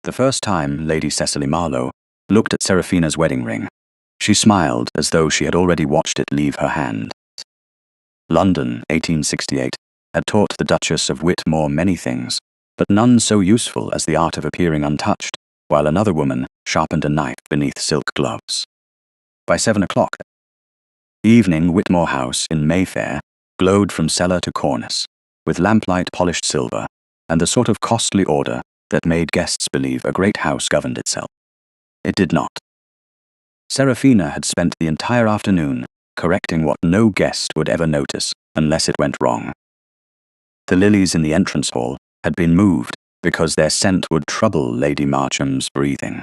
The first time Lady Cecily Marlowe looked at Seraphina's wedding ring, she smiled as though she had already watched it leave her hand. London, 1868, had taught the Duchess of Whitmore many things, but none so useful as the art of appearing untouched, while another woman sharpened a knife beneath silk gloves. By 7 o'clock, evening Whitmore House in Mayfair glowed from cellar to cornice, with lamplight polished silver, and the sort of costly order that made guests believe a great house governed itself. It did not. Seraphina had spent the entire afternoon correcting what no guest would ever notice unless it went wrong. The lilies in the entrance hall had been moved because their scent would trouble Lady Marcham's breathing.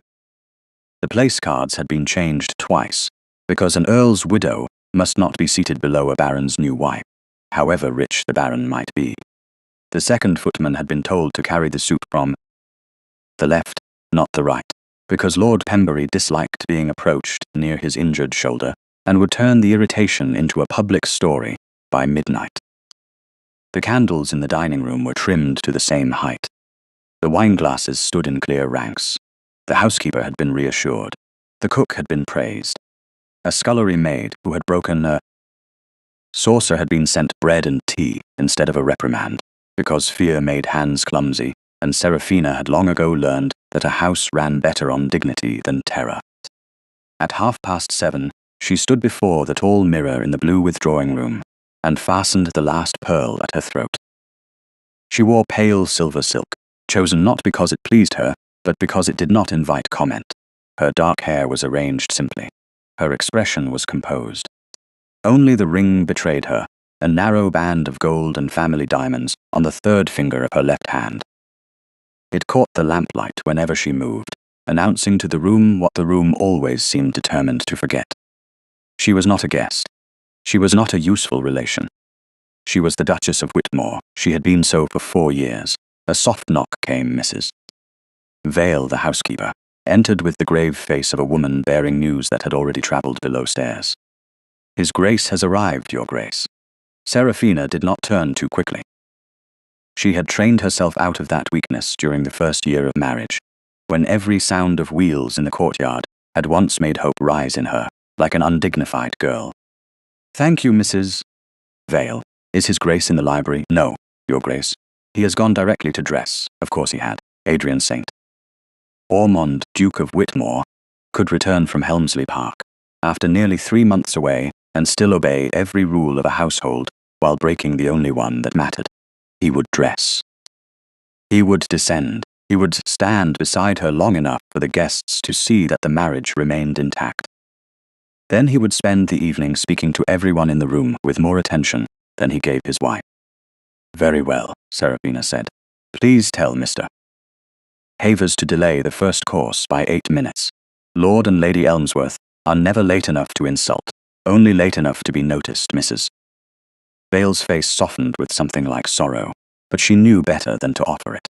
The place cards had been changed twice because an earl's widow must not be seated below a baron's new wife, however rich the baron might be. The second footman had been told to carry the soup from the left, not the right, because Lord Pembury disliked being approached near his injured shoulder and would turn the irritation into a public story by midnight. The candles in the dining room were trimmed to the same height. The wine glasses stood in clear ranks. The housekeeper had been reassured. The cook had been praised. A scullery maid who had broken a saucer had been sent bread and tea instead of a reprimand, because fear made hands clumsy, and Seraphina had long ago learned that a house ran better on dignity than terror. At 7:30, she stood before the tall mirror in the blue withdrawing room and fastened the last pearl at her throat. She wore pale silver silk, chosen not because it pleased her, but because it did not invite comment. Her dark hair was arranged simply. Her expression was composed. Only the ring betrayed her, a narrow band of gold and family diamonds on the third finger of her left hand. It caught the lamplight whenever she moved, announcing to the room what the room always seemed determined to forget. She was not a guest. She was not a useful relation. She was the Duchess of Whitmore. She had been so for 4 years. A soft knock came, Mrs. Vale, the housekeeper, entered with the grave face of a woman bearing news that had already travelled below stairs. His Grace has arrived, Your Grace. Seraphina did not turn too quickly. She had trained herself out of that weakness during the first year of marriage, when every sound of wheels in the courtyard had once made hope rise in her, like an undignified girl. Thank you, Mrs. Vale. Is His Grace in the library? No, Your Grace. He has gone directly to dress. Of course he had. Adrian Saint. Ormond, Duke of Whitmore, could return from Helmsley Park, after nearly 3 months away, and still obey every rule of a household while breaking the only one that mattered. He would dress. He would descend. He would stand beside her long enough for the guests to see that the marriage remained intact. Then he would spend the evening speaking to everyone in the room with more attention than he gave his wife. Very well, Seraphina said. Please tell Mr. Havers to delay the first course by 8 minutes. Lord and Lady Elmsworth are never late enough to insult, only late enough to be noticed, Mrs. Vale's face softened with something like sorrow, but she knew better than to offer it.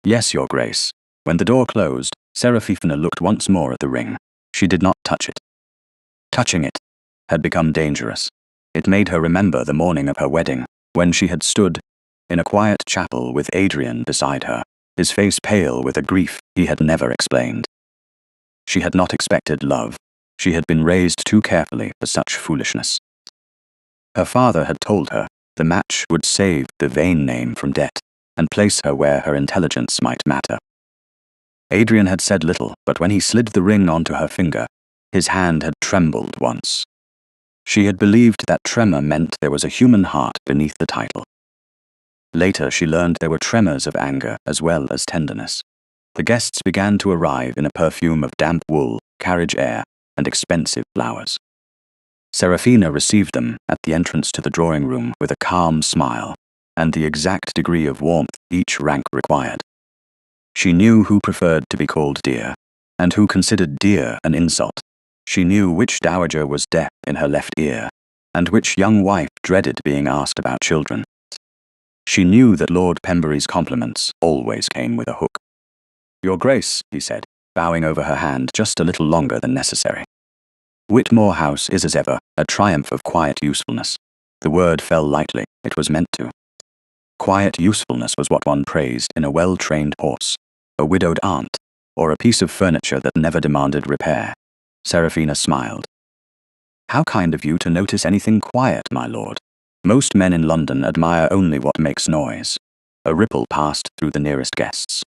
Yes, Your Grace. When the door closed, Seraphina looked once more at the ring. She did not touch it. Touching it had become dangerous. It made her remember the morning of her wedding, when she had stood in a quiet chapel with Adrian beside her, his face pale with a grief he had never explained. She had not expected love. She had been raised too carefully for such foolishness. Her father had told her the match would save the vain name from debt and place her where her intelligence might matter. Adrian had said little, but when he slid the ring onto her finger, his hand had trembled once. She had believed that tremor meant there was a human heart beneath the title. Later she learned there were tremors of anger as well as tenderness. The guests began to arrive in a perfume of damp wool, carriage air, and expensive flowers. Seraphina received them at the entrance to the drawing room with a calm smile and the exact degree of warmth each rank required. She knew who preferred to be called dear, and who considered dear an insult. She knew which dowager was deaf in her left ear, and which young wife dreaded being asked about children. She knew that Lord Pembury's compliments always came with a hook. Your Grace, he said, bowing over her hand just a little longer than necessary. Whitmore House is, as ever, a triumph of quiet usefulness. The word fell lightly. It was meant to. Quiet usefulness was what one praised in a well-trained horse, a widowed aunt, or a piece of furniture that never demanded repair. Serafina smiled. "How kind of you to notice anything quiet, my lord. Most men in London admire only what makes noise." A ripple passed through the nearest guests.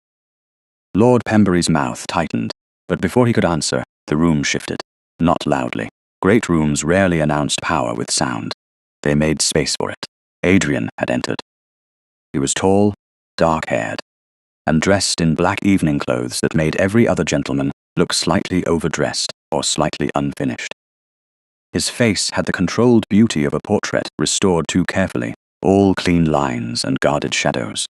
Lord Pembury's mouth tightened, but before he could answer, the room shifted. Not loudly. Great rooms rarely announced power with sound. They made space for it. Adrian had entered. He was tall, dark-haired, and dressed in black evening clothes that made every other gentleman look slightly overdressed or slightly unfinished. His face had the controlled beauty of a portrait restored too carefully, all clean lines and guarded shadows.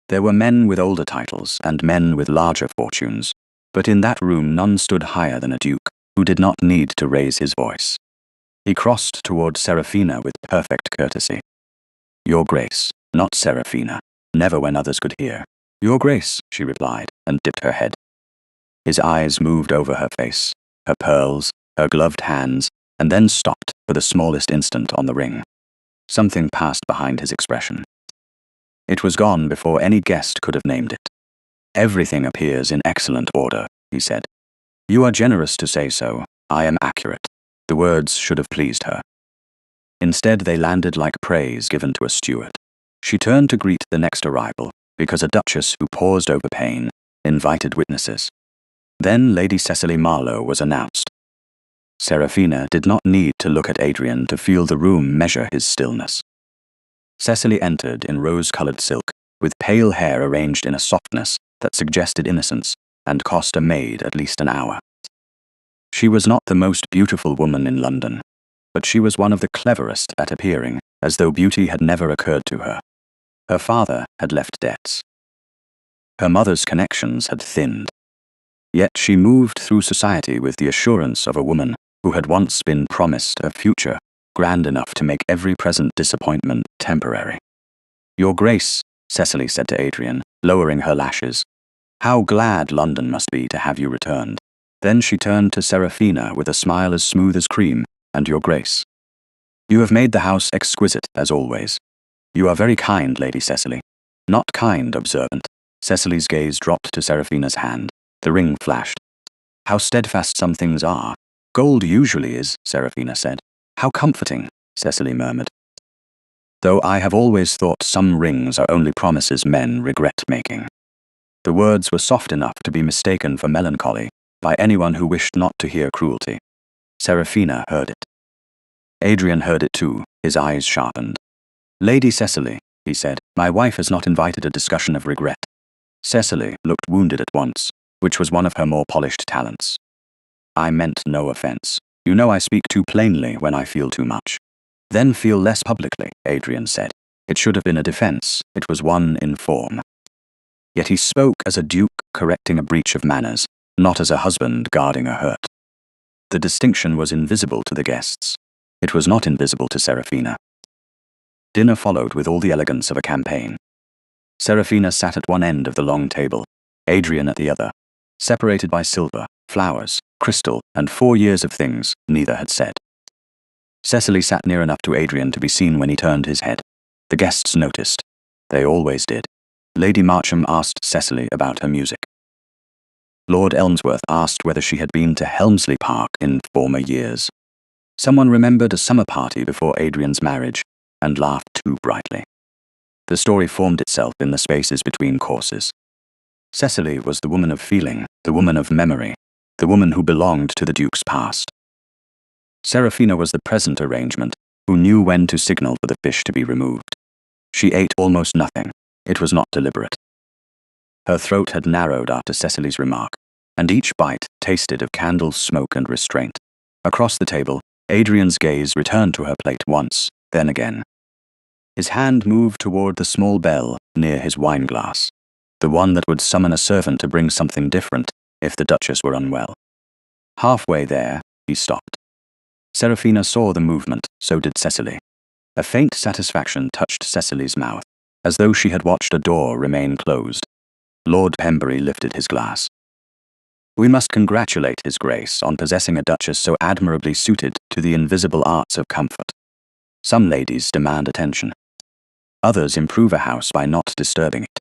There were men with older titles and men with larger fortunes, but in that room none stood higher than a duke, who did not need to raise his voice. He crossed toward Serafina with perfect courtesy. "Your Grace," not Serafina, never when others could hear. "Your Grace," she replied, and dipped her head. His eyes moved over her face, her pearls, her gloved hands, and then stopped for the smallest instant on the ring. Something passed behind his expression. It was gone before any guest could have named it. "Everything appears in excellent order," he said. "You are generous to say so. I am accurate." The words should have pleased her. Instead, they landed like praise given to a steward. She turned to greet the next arrival, because a duchess who paused over pain invited witnesses. Then Lady Cecily Marlowe was announced. Serafina did not need to look at Adrian to feel the room measure his stillness. Cecily entered in rose-colored silk, with pale hair arranged in a softness that suggested innocence, and cost a maid at least an hour. She was not the most beautiful woman in London, but she was one of the cleverest at appearing as though beauty had never occurred to her. Her father had left debts. Her mother's connections had thinned. Yet she moved through society with the assurance of a woman who had once been promised a future grand enough to make every present disappointment temporary. "Your Grace," Cecily said to Adrian, lowering her lashes, "how glad London must be to have you returned." Then she turned to Serafina with a smile as smooth as cream, and "Your Grace. You have made the house exquisite, as always." "You are very kind, Lady Cecily." "Not kind, observant." Cecily's gaze dropped to Serafina's hand. The ring flashed. "How steadfast some things are. Gold usually is," Serafina said. "How comforting," Cecily murmured. "Though I have always thought some rings are only promises men regret making." The words were soft enough to be mistaken for melancholy by anyone who wished not to hear cruelty. Serafina heard it. Adrian heard it too, his eyes sharpened. "Lady Cecily," he said, "my wife has not invited a discussion of regret." Cecily looked wounded at once, which was one of her more polished talents. "I meant no offense. You know I speak too plainly when I feel too much." "Then feel less publicly," Adrian said. It should have been a defense. It was one in form. Yet he spoke as a duke correcting a breach of manners, not as a husband guarding a hurt. The distinction was invisible to the guests. It was not invisible to Serafina. Dinner followed with all the elegance of a campaign. Serafina sat at one end of the long table, Adrian at the other, separated by silver, flowers, crystal, and 4 years of things neither had said. Cecily sat near enough to Adrian to be seen when he turned his head. The guests noticed. They always did. Lady Marcham asked Cecily about her music. Lord Elmsworth asked whether she had been to Helmsley Park in former years. Someone remembered a summer party before Adrian's marriage and laughed too brightly. The story formed itself in the spaces between courses. Cecily was the woman of feeling, the woman of memory, the woman who belonged to the Duke's past. Serafina was the present arrangement, who knew when to signal for the fish to be removed. She ate almost nothing. It was not deliberate. Her throat had narrowed after Cecily's remark, and each bite tasted of candle smoke and restraint. Across the table, Adrian's gaze returned to her plate once, then again. His hand moved toward the small bell near his wineglass, the one that would summon a servant to bring something different if the Duchess were unwell. Halfway there, he stopped. Serafina saw the movement, so did Cecily. A faint satisfaction touched Cecily's mouth, as though she had watched a door remain closed. Lord Pembury lifted his glass. "We must congratulate His Grace on possessing a Duchess so admirably suited to the invisible arts of comfort. Some ladies demand attention. Others improve a house by not disturbing it."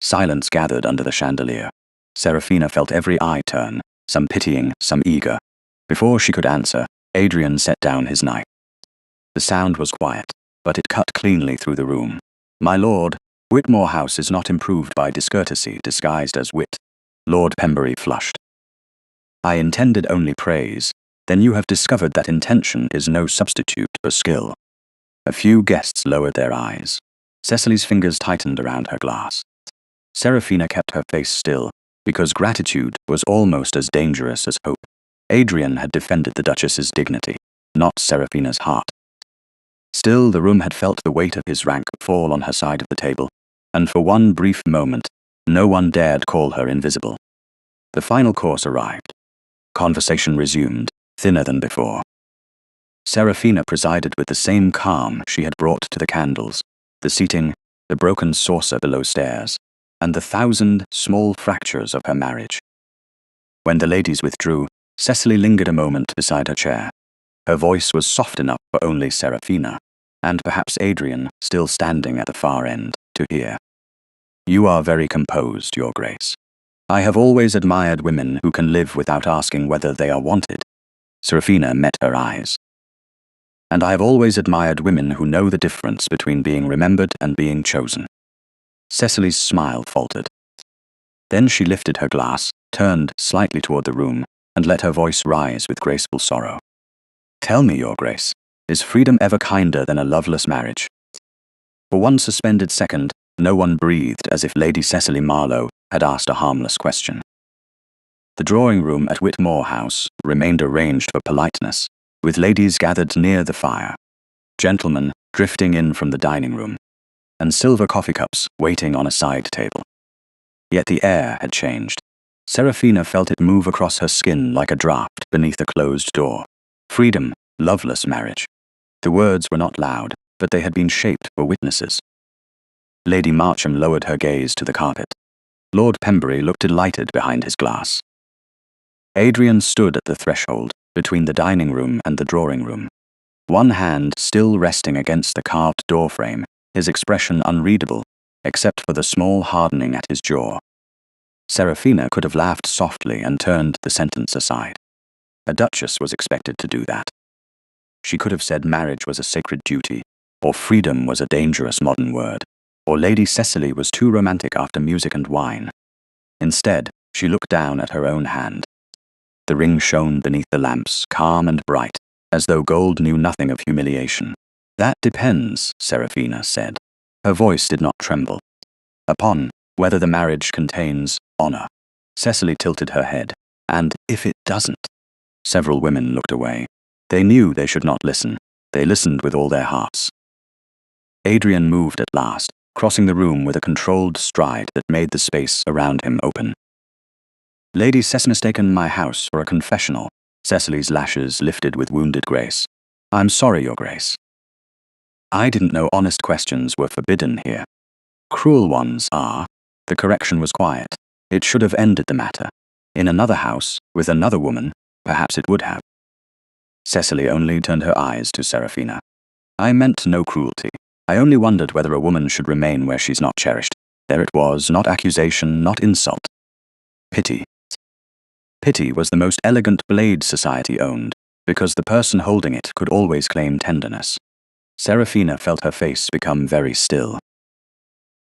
Silence gathered under the chandelier. Serafina felt every eye turn, some pitying, some eager. Before she could answer, Adrian set down his knife. The sound was quiet, but it cut cleanly through the room. "My lord, Whitmore House is not improved by discourtesy disguised as wit." Lord Pembury flushed. "I intended only praise. Then you have discovered that intention is no substitute for skill." A few guests lowered their eyes. Cecily's fingers tightened around her glass. Serafina kept her face still, because gratitude was almost as dangerous as hope. Adrian had defended the Duchess's dignity, not Serafina's heart. Still, the room had felt the weight of his rank fall on her side of the table, and for one brief moment, no one dared call her invisible. The final course arrived. Conversation resumed, thinner than before. Serafina presided with the same calm she had brought to the candles, the seating, the broken saucer below stairs, and the 1,000 small fractures of her marriage. When the ladies withdrew, Cecily lingered a moment beside her chair. Her voice was soft enough for only Serafina, and perhaps Adrian, still standing at the far end, to hear. "You are very composed, Your Grace. I have always admired women who can live without asking whether they are wanted." Serafina met her eyes. "And I have always admired women who know the difference between being remembered and being chosen." Cecily's smile faltered. Then she lifted her glass, turned slightly toward the room, and let her voice rise with graceful sorrow. "Tell me, Your Grace, is freedom ever kinder than a loveless marriage?" For one suspended second, no one breathed, as if Lady Cecily Marlowe had asked a harmless question. The drawing-room at Whitmore House remained arranged for politeness, with ladies gathered near the fire, gentlemen drifting in from the dining room, and silver coffee cups waiting on a side table. Yet the air had changed. Serafina felt it move across her skin like a draught beneath a closed door. Freedom, loveless marriage. The words were not loud, but they had been shaped for witnesses. Lady Marcham lowered her gaze to the carpet. Lord Pembury looked delighted behind his glass. Adrian stood at the threshold, between the dining room and the drawing room. One hand still resting against the carved door frame, his expression unreadable, except for the small hardening at his jaw. Serafina could have laughed softly and turned the sentence aside. A duchess was expected to do that. She could have said marriage was a sacred duty, or freedom was a dangerous modern word, or Lady Cecily was too romantic after music and wine. Instead, she looked down at her own hand. The ring shone beneath the lamps, calm and bright, as though gold knew nothing of humiliation. "That depends," Serafina said. Her voice did not tremble. "Upon whether the marriage contains honor." Cecily tilted her head. "And if it doesn't?" Several women looked away. They knew they should not listen. They listened with all their hearts. Adrian moved at last, crossing the room with a controlled stride that made the space around him open. "Lady Cecily mistaken my house for a confessional." Cecily's lashes lifted with wounded grace. "I'm sorry, Your Grace. I didn't know honest questions were forbidden here. Cruel ones are." The correction was quiet. It should have ended the matter. In another house, with another woman, perhaps it would have. Cecily only turned her eyes to Serafina. "I meant no cruelty. I only wondered whether a woman should remain where she's not cherished." There it was, not accusation, not insult. Pity. Pity was the most elegant blade society owned, because the person holding it could always claim tenderness. Serafina felt her face become very still.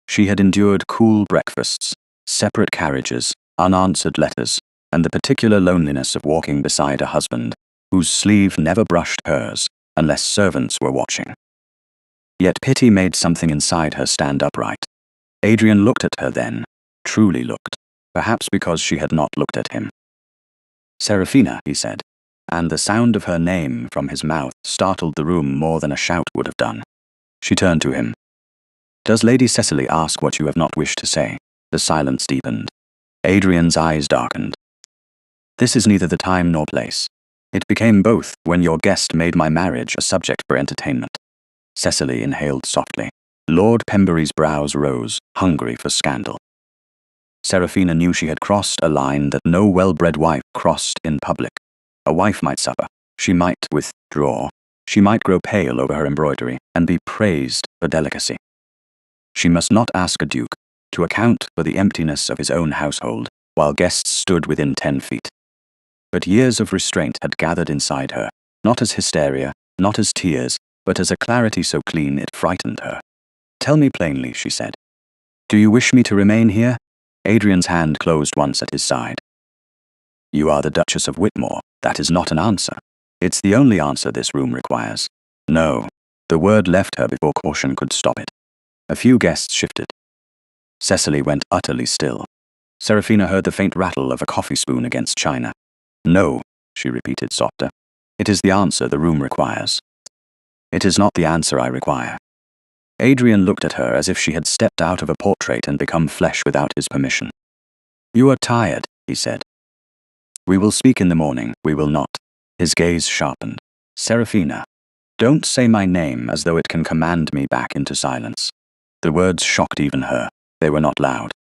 She had endured cool breakfasts, separate carriages, unanswered letters, and the particular loneliness of walking beside a husband whose sleeve never brushed hers unless servants were watching. Yet pity made something inside her stand upright. Adrian looked at her then, truly looked, perhaps because she had not looked at him. "Serafina," he said, and the sound of her name from his mouth startled the room more than a shout would have done. She turned to him. "Does Lady Cecily ask what you have not wished to say?" The silence deepened. Adrian's eyes darkened. "This is neither the time nor place. It became both when your guest made my marriage a subject for entertainment." Cecily inhaled softly. Lord Pembury's brows rose, hungry for scandal. Serafina knew she had crossed a line that no well-bred wife crossed in public. A wife might suffer. She might withdraw. She might grow pale over her embroidery and be praised for delicacy. She must not ask a duke to account for the emptiness of his own household while guests stood within 10 feet. But years of restraint had gathered inside her, not as hysteria, not as tears, but as a clarity so clean it frightened her. "Tell me plainly," she said. "Do you wish me to remain here?" Adrian's hand closed once at his side. "You are the Duchess of Whitmore. That is not an answer. It's the only answer this room requires." "No." The word left her before caution could stop it. A few guests shifted. Cecily went utterly still. Serafina heard the faint rattle of a coffee spoon against china. "No," she repeated softer. "It is the answer the room requires." "It is not the answer I require." Adrian looked at her as if she had stepped out of a portrait and become flesh without his permission. "You are tired," he said. "We will speak in the morning, we will not." His gaze sharpened. "Serafina, don't say my name as though it can command me back into silence." The words shocked even her. They were not loud.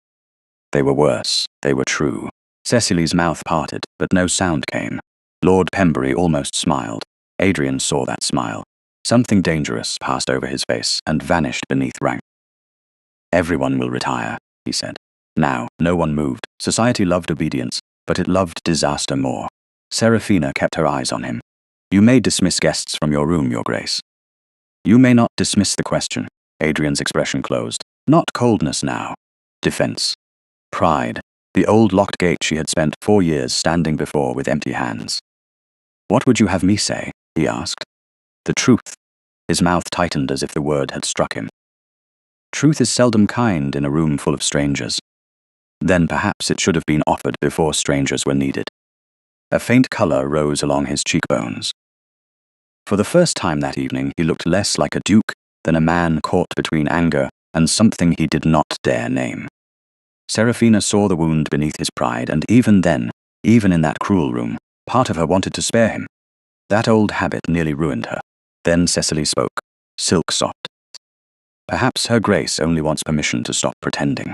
They were worse. They were true. Cecily's mouth parted, but no sound came. Lord Pembury almost smiled. Adrian saw that smile. Something dangerous passed over his face and vanished beneath rank. "Everyone will retire," he said. Now, no one moved. Society loved obedience, but it loved disaster more. Serafina kept her eyes on him. "You may dismiss guests from your room, Your Grace." "You may not dismiss the question." Adrian's expression closed. Not coldness now. Defense. Pride. The old locked gate she had spent 4 years standing before with empty hands. "What would you have me say?" he asked. "The truth." His mouth tightened as if the word had struck him. Truth is seldom kind in a room full of strangers. Then perhaps it should have been offered before strangers were needed. A faint color rose along his cheekbones. For the first time that evening, he looked less like a duke than a man caught between anger and something he did not dare name. Serafina saw the wound beneath his pride, and even then, even in that cruel room, part of her wanted to spare him. That old habit nearly ruined her. Then Cecily spoke, silk soft. "Perhaps Her Grace only wants permission to stop pretending."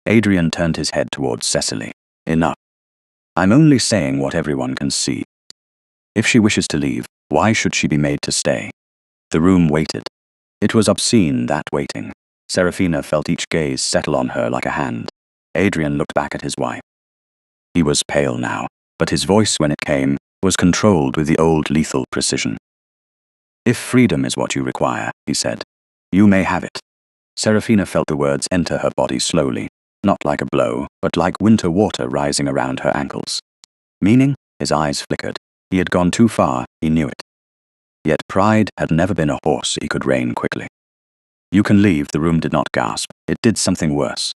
Adrian turned his head towards Cecily. "Enough. I'm only saying what everyone can see. If she wishes to leave, why should she be made to stay?" The room waited. It was obscene, that waiting. Serafina felt each gaze settle on her like a hand. Adrian looked back at his wife. He was pale now, but his voice, when it came, was controlled with the old lethal precision. "If freedom is what you require," he said, "you may have it." Serafina felt the words enter her body slowly, not like a blow, but like winter water rising around her ankles. Meaning? His eyes flickered. He had gone too far, he knew it. Yet pride had never been a horse he could rein quickly. "You can leave." The room did not gasp. It did something worse.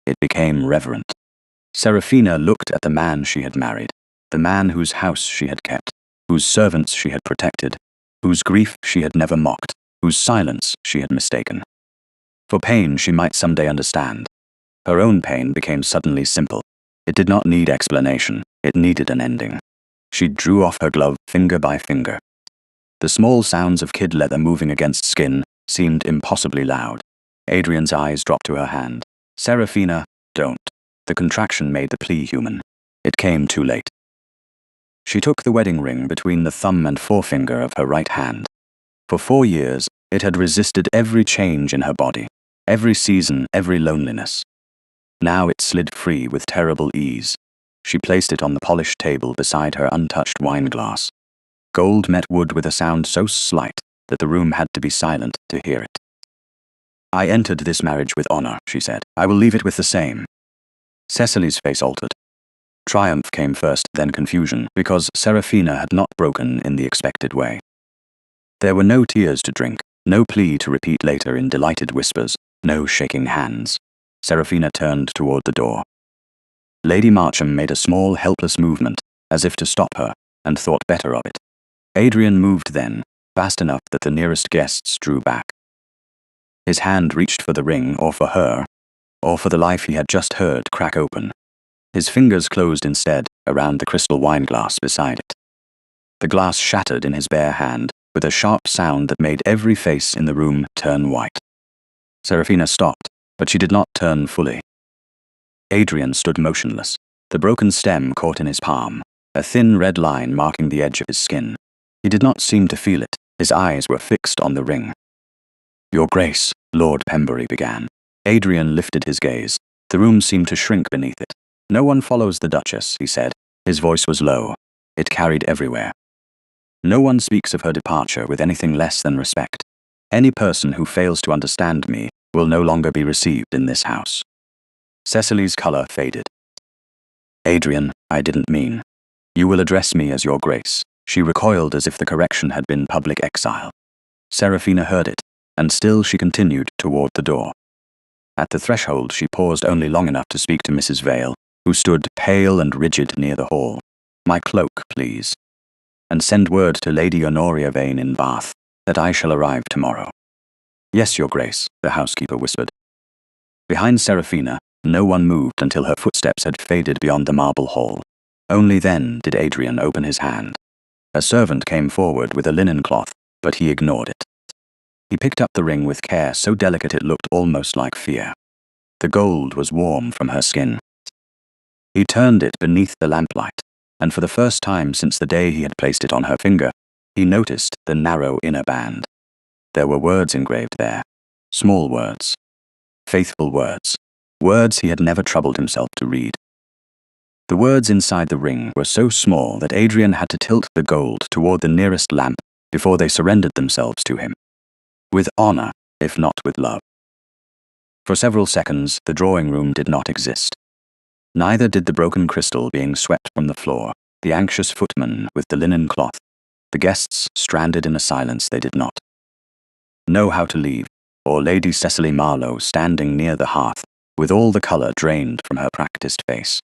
It became reverent. Serafina looked at the man she had married, the man whose house she had kept, whose servants she had protected, whose grief she had never mocked, whose silence she had mistaken. For pain she might someday understand. Her own pain became suddenly simple. It did not need explanation. It needed an ending. She drew off her glove finger by finger. The small sounds of kid leather moving against skin seemed impossibly loud. Adrian's eyes dropped to her hand. "Serafina, don't." The contraction made the plea human. It came too late. She took the wedding ring between the thumb and forefinger of her right hand. For 4 years, it had resisted every change in her body, every season, every loneliness. Now it slid free with terrible ease. She placed it on the polished table beside her untouched wine glass. Gold met wood with a sound so slight that the room had to be silent to hear it. "I entered this marriage with honor," she said. "I will leave it with the same." Cecily's face altered. Triumph came first, then confusion, because Serafina had not broken in the expected way. There were no tears to drink, no plea to repeat later in delighted whispers, no shaking hands. Serafina turned toward the door. Lady Marcham made a small, helpless movement, as if to stop her, and thought better of it. Adrian moved then, fast enough that the nearest guests drew back. His hand reached for the ring, or for her, or for the life he had just heard crack open. His fingers closed instead around the crystal wineglass beside it. The glass shattered in his bare hand with a sharp sound that made every face in the room turn white. Serafina stopped, but she did not turn fully. Adrian stood motionless, the broken stem caught in his palm, a thin red line marking the edge of his skin. He did not seem to feel it. His eyes were fixed on the ring. "Your Grace," Lord Pembury began. Adrian lifted his gaze. The room seemed to shrink beneath it. No one follows the Duchess, he said. His voice was low. It carried everywhere. No one speaks of her departure with anything less than respect. Any person who fails to understand me will no longer be received in this house. Cecily's color faded. Adrian, I didn't mean. You will address me as your grace. She recoiled as if the correction had been public exile. Serafina heard it, and still she continued toward the door. At the threshold she paused only long enough to speak to Mrs. Vale, who stood pale and rigid near the hall. My cloak, please. And send word to Lady Honoria Vane in Bath that I shall arrive tomorrow. Yes, your grace, the housekeeper whispered. Behind Serafina, no one moved until her footsteps had faded beyond the marble hall. Only then did Adrian open his hand. A servant came forward with a linen cloth, but he ignored it. He picked up the ring with care so delicate it looked almost like fear. The gold was warm from her skin. He turned it beneath the lamplight, and for the first time since the day he had placed it on her finger, he noticed the narrow inner band. There were words engraved there, small words, faithful words, words he had never troubled himself to read. The words inside the ring were so small that Adrian had to tilt the gold toward the nearest lamp before they surrendered themselves to him. With honor, if not with love. For several seconds, the drawing room did not exist. Neither did the broken crystal being swept from the floor, the anxious footman with the linen cloth, the guests stranded in a silence they did not know how to leave, or Lady Cecily Marlowe standing near the hearth, with all the color drained from her practiced face.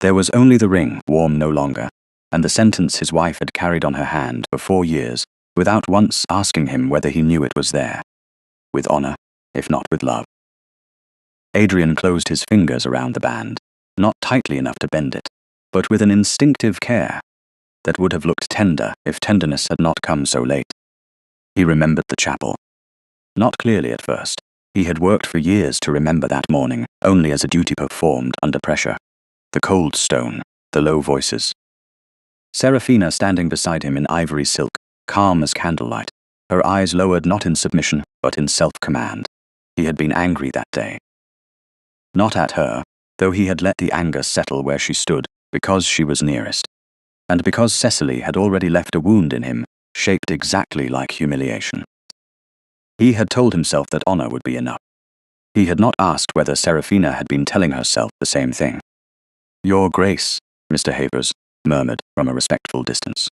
There was only the ring, warm no longer, and the sentence his wife had carried on her hand for 4 years, without once asking him whether he knew it was there. With honor, if not with love. Adrian closed his fingers around the band, not tightly enough to bend it, but with an instinctive care that would have looked tender if tenderness had not come so late. He remembered the chapel. Not clearly at first. He had worked for years to remember that morning, only as a duty performed under pressure. The cold stone, the low voices. Serafina standing beside him in ivory silk, calm as candlelight, her eyes lowered not in submission, but in self-command. He had been angry that day. Not at her, though he had let the anger settle where she stood, because she was nearest. And because Cecily had already left a wound in him, shaped exactly like humiliation. He had told himself that honor would be enough. He had not asked whether Serafina had been telling herself the same thing. Your Grace, Mr. Havers murmured from a respectful distance.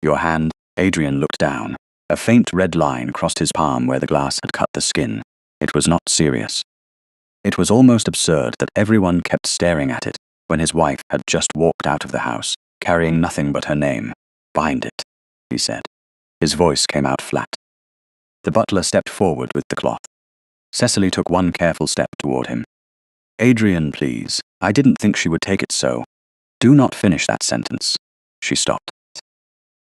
Your hand, Adrian looked down. A faint red line crossed his palm where the glass had cut the skin. It was not serious. It was almost absurd that everyone kept staring at it when his wife had just walked out of the house, carrying nothing but her name. Bind it, he said. His voice came out flat. The butler stepped forward with the cloth. Cecily took one careful step toward him. Adrian, please. I didn't think she would take it so. Do not finish that sentence. She stopped.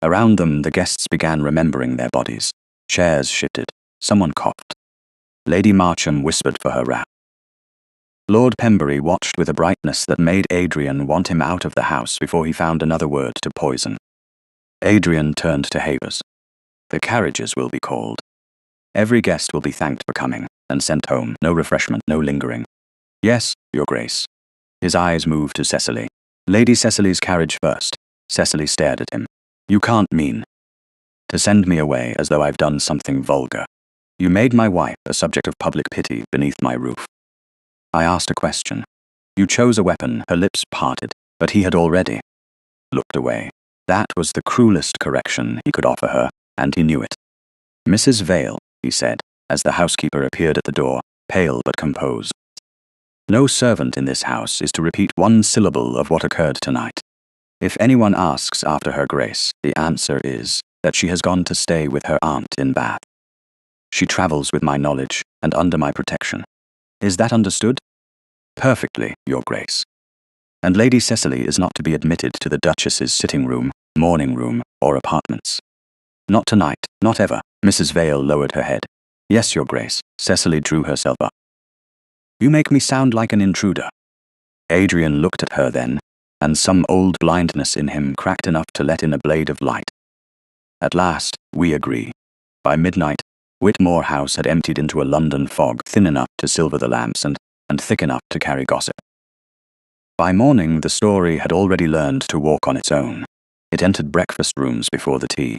Around them, the guests began remembering their bodies. Chairs shifted. Someone coughed. Lady Marcham whispered for her wrap. Lord Pembury watched with a brightness that made Adrian want him out of the house before he found another word to poison. Adrian turned to Havers. The carriages will be called. Every guest will be thanked for coming, and sent home. No refreshment, no lingering. Yes, Your Grace. His eyes moved to Cecily. Lady Cecily's carriage first. Cecily stared at him. You can't mean to send me away as though I've done something vulgar. You made my wife a subject of public pity beneath my roof. I asked a question. You chose a weapon. Her lips parted, but he had already looked away. That was the cruelest correction he could offer her, and he knew it. Mrs. Vale, he said, as the housekeeper appeared at the door, pale but composed. No servant in this house is to repeat one syllable of what occurred tonight. If anyone asks after her Grace, the answer is that she has gone to stay with her aunt in Bath. She travels with my knowledge and under my protection. Is that understood? Perfectly, Your Grace. And Lady Cecily is not to be admitted to the Duchess's sitting room, morning room, or apartments. Not tonight, not ever. Mrs. Vale lowered her head. Yes, Your Grace. Cecily drew herself up. You make me sound like an intruder. Adrian looked at her then, and some old blindness in him cracked enough to let in a blade of light. At last, we agree. By midnight, Whitmore House had emptied into a London fog thin enough to silver the lamps and thick enough to carry gossip. By morning, the story had already learned to walk on its own. It entered breakfast rooms before the tea.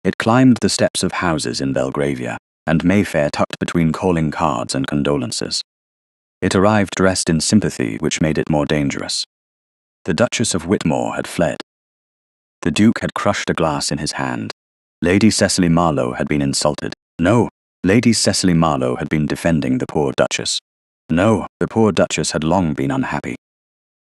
It climbed the steps of houses in Belgravia, and Mayfair tucked between calling cards and condolences. It arrived dressed in sympathy, which made it more dangerous. The Duchess of Whitmore had fled. The Duke had crushed a glass in his hand. Lady Cecily Marlowe had been insulted. No, Lady Cecily Marlowe had been defending the poor Duchess. No, the poor Duchess had long been unhappy.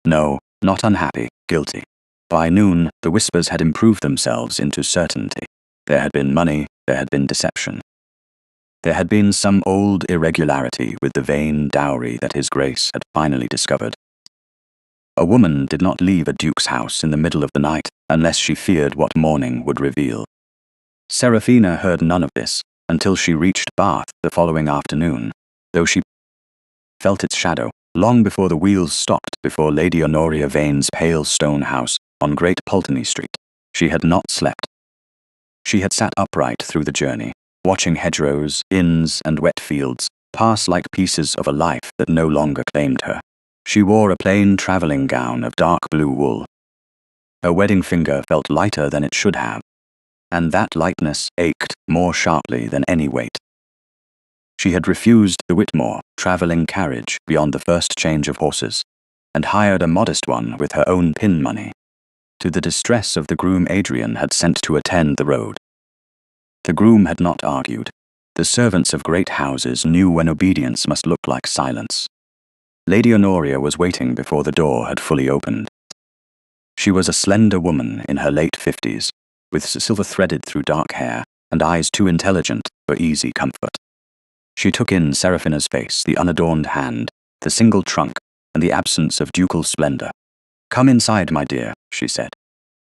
No, not unhappy, guilty. By noon, the whispers had improved themselves into certainty. There had been money, there had been deception. There had been some old irregularity with the vain dowry that His Grace had finally discovered. A woman did not leave a duke's house in the middle of the night unless she feared what morning would reveal. Seraphina heard none of this until she reached Bath the following afternoon, though she felt its shadow long before the wheels stopped before Lady Honoria Vane's pale stone house on Great Pulteney Street. She had not slept. She had sat upright through the journey, watching hedgerows, inns, and wet fields pass like pieces of a life that no longer claimed her. She wore a plain travelling gown of dark blue wool. Her wedding finger felt lighter than it should have, and that lightness ached more sharply than any weight. She had refused the Whitmore travelling carriage beyond the first change of horses, and hired a modest one with her own pin money, to the distress of the groom Adrian had sent to attend the road. The groom had not argued. The servants of great houses knew when obedience must look like silence. Lady Honoria was waiting before the door had fully opened. She was a slender woman in her late 50s, with silver threaded through dark hair and eyes too intelligent for easy comfort. She took in Seraphina's face, the unadorned hand, the single trunk, and the absence of ducal splendor. "Come inside, my dear," she said.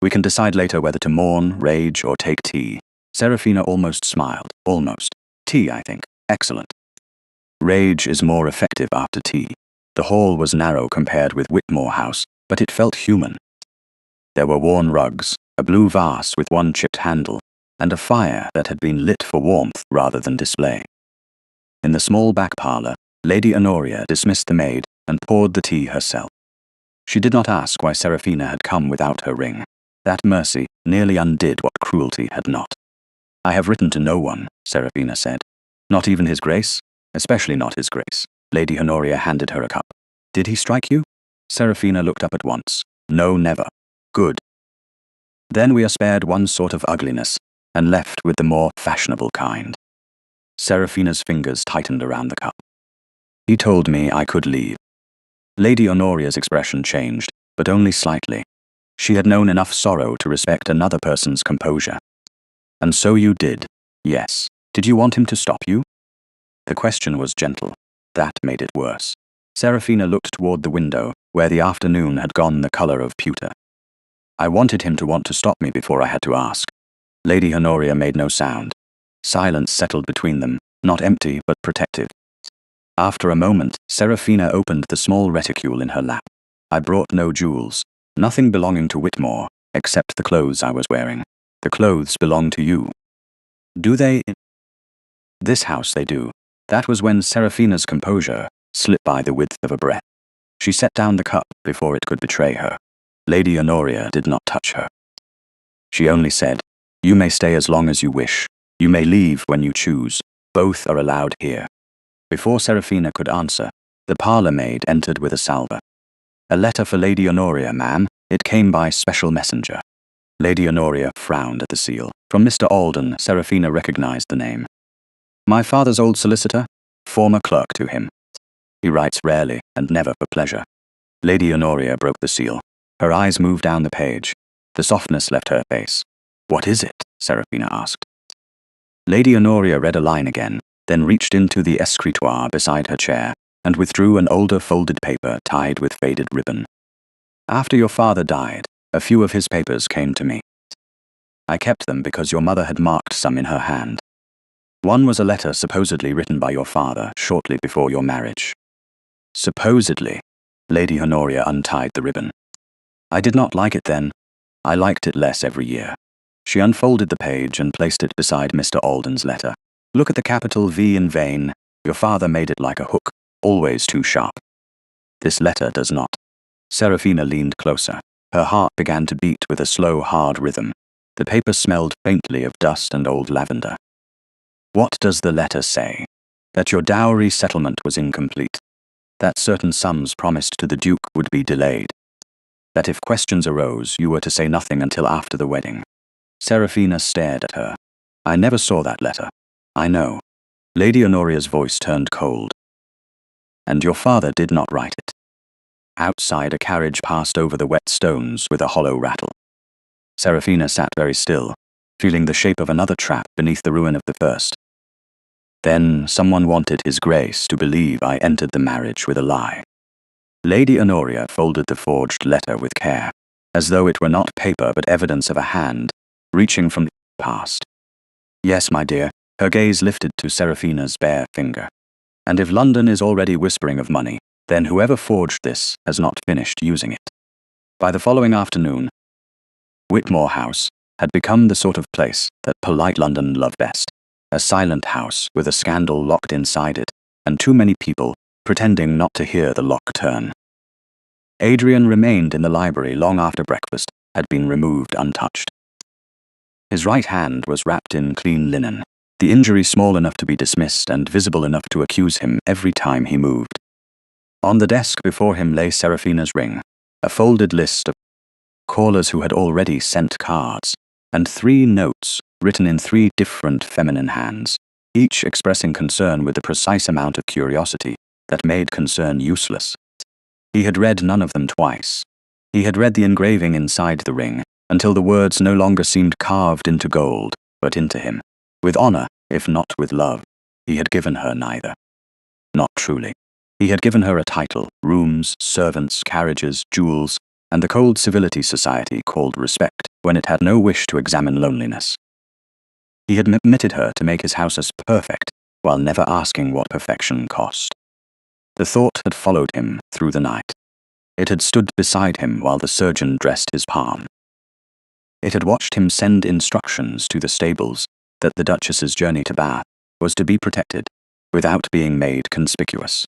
"We can decide later whether to mourn, rage, or take tea." Seraphina almost smiled. "Almost. Tea, I think. Excellent. Rage is more effective after tea." The hall was narrow compared with Whitmore House, but it felt human. There were worn rugs, a blue vase with one chipped handle, and a fire that had been lit for warmth rather than display. In the small back parlour, Lady Honoria dismissed the maid and poured the tea herself. She did not ask why Seraphina had come without her ring. That mercy nearly undid what cruelty had not. "I have written to no one," Seraphina said. "Not even His Grace? Especially not His Grace." Lady Honoria handed her a cup. "Did he strike you?" Seraphina looked up at once. "No, never." "Good. Then we are spared one sort of ugliness, and left with the more fashionable kind." Seraphina's fingers tightened around the cup. "He told me I could leave." Lady Honoria's expression changed, but only slightly. She had known enough sorrow to respect another person's composure. "And so you did. Yes. Did you want him to stop you?" The question was gentle. That made it worse. Seraphina looked toward the window, where the afternoon had gone the color of pewter. "I wanted him to want to stop me before I had to ask." Lady Honoria made no sound. Silence settled between them, not empty but protective. After a moment, Seraphina opened the small reticule in her lap. "I brought no jewels, nothing belonging to Whitmore, except the clothes I was wearing. The clothes belong to you." "Do they?" "This house they do." That was when Seraphina's composure slipped by the width of a breath. She set down the cup before it could betray her. Lady Honoria did not touch her. She only said, "You may stay as long as you wish. You may leave when you choose. Both are allowed here." Before Seraphina could answer, the parlour maid entered with a salver. "A letter for Lady Honoria, ma'am. It came by special messenger." Lady Honoria frowned at the seal. From Mr. Alden, Seraphina recognized the name. "My father's old solicitor, former clerk to him. He writes rarely and never for pleasure." Lady Honoria broke the seal. Her eyes moved down the page. The softness left her face. "What is it?" Seraphina asked. Lady Honoria read a line again, then reached into the escritoire beside her chair and withdrew an older folded paper tied with faded ribbon. "After your father died, a few of his papers came to me. I kept them because your mother had marked some in her hand. One was a letter supposedly written by your father shortly before your marriage." "Supposedly." Lady Honoria untied the ribbon. "I did not like it then. I liked it less every year." She unfolded the page and placed it beside Mr. Alden's letter. "Look at the capital V in Vane. Your father made it like a hook, always too sharp. This letter does not." Serafina leaned closer. Her heart began to beat with a slow, hard rhythm. The paper smelled faintly of dust and old lavender. What does the letter say? That your dowry settlement was incomplete. That certain sums promised to the Duke would be delayed. That if questions arose, you were to say nothing until after the wedding. Serafina stared at her. I never saw that letter. I know. Lady Honoria's voice turned cold. And your father did not write it. Outside, a carriage passed over the wet stones with a hollow rattle. Serafina sat very still, feeling the shape of another trap beneath the ruin of the first. Then someone wanted His Grace to believe I entered the marriage with a lie. Lady Honoria folded the forged letter with care, as though it were not paper but evidence of a hand, reaching from the past. Yes, my dear, her gaze lifted to Serafina's bare finger. And if London is already whispering of money, then whoever forged this has not finished using it. By the following afternoon, Whitmore House had become the sort of place that polite London loved best. A silent house with a scandal locked inside it, and too many people pretending not to hear the lock turn. Adrian remained in the library long after breakfast had been removed untouched. His right hand was wrapped in clean linen, the injury small enough to be dismissed and visible enough to accuse him every time he moved. On the desk before him lay Serafina's ring, a folded list of callers who had already sent cards, and 3 notes written in 3 different feminine hands, each expressing concern with the precise amount of curiosity that made concern useless. He had read none of them twice. He had read the engraving inside the ring until the words no longer seemed carved into gold, but into him. With honor, if not with love, he had given her neither. Not truly. He had given her a title, rooms, servants, carriages, jewels, and the cold civility society called respect when it had no wish to examine loneliness. He had permitted her to make his house as perfect, while never asking what perfection cost. The thought had followed him through the night. It had stood beside him while the surgeon dressed his palm. It had watched him send instructions to the stables that the Duchess's journey to Bath was to be protected, without being made conspicuous.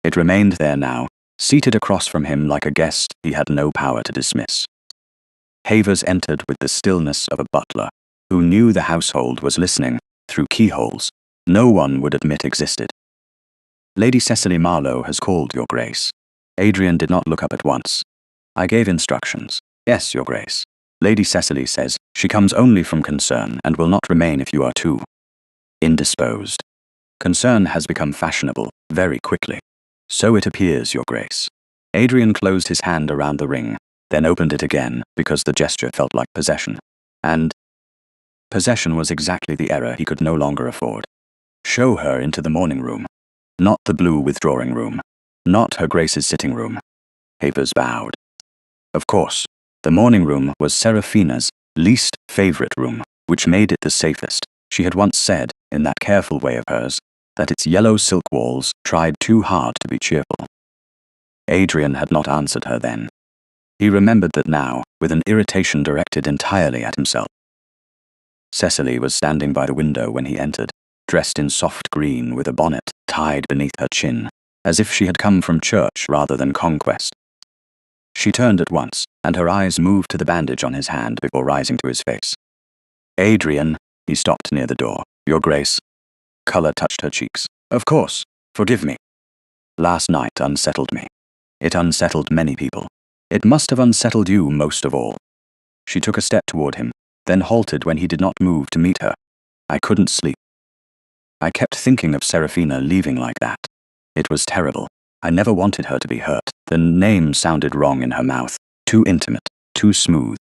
It remained there now, seated across from him like a guest he had no power to dismiss. Havers entered with the stillness of a butler, who knew the household was listening through keyholes no one would admit existed. Lady Cecily Marlowe has called, Your Grace. Adrian did not look up at once. I gave instructions. Yes, Your Grace. Lady Cecily says she comes only from concern and will not remain if you are too indisposed. Concern has become fashionable very quickly. So it appears, Your Grace. Adrian closed his hand around the ring, then opened it again because the gesture felt like possession. And possession was exactly the error he could no longer afford. Show her into the morning room. Not the blue withdrawing room. Not Her Grace's sitting room. Havers bowed. Of course, the morning room was Serafina's least favorite room, which made it the safest. She had once said, in that careful way of hers, that its yellow silk walls tried too hard to be cheerful. Adrian had not answered her then. He remembered that now, with an irritation directed entirely at himself. Cecily was standing by the window when he entered, dressed in soft green with a bonnet tied beneath her chin, as if she had come from church rather than conquest. She turned at once, and her eyes moved to the bandage on his hand before rising to his face. Adrian, he stopped near the door. Your Grace. Colour touched her cheeks. Of course, forgive me. Last night unsettled me. It unsettled many people. It must have unsettled you most of all. She took a step toward him, then halted when he did not move to meet her. I couldn't sleep. I kept thinking of Serafina leaving like that. It was terrible. I never wanted her to be hurt. The name sounded wrong in her mouth, too intimate, too smooth.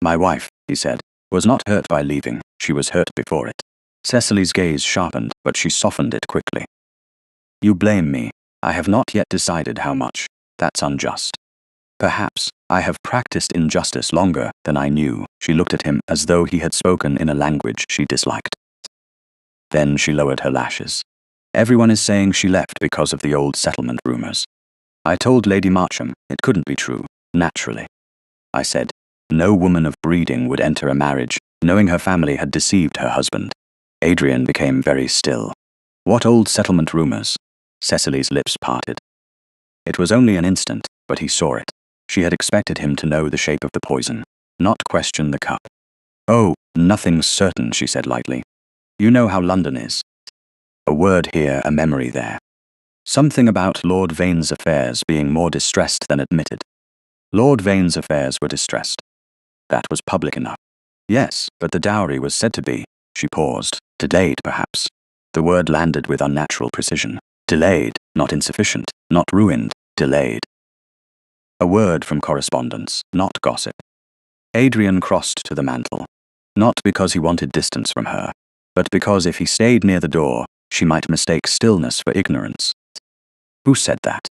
My wife, he said, was not hurt by leaving. She was hurt before it. Cecily's gaze sharpened, but she softened it quickly. You blame me. I have not yet decided how much. That's unjust. Perhaps I have practiced injustice longer than I knew. She looked at him as though he had spoken in a language she disliked. Then she lowered her lashes. Everyone is saying she left because of the old settlement rumors. I told Lady Marcham it couldn't be true, naturally. I said, no woman of breeding would enter a marriage knowing her family had deceived her husband. Adrian became very still. What old settlement rumors? Cecily's lips parted. It was only an instant, but he saw it. She had expected him to know the shape of the poison, not question the cup. "Oh, nothing's certain," she said lightly. "You know how London is. A word here, a memory there. Something about Lord Vane's affairs being more distressed than admitted. Lord Vane's affairs were distressed. That was public enough. Yes, but the dowry was said to be," she paused, "delayed, perhaps." The word landed with unnatural precision. Delayed, not insufficient, not ruined, delayed. A word from correspondence, not gossip. Adrian crossed to the mantel, not because he wanted distance from her, but because if he stayed near the door, she might mistake stillness for ignorance. "Who said that?"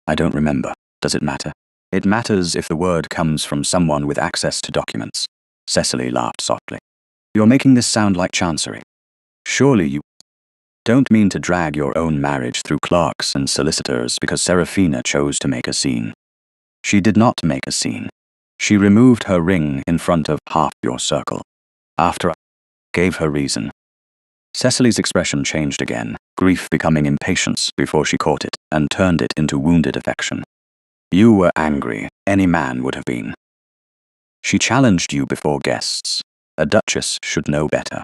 "I don't remember. Does it matter?" "It matters if the word comes from someone with access to documents." Cecily laughed softly. "You're making this sound like chancery. Surely you don't mean to drag your own marriage through clerks and solicitors because Serafina chose to make a scene." "She did not make a scene. She removed her ring in front of half your circle. After I gave her reason." Cecily's expression changed again, grief becoming impatience before she caught it and turned it into wounded affection. "You were angry. Any man would have been. She challenged you before guests. A duchess should know better."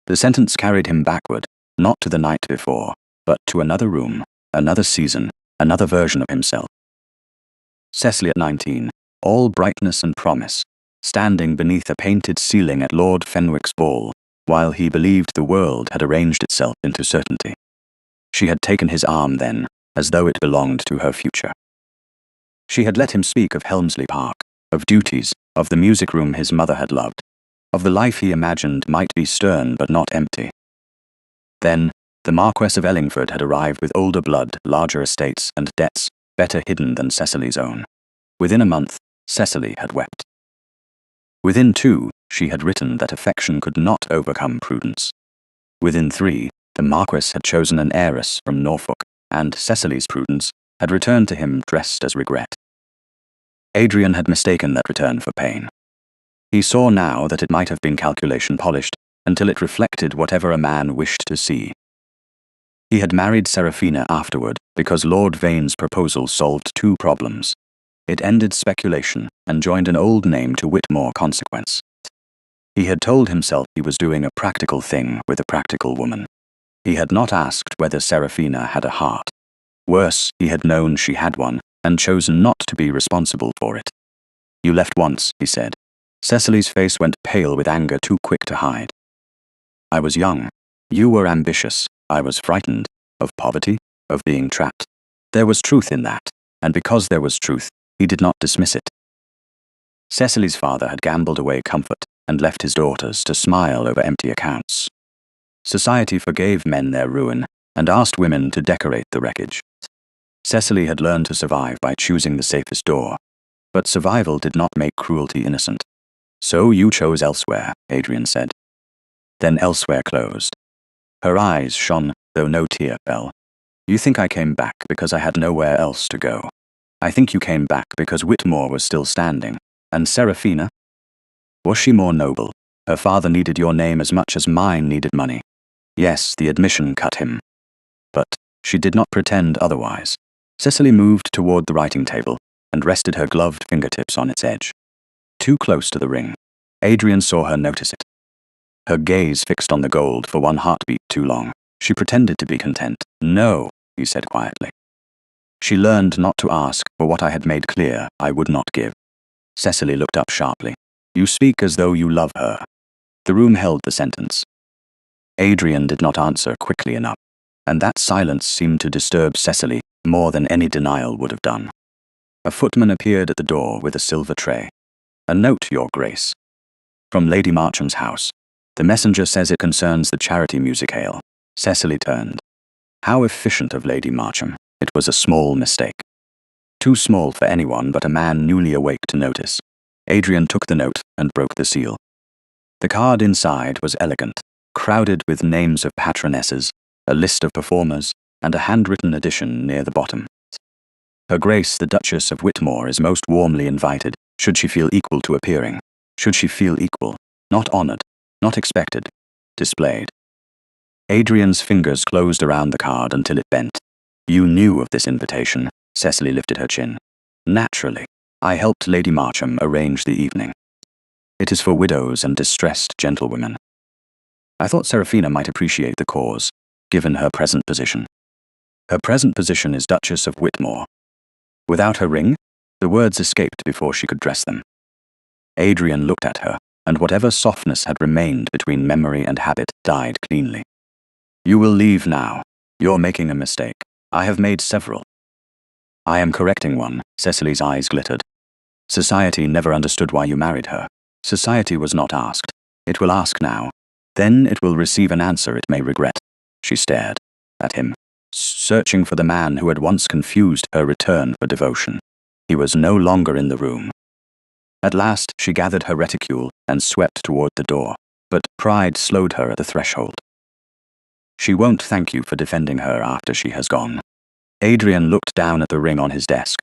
The sentence carried him backward, not to the night before, but to another room, another season, another version of himself. Cecily at 19, all brightness and promise, standing beneath a painted ceiling at Lord Fenwick's ball, while he believed the world had arranged itself into certainty. She had taken his arm then, as though it belonged to her future. She had let him speak of Helmsley Park, of duties, of the music room his mother had loved, of the life he imagined might be stern but not empty. Then, the Marquess of Ellingford had arrived with older blood, larger estates, and debts better hidden than Cecily's own. Within a month, Cecily had wept. Within 2, she had written that affection could not overcome prudence. Within 3, the Marquess had chosen an heiress from Norfolk, and Cecily's prudence had returned to him dressed as regret. Adrian had mistaken that return for pain. He saw now that it might have been calculation polished until it reflected whatever a man wished to see. He had married Serafina afterward because Lord Vane's proposal solved 2 problems. It ended speculation and joined an old name to Whitmore consequence. He had told himself he was doing a practical thing with a practical woman. He had not asked whether Serafina had a heart. Worse, he had known she had one and chosen not to be responsible for it. "You left once," he said. Cecily's face went pale with anger too quick to hide. "I was young. You were ambitious. I was frightened. Of poverty, of being trapped. There was truth in that, and because there was truth, he did not dismiss it." Cecily's father had gambled away comfort and left his daughters to smile over empty accounts. Society forgave men their ruin and asked women to decorate the wreckage. Cecily had learned to survive by choosing the safest door, but survival did not make cruelty innocent. "So you chose elsewhere," Adrian said. Then elsewhere closed. Her eyes shone, though no tear fell. "You think I came back because I had nowhere else to go. I think you came back because Whitmore was still standing. And Serafina? Was she more noble? Her father needed your name as much as mine needed money. Yes, the admission cut him. But she did not pretend otherwise." Cecily moved toward the writing table and rested her gloved fingertips on its edge. Too close to the ring. Adrian saw her notice it. Her gaze fixed on the gold for one heartbeat too long. She pretended to be content. "No," he said quietly. "She learned not to ask for what I had made clear I would not give." Cecily looked up sharply. "You speak as though you love her." The room held the sentence. Adrian did not answer quickly enough, and that silence seemed to disturb Cecily more than any denial would have done. A footman appeared at the door with a silver tray. "A note, Your Grace. From Lady Marcham's house. The messenger says it concerns the charity music hall." Cecily turned. How efficient of Lady Marcham. It was a small mistake. Too small for anyone but a man newly awake to notice. Adrian took the note and broke the seal. The card inside was elegant, crowded with names of patronesses, a list of performers, and a handwritten addition near the bottom. "Her Grace the Duchess of Whitmore is most warmly invited, should she feel equal to appearing. Should she feel equal, not honored, not expected, displayed." Adrian's fingers closed around the card until it bent. "You knew of this invitation." Cecily lifted her chin. Naturally, I helped Lady Marcham arrange the evening. It is for widows and distressed gentlewomen. I thought Seraphina might appreciate the cause, given her present position. Her present position is Duchess of Whitmore. Without her ring, the words escaped before she could dress them. Adrian looked at her, and whatever softness had remained between memory and habit died cleanly. You will leave now. You're making a mistake. I have made several. I am correcting one. Cecily's eyes glittered. Society never understood why you married her. Society was not asked. It will ask now. Then it will receive an answer it may regret. She stared at him, searching for the man who had once confused her return for devotion. He was no longer in the room. At last, she gathered her reticule and swept toward the door, but pride slowed her at the threshold. She won't thank you for defending her after she has gone. Adrian looked down at the ring on his desk.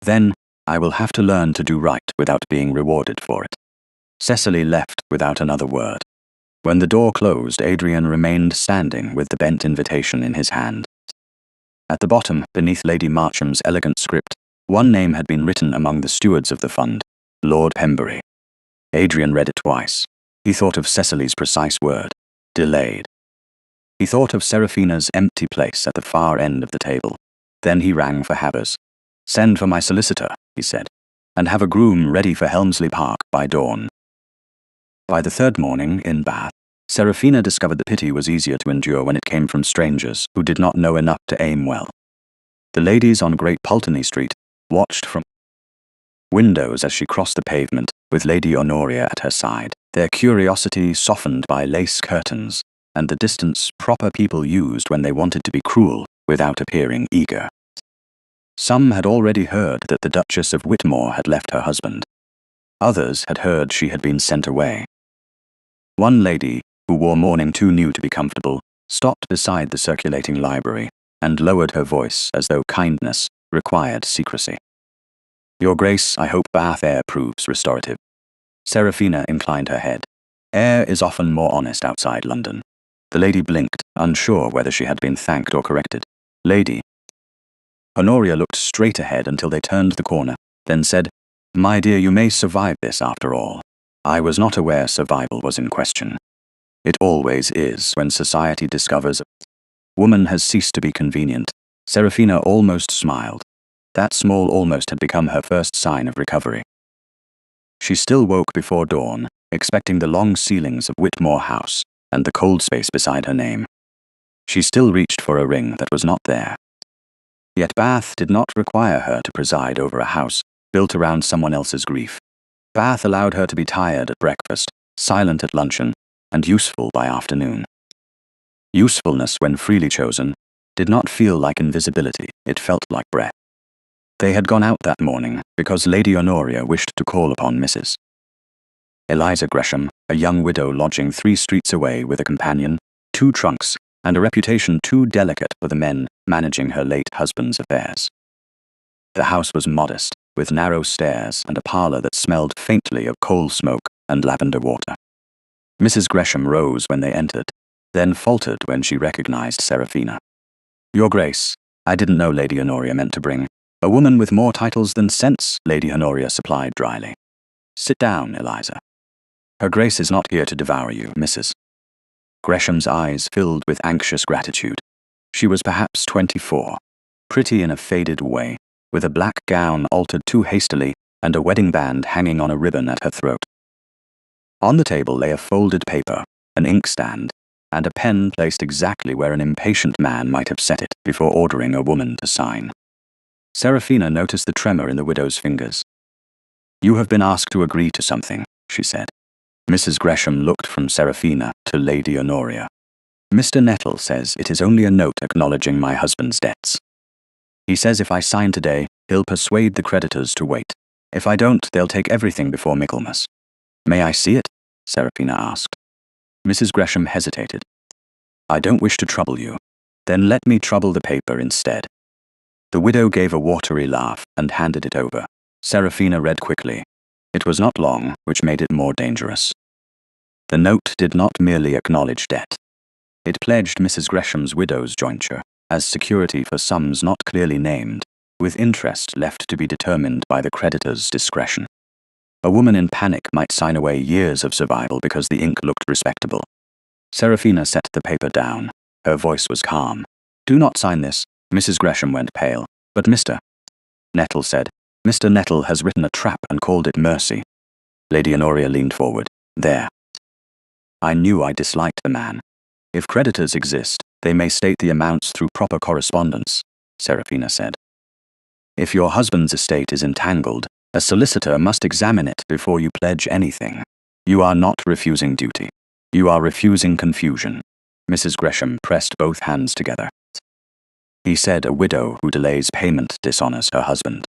Then, I will have to learn to do right without being rewarded for it. Cecily left without another word. When the door closed, Adrian remained standing with the bent invitation in his hand. At the bottom, beneath Lady Marcham's elegant script, one name had been written among the stewards of the fund, Lord Pembury. Adrian read it twice. He thought of Cecily's precise word, delayed. He thought of Seraphina's empty place at the far end of the table. Then he rang for Havers. Send for my solicitor, he said, and have a groom ready for Helmsley Park by dawn. By the third morning, in Bath, Seraphina discovered the pity was easier to endure when it came from strangers who did not know enough to aim well. The ladies on Great Pulteney Street watched from windows as she crossed the pavement with Lady Honoria at her side, their curiosity softened by lace curtains and the distance proper people used when they wanted to be cruel without appearing eager. Some had already heard that the Duchess of Whitmore had left her husband. Others had heard she had been sent away. One lady, who wore mourning too new to be comfortable, stopped beside the circulating library and lowered her voice as though kindness required secrecy. Your Grace, I hope Bath air proves restorative. Seraphina inclined her head. Air is often more honest outside London. The lady blinked, unsure whether she had been thanked or corrected. Lady. Honoria looked straight ahead until they turned the corner, then said, My dear, you may survive this after all. I was not aware survival was in question. It always is when society discovers woman has ceased to be convenient. Seraphina almost smiled. That small almost had become her first sign of recovery. She still woke before dawn, expecting the long ceilings of Whitmore House and the cold space beside her name. She still reached for a ring that was not there. Yet Bath did not require her to preside over a house built around someone else's grief. Bath allowed her to be tired at breakfast, silent at luncheon, and useful by afternoon. Usefulness, when freely chosen, did not feel like invisibility, it felt like breath. They had gone out that morning because Lady Honoria wished to call upon Mrs. Eliza Gresham, a young widow lodging 3 streets away with a companion, 2 trunks, and a reputation too delicate for the men managing her late husband's affairs. The house was modest, with narrow stairs and a parlour that smelled faintly of coal smoke and lavender water. Mrs. Gresham rose when they entered, then faltered when she recognized Seraphina. Your Grace, I didn't know Lady Honoria meant to bring. A woman with more titles than sense, Lady Honoria supplied dryly. Sit down, Eliza. Her Grace is not here to devour you, Mrs. Gresham's eyes filled with anxious gratitude. She was perhaps 24, pretty in a faded way, with a black gown altered too hastily and a wedding band hanging on a ribbon at her throat. On the table lay a folded paper, an inkstand, and a pen placed exactly where an impatient man might have set it before ordering a woman to sign. Seraphina noticed the tremor in the widow's fingers. You have been asked to agree to something, she said. Mrs. Gresham looked from Seraphina to Lady Honoria. Mr. Nettle says it is only a note acknowledging my husband's debts. He says if I sign today, he'll persuade the creditors to wait. If I don't, they'll take everything before Michaelmas. May I see it? Seraphina asked. Mrs. Gresham hesitated. I don't wish to trouble you. Then let me trouble the paper instead. The widow gave a watery laugh and handed it over. Seraphina read quickly. It was not long, which made it more dangerous. The note did not merely acknowledge debt. It pledged Mrs. Gresham's widow's jointure as security for sums not clearly named, with interest left to be determined by the creditor's discretion. A woman in panic might sign away years of survival because the ink looked respectable. Serafina set the paper down. Her voice was calm. "Do not sign this." Mrs. Gresham went pale. "But Mr. Nettle said, "Mr. Nettle has written a trap and called it mercy." Lady Honoria leaned forward. "There. I knew I disliked the man. If creditors exist, they may state the amounts through proper correspondence," Serafina said. "If your husband's estate is entangled, a solicitor must examine it before you pledge anything. You are not refusing duty. You are refusing confusion." Mrs. Gresham pressed both hands together. "He said a widow who delays payment dishonors her husband."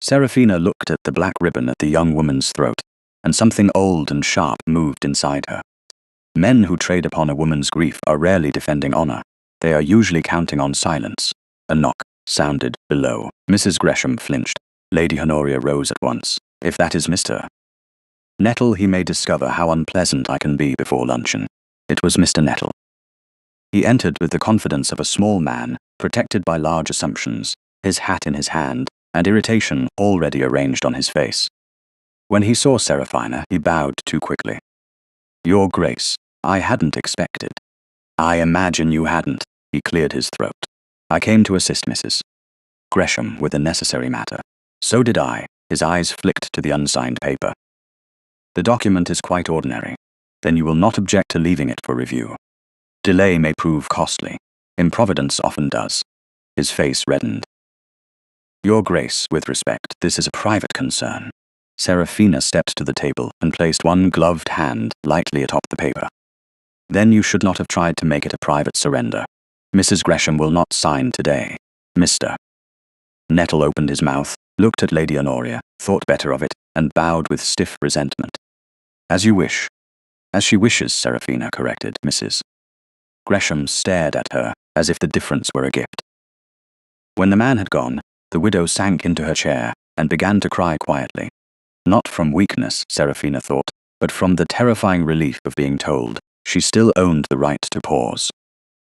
Serafina looked at the black ribbon at the young woman's throat, and something old and sharp moved inside her. Men who trade upon a woman's grief are rarely defending honor. They are usually counting on silence. A knock sounded below. Mrs. Gresham flinched. Lady Honoria rose at once. "If that is Mr. Nettle, he may discover how unpleasant I can be before luncheon." It was Mr. Nettle. He entered with the confidence of a small man, protected by large assumptions, his hat in his hand, and irritation already arranged on his face. When he saw Serafina, he bowed too quickly. "Your Grace, I hadn't expected." "I imagine you hadn't." He cleared his throat. "I came to assist Mrs. Gresham with a necessary matter." "So did I." His eyes flicked to the unsigned paper. "The document is quite ordinary. Then you will not object to leaving it for review. Delay may prove costly. Improvidence often does." His face reddened. "Your Grace, with respect, this is a private concern." Serafina stepped to the table and placed one gloved hand lightly atop the paper. "Then you should not have tried to make it a private surrender. Mrs. Gresham will not sign today. Mr. Nettle opened his mouth, looked at Lady Honoria, thought better of it, and bowed with stiff resentment. "As you wish." "As she wishes," Serafina corrected Mrs. Gresham stared at her as if the difference were a gift. When the man had gone, the widow sank into her chair and began to cry quietly. Not from weakness, Serafina thought, but from the terrifying relief of being told she still owned the right to pause.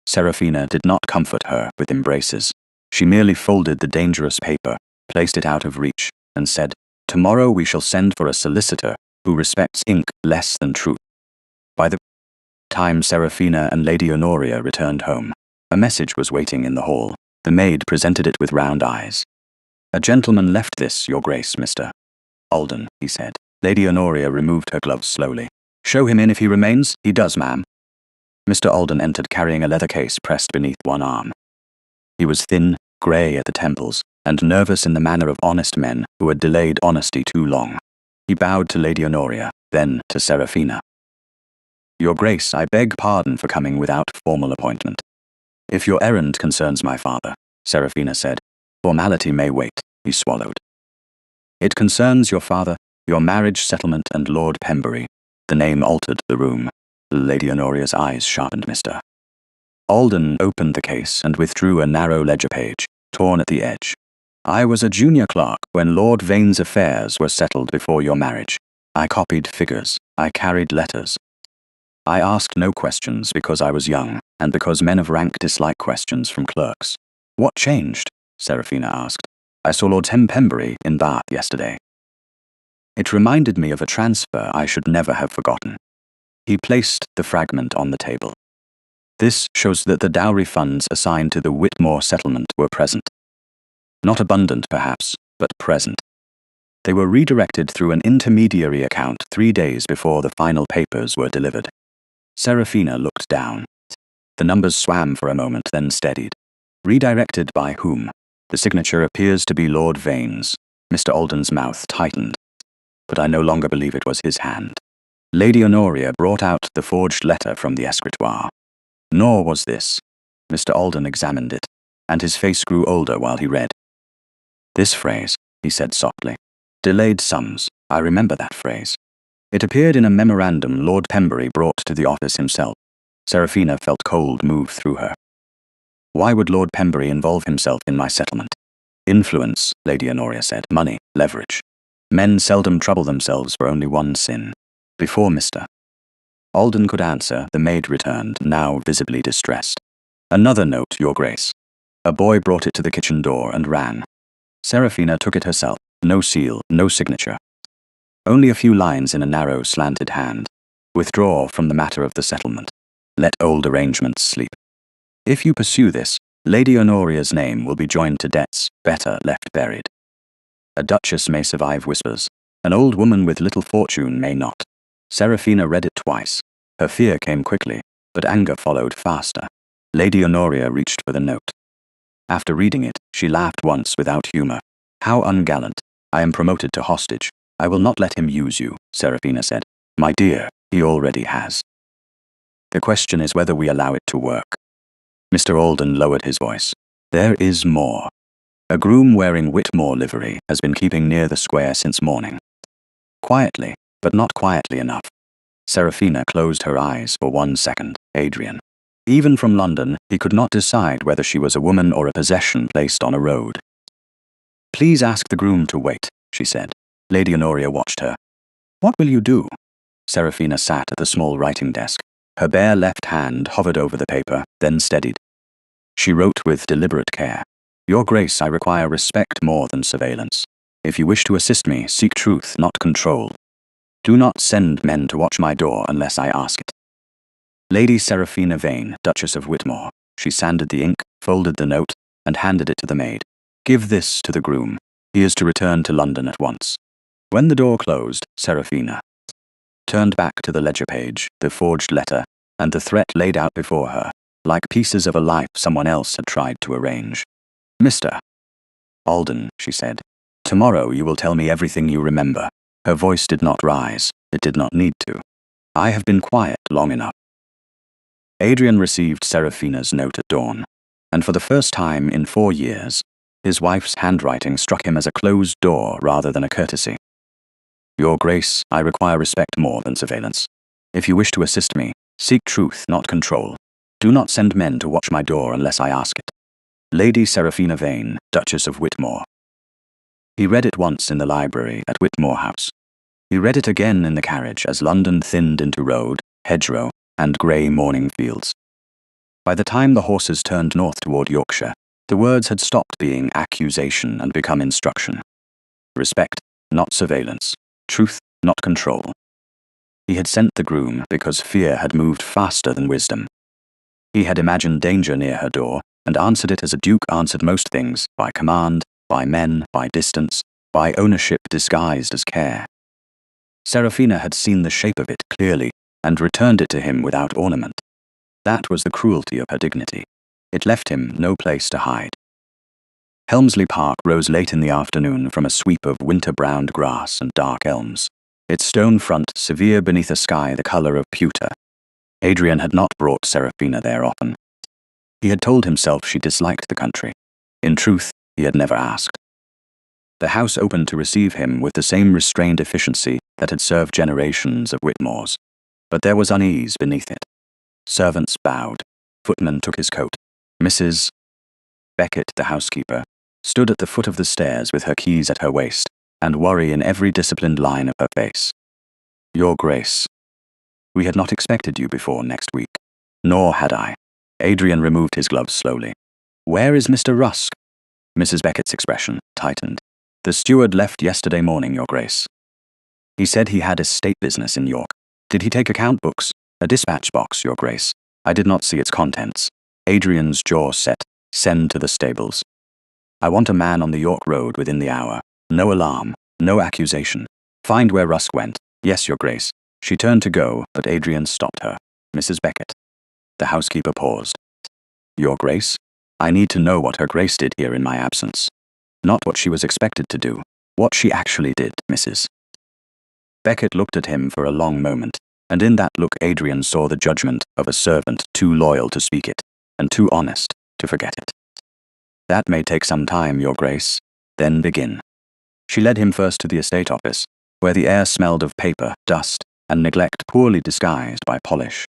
Serafina did not comfort her with embraces. She merely folded the dangerous paper, placed it out of reach, and said, "Tomorrow we shall send for a solicitor who respects ink less than truth." By the time Serafina and Lady Honoria returned home, a message was waiting in the hall. The maid presented it with round eyes. "A gentleman left this, Your Grace, Mr. Alden," he said. Lady Honoria removed her gloves slowly. "Show him in if he remains." "He does, ma'am." Mr. Alden entered carrying a leather case pressed beneath one arm. He was thin, grey at the temples, and nervous in the manner of honest men who had delayed honesty too long. He bowed to Lady Honoria, then to Serafina. "Your Grace, I beg pardon for coming without formal appointment." "If your errand concerns my father," Serafina said, "formality may wait." He swallowed. "It concerns your father, your marriage settlement, and Lord Pembury." The name altered the room. Lady Honoria's eyes sharpened. Mr. Alden opened the case and withdrew a narrow ledger page, torn at the edge. "I was a junior clerk when Lord Vane's affairs were settled before your marriage. I copied figures. I carried letters. I asked no questions because I was young, and because men of rank dislike questions from clerks." "What changed?" Serafina asked. "I saw Lord Pembury in Bath yesterday. It reminded me of a transfer I should never have forgotten." He placed the fragment on the table. "This shows that the dowry funds assigned to the Whitmore settlement were present. Not abundant, perhaps, but present. They were redirected through an intermediary account 3 days before the final papers were delivered." Serafina looked down. The numbers swam for a moment, then steadied. "Redirected by whom?" "The signature appears to be Lord Vane's." Mr. Alden's mouth tightened. "But I no longer believe it was his hand." Lady Honoria brought out the forged letter from the escritoire. "Nor was this." Mr. Alden examined it, and his face grew older while he read. "This phrase," he said softly. "Delayed sums. I remember that phrase. It appeared in a memorandum Lord Pembury brought to the office himself." Serafina felt cold move through her. "Why would Lord Pembury involve himself in my settlement?" "Influence," Lady Honoria said. "Money, leverage. Men seldom trouble themselves for only one sin." Before Mr. Alden could answer, the maid returned, now visibly distressed. "Another note, Your Grace." A boy brought it to the kitchen door and ran. Serafina took it herself. No seal, no signature. Only a few lines in a narrow, slanted hand. Withdraw from the matter of the settlement. Let old arrangements sleep. If you pursue this, Lady Honoria's name will be joined to debts better left buried. A duchess may survive whispers. An old woman with little fortune may not. Serafina read it twice. Her fear came quickly, but anger followed faster. Lady Honoria reached for the note. After reading it, she laughed once without humor. How ungallant. I am promoted to hostage. I will not let him use you, Serafina said. My dear, he already has. The question is whether we allow it to work. Mr. Alden lowered his voice. There is more. A groom wearing Whitmore livery has been keeping near the square since morning. Quietly, but not quietly enough. Serafina closed her eyes for 1 second. Adrian. Even from London, he could not decide whether she was a woman or a possession placed on a road. Please ask the groom to wait, she said. Lady Honoria watched her. What will you do? Serafina sat at the small writing desk. Her bare left hand hovered over the paper, then steadied. She wrote with deliberate care. Your Grace, I require respect more than surveillance. If you wish to assist me, seek truth, not control. Do not send men to watch my door unless I ask it. Lady Serafina Vane, Duchess of Whitmore. She sanded the ink, folded the note, and handed it to the maid. Give this to the groom. He is to return to London at once. When the door closed, Serafina turned back to the ledger page, the forged letter, and the threat laid out before her, like pieces of a life someone else had tried to arrange. Mr. Alden, she said, tomorrow you will tell me everything you remember. Her voice did not rise. It did not need to. I have been quiet long enough. Adrian received Serafina's note at dawn, and for the first time in 4 years, his wife's handwriting struck him as a closed door rather than a courtesy. Your Grace, I require respect more than surveillance. If you wish to assist me, seek truth, not control. Do not send men to watch my door unless I ask it. Lady Serafina Vane, Duchess of Whitmore. He read it once in the library at Whitmore House. He read it again in the carriage as London thinned into road, hedgerow, and grey morning fields. By the time the horses turned north toward Yorkshire, the words had stopped being accusation and become instruction. Respect, not surveillance. Truth, not control. He had sent the groom because fear had moved faster than wisdom. He had imagined danger near her door and answered it as a duke answered most things, by command, by men, by distance, by ownership disguised as care. Serafina had seen the shape of it clearly and returned it to him without ornament. That was the cruelty of her dignity. It left him no place to hide. Helmsley Park rose late in the afternoon from a sweep of winter-browned grass and dark elms, its stone front severe beneath a sky the colour of pewter. Adrian had not brought Serafina there often. He had told himself she disliked the country. In truth, he had never asked. The house opened to receive him with the same restrained efficiency that had served generations of Whitmores. But there was unease beneath it. Servants bowed. Footman took his coat. Mrs. Beckett, the housekeeper, stood at the foot of the stairs with her keys at her waist, and worry in every disciplined line of her face. Your Grace, we had not expected you before next week. Nor had I. Adrian removed his gloves slowly. Where is Mr. Rusk? Mrs. Beckett's expression tightened. The steward left yesterday morning, Your Grace. He said he had estate business in York. Did he take account books? A dispatch box, Your Grace. I did not see its contents. Adrian's jaw set. Send to the stables. I want a man on the York Road within the hour. No alarm. No accusation. Find where Rusk went. Yes, Your Grace. She turned to go, but Adrian stopped her. Mrs. Beckett. The housekeeper paused. Your Grace? I need to know what her Grace did here in my absence. Not what she was expected to do. What she actually did, Mrs. Beckett looked at him for a long moment, and in that look Adrian saw the judgment of a servant too loyal to speak it, and too honest to forget it. That may take some time, Your Grace. Then begin. She led him first to the estate office, where the air smelled of paper, dust, and neglect poorly disguised by polish.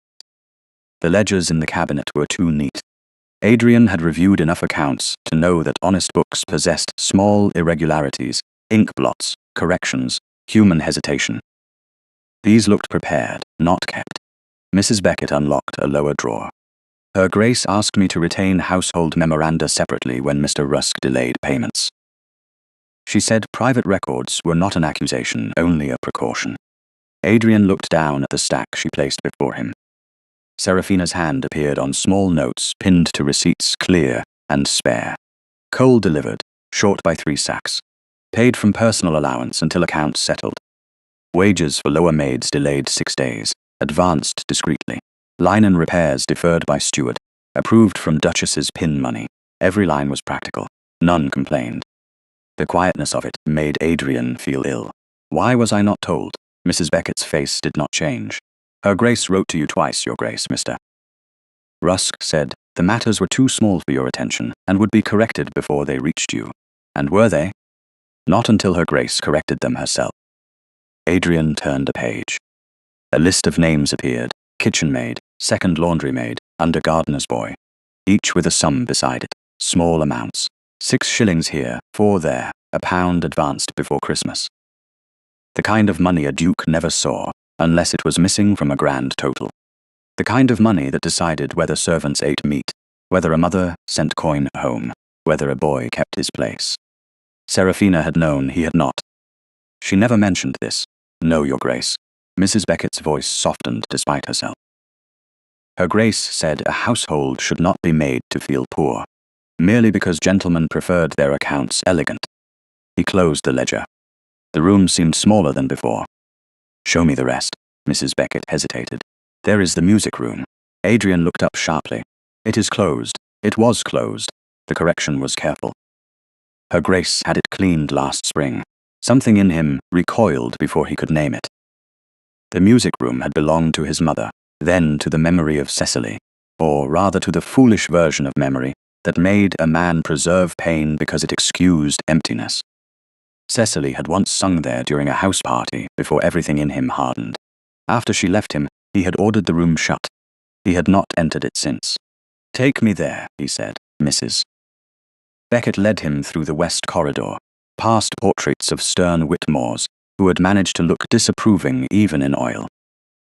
The ledgers in the cabinet were too neat. Adrian had reviewed enough accounts to know that honest books possessed small irregularities, ink blots, corrections, human hesitation. These looked prepared, not kept. Mrs. Beckett unlocked a lower drawer. Her Grace asked me to retain household memoranda separately when Mr. Rusk delayed payments. She said private records were not an accusation, only a precaution. Adrian looked down at the stack she placed before him. Serafina's hand appeared on small notes pinned to receipts, clear and spare. Coal delivered, short by 3 sacks. Paid from personal allowance until accounts settled. Wages for lower maids delayed 6 days, advanced discreetly. Linen repairs deferred by steward, approved from Duchess's pin money. Every line was practical. None complained. The quietness of it made Adrian feel ill. Why was I not told? Mrs. Beckett's face did not change. Her Grace wrote to you twice, Your Grace, Mr. Rusk said, the matters were too small for your attention and would be corrected before they reached you. And were they? Not until Her Grace corrected them herself. Adrian turned a page. A list of names appeared: kitchen maid, second laundry maid, under gardener's boy. Each with a sum beside it, small amounts. 6 shillings here, 4 there, £1 advanced before Christmas. The kind of money a duke never saw, unless it was missing from a grand total. The kind of money that decided whether servants ate meat, whether a mother sent coin home, whether a boy kept his place. Serafina had known he had not. She never mentioned this. No, Your Grace. Mrs. Beckett's voice softened despite herself. Her Grace said a household should not be made to feel poor, merely because gentlemen preferred their accounts elegant. He closed the ledger. The room seemed smaller than before. Show me the rest. Mrs. Beckett hesitated. There is the music room. Adrian looked up sharply. It is closed. It was closed. The correction was careful. Her Grace had it cleaned last spring. Something in him recoiled before he could name it. The music room had belonged to his mother, then to the memory of Cecily, or rather to the foolish version of memory that made a man preserve pain because it excused emptiness. Cecily had once sung there during a house party before everything in him hardened. After she left him, he had ordered the room shut. He had not entered it since. Take me there, he said, Mrs. Beckett led him through the west corridor, past portraits of stern Whitmores, who had managed to look disapproving even in oil.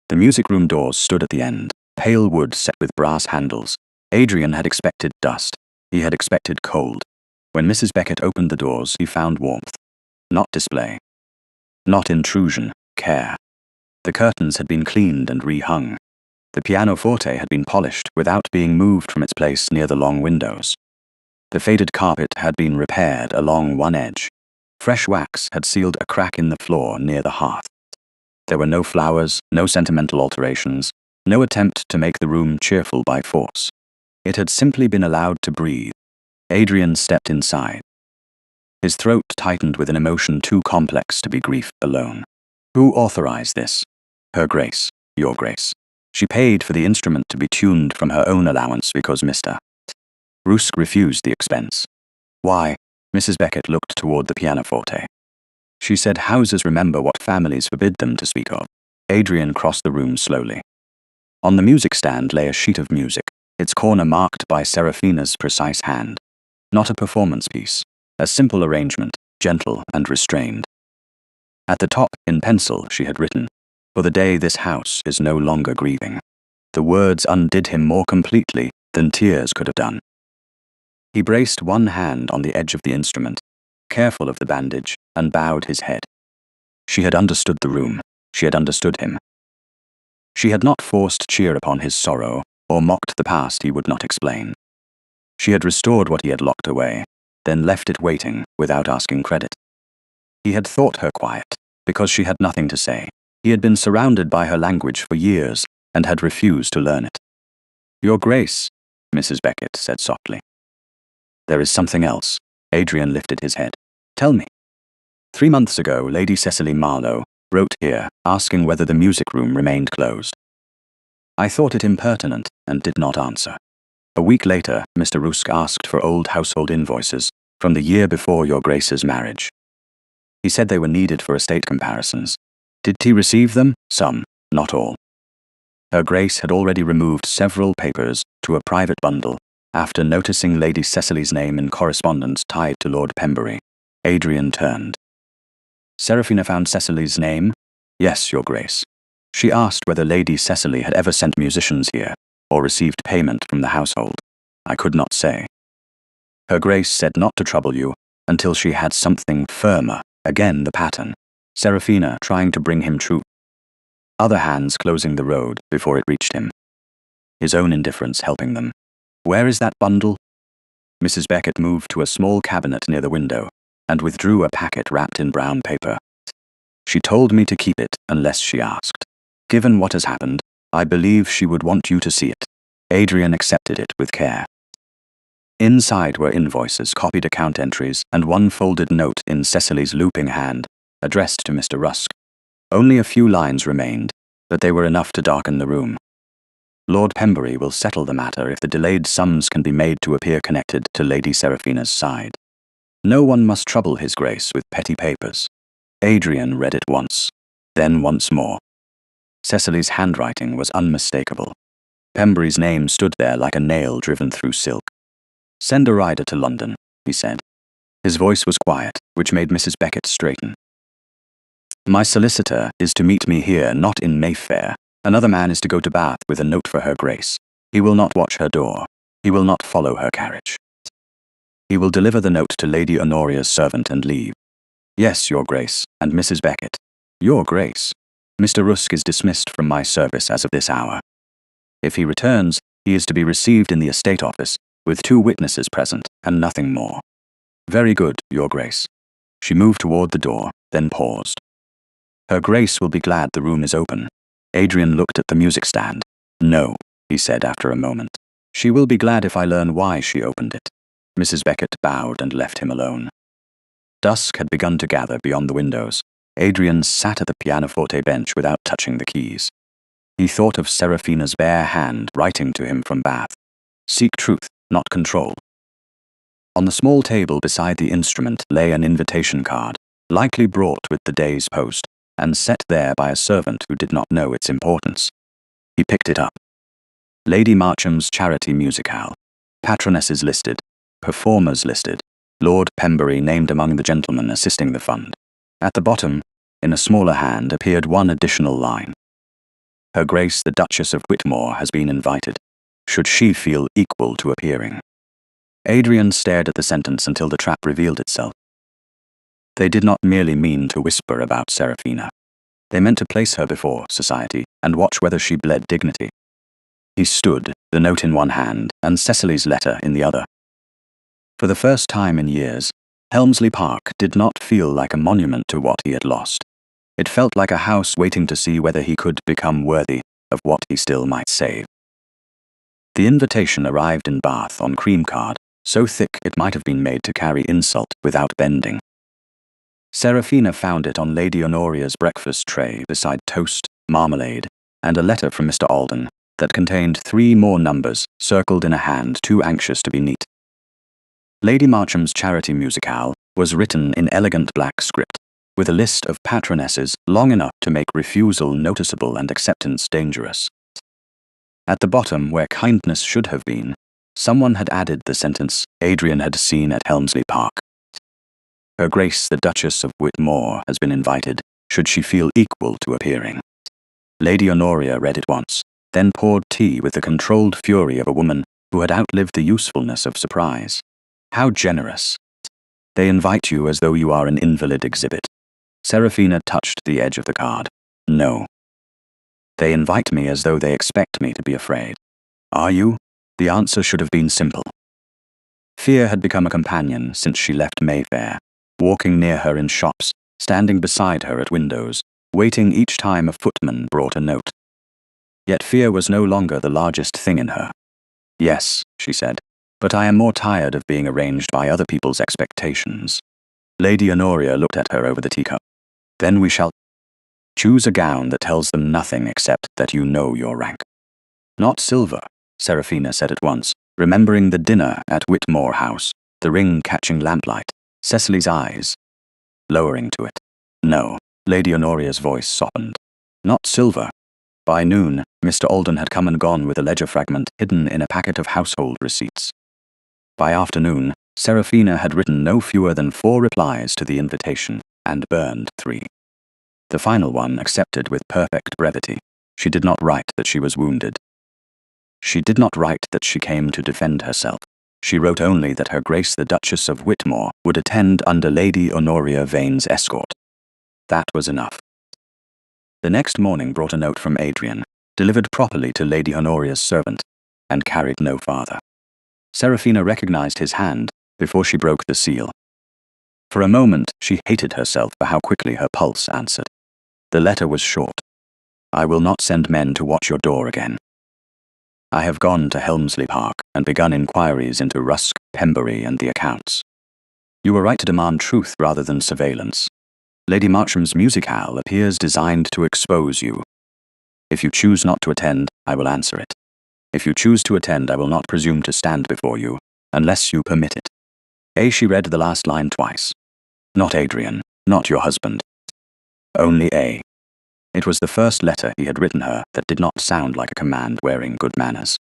The music room doors stood at the end, pale wood set with brass handles. Adrian had expected dust. He had expected cold. When Mrs. Beckett opened the doors, he found warmth. Not display. Not intrusion, care. The curtains had been cleaned and rehung. The pianoforte had been polished without being moved from its place near the long windows. The faded carpet had been repaired along one edge. Fresh wax had sealed a crack in the floor near the hearth. There were no flowers, no sentimental alterations, no attempt to make the room cheerful by force. It had simply been allowed to breathe. Adrian stepped inside. His throat tightened with an emotion too complex to be grief alone. Who authorized this? Her Grace, Your Grace. She paid for the instrument to be tuned from her own allowance because Mr. Rusk refused the expense. Why? Mrs. Beckett looked toward the pianoforte. She said houses remember what families forbid them to speak of. Adrian crossed the room slowly. On the music stand lay a sheet of music, its corner marked by Serafina's precise hand. Not a performance piece. A simple arrangement, gentle and restrained. At the top, in pencil, she had written, "For the day this house is no longer grieving." The words undid him more completely than tears could have done. He braced one hand on the edge of the instrument, careful of the bandage, and bowed his head. She had understood the room. She had understood him. She had not forced cheer upon his sorrow, or mocked the past he would not explain. She had restored what he had locked away, then left it waiting without asking credit. He had thought her quiet, because she had nothing to say. He had been surrounded by her language for years, and had refused to learn it. Your Grace, Mrs. Beckett said softly. There is something else. Adrian lifted his head. Tell me. 3 months ago, Lady Cecily Marlowe wrote here, asking whether the music room remained closed. I thought it impertinent, and did not answer. A week later, Mr. Rusk asked for old household invoices from the year before your Grace's marriage. He said they were needed for estate comparisons. Did he receive them? Some, not all. Her Grace had already removed several papers to a private bundle after noticing Lady Cecily's name in correspondence tied to Lord Pembury. Adrian turned. Serafina found Cecily's name? Yes, Your Grace. She asked whether Lady Cecily had ever sent musicians here, or received payment from the household. I could not say. Her Grace said not to trouble you, until she had something firmer, again the pattern. Serafina trying to bring him truth. Other hands closing the road before it reached him. His own indifference helping them. Where is that bundle? Mrs. Beckett moved to a small cabinet near the window and withdrew a packet wrapped in brown paper. She told me to keep it unless she asked. Given what has happened, I believe she would want you to see it. Adrian accepted it with care. Inside were invoices, copied account entries, and one folded note in Cecily's looping hand, addressed to Mr. Rusk. Only a few lines remained, but they were enough to darken the room. Lord Pembury will settle the matter if the delayed sums can be made to appear connected to Lady Serafina's side. No one must trouble his grace with petty papers. Adrian read it once, then once more. Cecily's handwriting was unmistakable. Pembury's name stood there like a nail driven through silk. Send a rider to London, he said. His voice was quiet, which made Mrs. Beckett straighten. My solicitor is to meet me here, not in Mayfair. Another man is to go to Bath with a note for her grace. He will not watch her door. He will not follow her carriage. He will deliver the note to Lady Honoria's servant and leave. Yes, your grace, and Mrs. Beckett. Your grace. Mr. Rusk is dismissed from my service as of this hour. If he returns, he is to be received in the estate office, with 2 witnesses present, and nothing more. Very good, your grace. She moved toward the door, then paused. Her grace will be glad the room is open. Adrian looked at the music stand. No, he said after a moment. She will be glad if I learn why she opened it. Mrs. Beckett bowed and left him alone. Dusk had begun to gather beyond the windows. Adrian sat at the pianoforte bench without touching the keys. He thought of Serafina's bare hand writing to him from Bath. Seek truth, not control. On the small table beside the instrument lay an invitation card, likely brought with the day's post, and set there by a servant who did not know its importance. He picked it up. Lady Marcham's Charity Musicale. Patronesses listed. Performers listed. Lord Pembury named among the gentlemen assisting the fund. At the bottom, in a smaller hand, appeared one additional line. Her Grace the Duchess of Whitmore has been invited, should she feel equal to appearing. Adrian stared at the sentence until the trap revealed itself. They did not merely mean to whisper about Serafina. They meant to place her before society and watch whether she bled dignity. He stood, the note in one hand and Cecily's letter in the other. For the first time in years, Helmsley Park did not feel like a monument to what he had lost. It felt like a house waiting to see whether he could become worthy of what he still might save. The invitation arrived in Bath on cream card, so thick it might have been made to carry insult without bending. Serafina found it on Lady Honoria's breakfast tray beside toast, marmalade, and a letter from Mr. Alden that contained 3 more numbers circled in a hand too anxious to be neat. Lady Marcham's Charity Musicale was written in elegant black script, with a list of patronesses long enough to make refusal noticeable and acceptance dangerous. At the bottom, where kindness should have been, someone had added the sentence Adrian had seen at Helmsley Park. Her Grace the Duchess of Whitmore has been invited, should she feel equal to appearing. Lady Honoria read it once, then poured tea with the controlled fury of a woman who had outlived the usefulness of surprise. How generous. They invite you as though you are an invalid exhibit. Serafina touched the edge of the card. No. They invite me as though they expect me to be afraid. Are you? The answer should have been simple. Fear had become a companion since she left Mayfair, walking near her in shops, standing beside her at windows, waiting each time a footman brought a note. Yet fear was no longer the largest thing in her. Yes, she said, but I am more tired of being arranged by other people's expectations. Lady Honoria looked at her over the teacup. Then we shall choose a gown that tells them nothing except that you know your rank. Not silver, Serafina said at once, remembering the dinner at Whitmore House, the ring-catching lamplight, Cecily's eyes, lowering to it. No, Lady Honoria's voice softened. Not silver. By noon, Mr. Alden had come and gone with a ledger fragment hidden in a packet of household receipts. By afternoon, Serafina had written no fewer than 4 replies to the invitation, and burned 3. The final one accepted with perfect brevity. She did not write that she was wounded. She did not write that she came to defend herself. She wrote only that Her Grace the Duchess of Whitmore would attend under Lady Honoria Vane's escort. That was enough. The next morning brought a note from Adrian, delivered properly to Lady Honoria's servant, and carried no farther. Serafina recognized his hand before she broke the seal. For a moment, she hated herself for how quickly her pulse answered. The letter was short. I will not send men to watch your door again. I have gone to Helmsley Park and begun inquiries into Rusk, Pembury, and the accounts. You were right to demand truth rather than surveillance. Lady Marcham's musicale appears designed to expose you. If you choose not to attend, I will answer it. If you choose to attend, I will not presume to stand before you, unless you permit it. She read the last line twice. Not Adrian, not your husband. Only A. It was the first letter he had written her that did not sound like a command wearing good manners.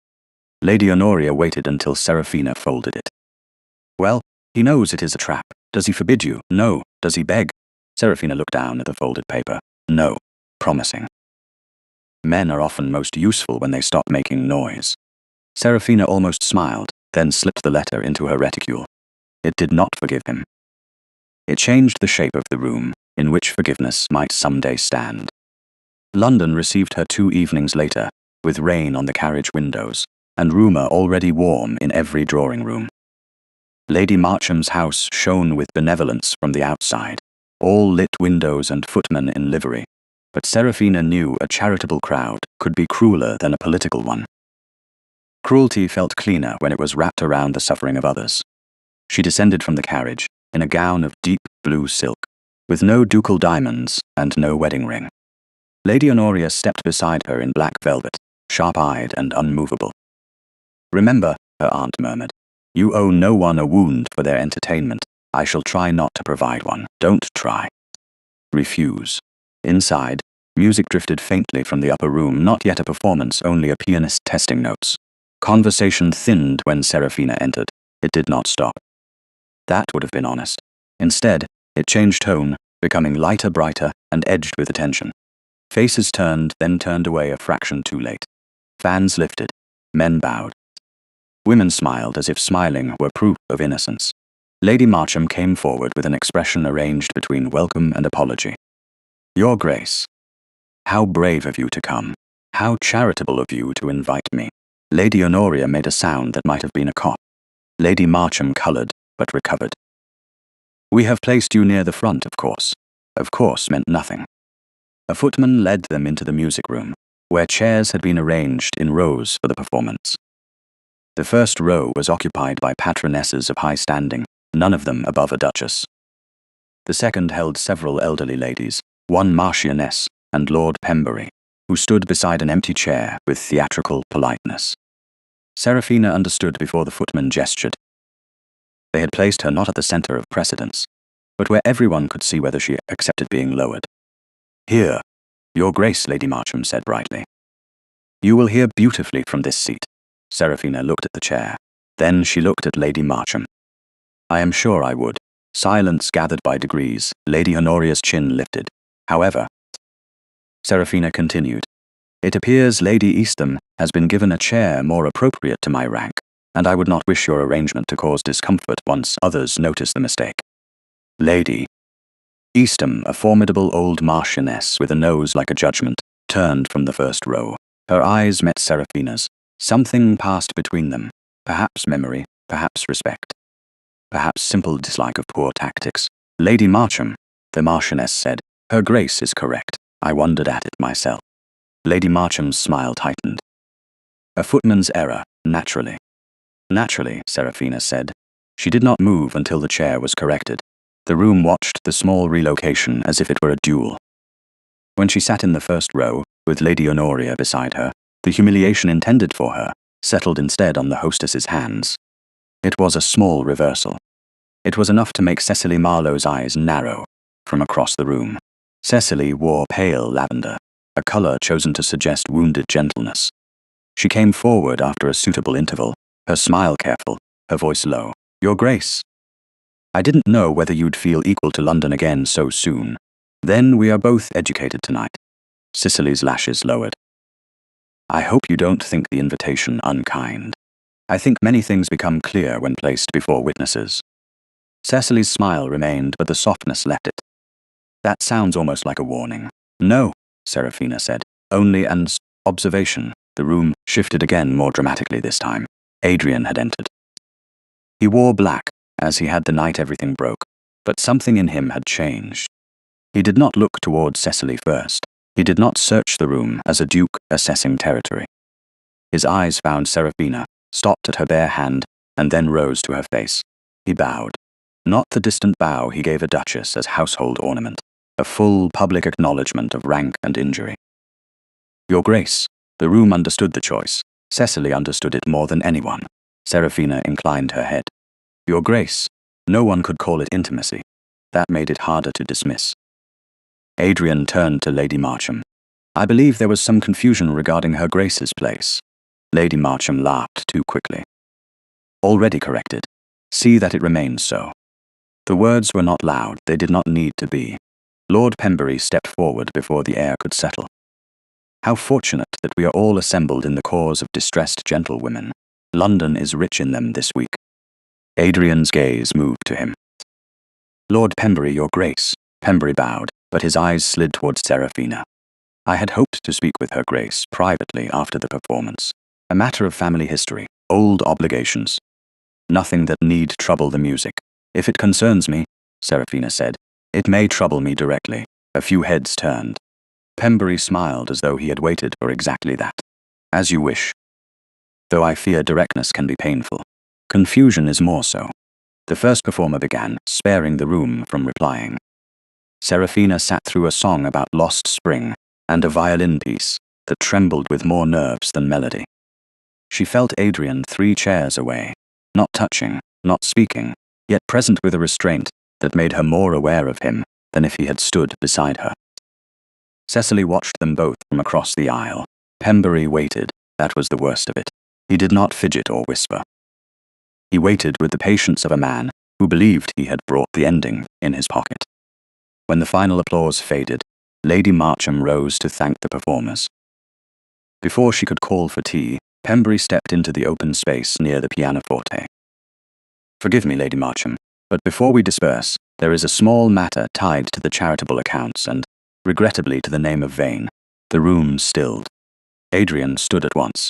Lady Honoria waited until Serafina folded it. Well, he knows it is a trap. Does he forbid you? No. Does he beg? Serafina looked down at the folded paper. No. Promising. Men are often most useful when they stop making noise. Serafina almost smiled, then slipped the letter into her reticule. It did not forgive him. It changed the shape of the room, in which forgiveness might someday stand. London received her 2 evenings later, with rain on the carriage windows, and rumour already warm in every drawing room. Lady Marcham's house shone with benevolence from the outside, all lit windows and footmen in livery, but Serafina knew a charitable crowd could be crueler than a political one. Cruelty felt cleaner when it was wrapped around the suffering of others. She descended from the carriage, in a gown of deep blue silk, with no ducal diamonds and no wedding ring. Lady Honoria stepped beside her in black velvet, sharp-eyed and unmovable. Remember, her aunt murmured, you owe no one a wound for their entertainment. I shall try not to provide one. Don't try. Refuse. Inside, music drifted faintly from the upper room, not yet a performance, only a pianist testing notes. Conversation thinned when Serafina entered. It did not stop. That would have been honest. Instead, it changed tone, becoming lighter, brighter, and edged with attention. Faces turned, then turned away a fraction too late. Fans lifted. Men bowed. Women smiled as if smiling were proof of innocence. Lady Marcham came forward with an expression arranged between welcome and apology. Your Grace. How brave of you to come. How charitable of you to invite me. Lady Honoria made a sound that might have been a cough. Lady Marcham coloured, but recovered. We have placed you near the front, of course. Of course meant nothing. A footman led them into the music room, where chairs had been arranged in rows for the performance. The first row was occupied by patronesses of high standing, none of them above a duchess. The second held several elderly ladies, one marchioness and Lord Pembury, who stood beside an empty chair with theatrical politeness. Serafina understood before the footman gestured. They had placed her not at the centre of precedence, but where everyone could see whether she accepted being lowered. Here, Your Grace, Lady Marcham said brightly. You will hear beautifully from this seat. Serafina looked at the chair. Then she looked at Lady Marcham. I am sure I would. Silence gathered by degrees. Lady Honoria's chin lifted. However, Serafina continued, it appears Lady Eastham has been given a chair more appropriate to my rank, and I would not wish your arrangement to cause discomfort once others notice the mistake. Lady Eastham, a formidable old marchioness with a nose like a judgment, turned from the first row. Her eyes met Serafina's. Something passed between them, perhaps memory, perhaps respect, perhaps simple dislike of poor tactics. Lady Marcham, the marchioness said, Her Grace is correct. I wondered at it myself. Lady Marcham's smile tightened. A footman's error, naturally. Naturally, Serafina said. She did not move until the chair was corrected. The room watched the small relocation as if it were a duel. When she sat in the first row, with Lady Honoria beside her, the humiliation intended for her settled instead on the hostess's hands. It was a small reversal. It was enough to make Cecily Marlowe's eyes narrow from across the room. Cecily wore pale lavender, a colour chosen to suggest wounded gentleness. She came forward after a suitable interval, her smile careful, her voice low. Your Grace. I didn't know whether you'd feel equal to London again so soon. Then we are both educated tonight. Cecily's lashes lowered. I hope you don't think the invitation unkind. I think many things become clear when placed before witnesses. Cecily's smile remained, but the softness left it. That sounds almost like a warning. No, Serafina said. Only an observation. The room shifted again, more dramatically this time. Adrian had entered. He wore black, as he had the night everything broke, but something in him had changed. He did not look towards Cecily first. He did not search the room as a duke assessing territory. His eyes found Serafina, stopped at her bare hand, and then rose to her face. He bowed. Not the distant bow he gave a duchess as household ornament, a full public acknowledgement of rank and injury. Your Grace. The room understood the choice. Cecily understood it more than anyone. Serafina inclined her head. Your Grace. No one could call it intimacy. That made it harder to dismiss. Adrian turned to Lady Marcham. I believe there was some confusion regarding Her Grace's place. Lady Marcham laughed too quickly. Already corrected. See that it remains so. The words were not loud, they did not need to be. Lord Pembury stepped forward before the air could settle. How fortunate that we are all assembled in the cause of distressed gentlewomen. London is rich in them this week. Adrian's gaze moved to him. Lord Pembury, Your Grace. Pembury bowed, but his eyes slid towards Serafina. I had hoped to speak with Her Grace privately after the performance. A matter of family history, old obligations. Nothing that need trouble the music. If it concerns me, Serafina said, it may trouble me directly. A few heads turned. Pembury smiled as though he had waited for exactly that. As you wish. Though I fear directness can be painful. Confusion is more so. The first performer began, sparing the room from replying. Serafina sat through a song about lost spring and a violin piece that trembled with more nerves than melody. She felt Adrian 3 chairs away, not touching, not speaking, yet present with a restraint that made her more aware of him than if he had stood beside her. Cecily watched them both from across the aisle. Pembury waited, that was the worst of it. He did not fidget or whisper. He waited with the patience of a man who believed he had brought the ending in his pocket. When the final applause faded, Lady Marcham rose to thank the performers. Before she could call for tea, Pembury stepped into the open space near the pianoforte. Forgive me, Lady Marcham, but before we disperse, there is a small matter tied to the charitable accounts and, regrettably to the name of Vane. The room stilled. Adrian stood at once.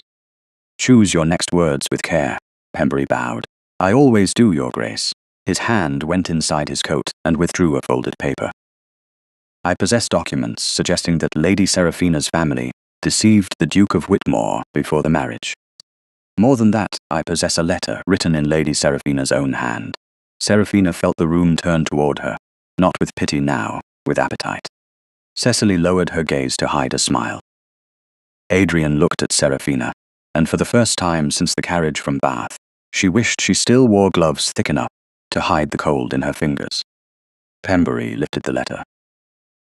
Choose your next words with care, Pembury bowed. I always do, Your Grace. His hand went inside his coat and withdrew a folded paper. I possess documents suggesting that Lady Serafina's family deceived the Duke of Whitmore before the marriage. More than that, I possess a letter written in Lady Serafina's own hand. Serafina felt the room turn toward her, not with pity now, with appetite. Cecily lowered her gaze to hide a smile. Adrian looked at Serafina, and for the first time since the carriage from Bath, she wished she still wore gloves thick enough to hide the cold in her fingers. Pembury lifted the letter.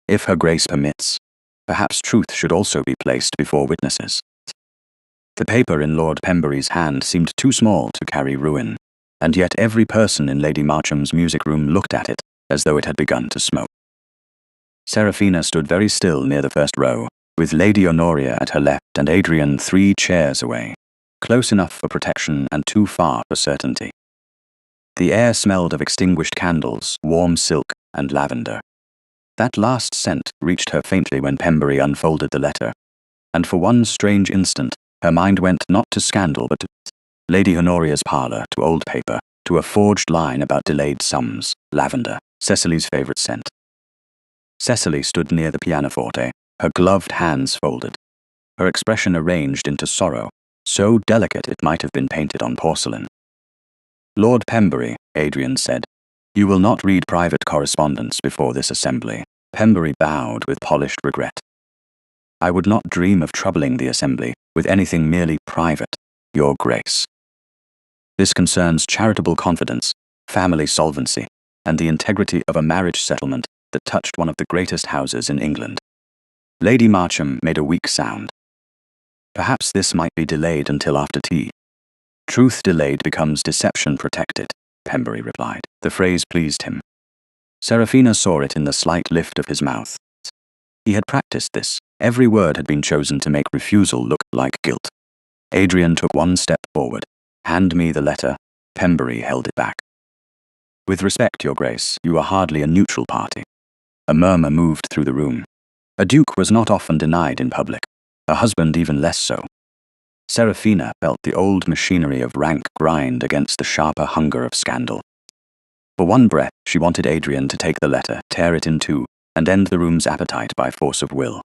If Her Grace permits, perhaps truth should also be placed before witnesses. The paper in Lord Pembury's hand seemed too small to carry ruin, and yet every person in Lady Marcham's music room looked at it as though it had begun to smoke. Serafina stood very still near the first row, with Lady Honoria at her left and Adrian 3 chairs away, close enough for protection and too far for certainty. The air smelled of extinguished candles, warm silk, and lavender. That last scent reached her faintly when Pembury unfolded the letter, and for one strange instant, her mind went not to scandal but to Lady Honoria's parlour, to old paper, to a forged line about delayed sums, lavender, Cecily's favourite scent. Cecily stood near the pianoforte, her gloved hands folded, her expression arranged into sorrow, so delicate it might have been painted on porcelain. Lord Pembury, Adrian said, you will not read private correspondence before this assembly. Pembury bowed with polished regret. I would not dream of troubling the assembly with anything merely private, Your Grace. This concerns charitable confidence, family solvency, and the integrity of a marriage settlement that touched one of the greatest houses in England. Lady Marcham made a weak sound. Perhaps this might be delayed until after tea. Truth delayed becomes deception protected, Pembury replied. The phrase pleased him. Serafina saw it in the slight lift of his mouth. He had practiced this. Every word had been chosen to make refusal look like guilt. Adrian took one step forward. Hand me the letter. Pembury held it back. With respect, Your Grace, you are hardly a neutral party. A murmur moved through the room. A duke was not often denied in public, a husband even less so. Seraphina felt the old machinery of rank grind against the sharper hunger of scandal. For one breath, she wanted Adrian to take the letter, tear it in two, and end the room's appetite by force of will.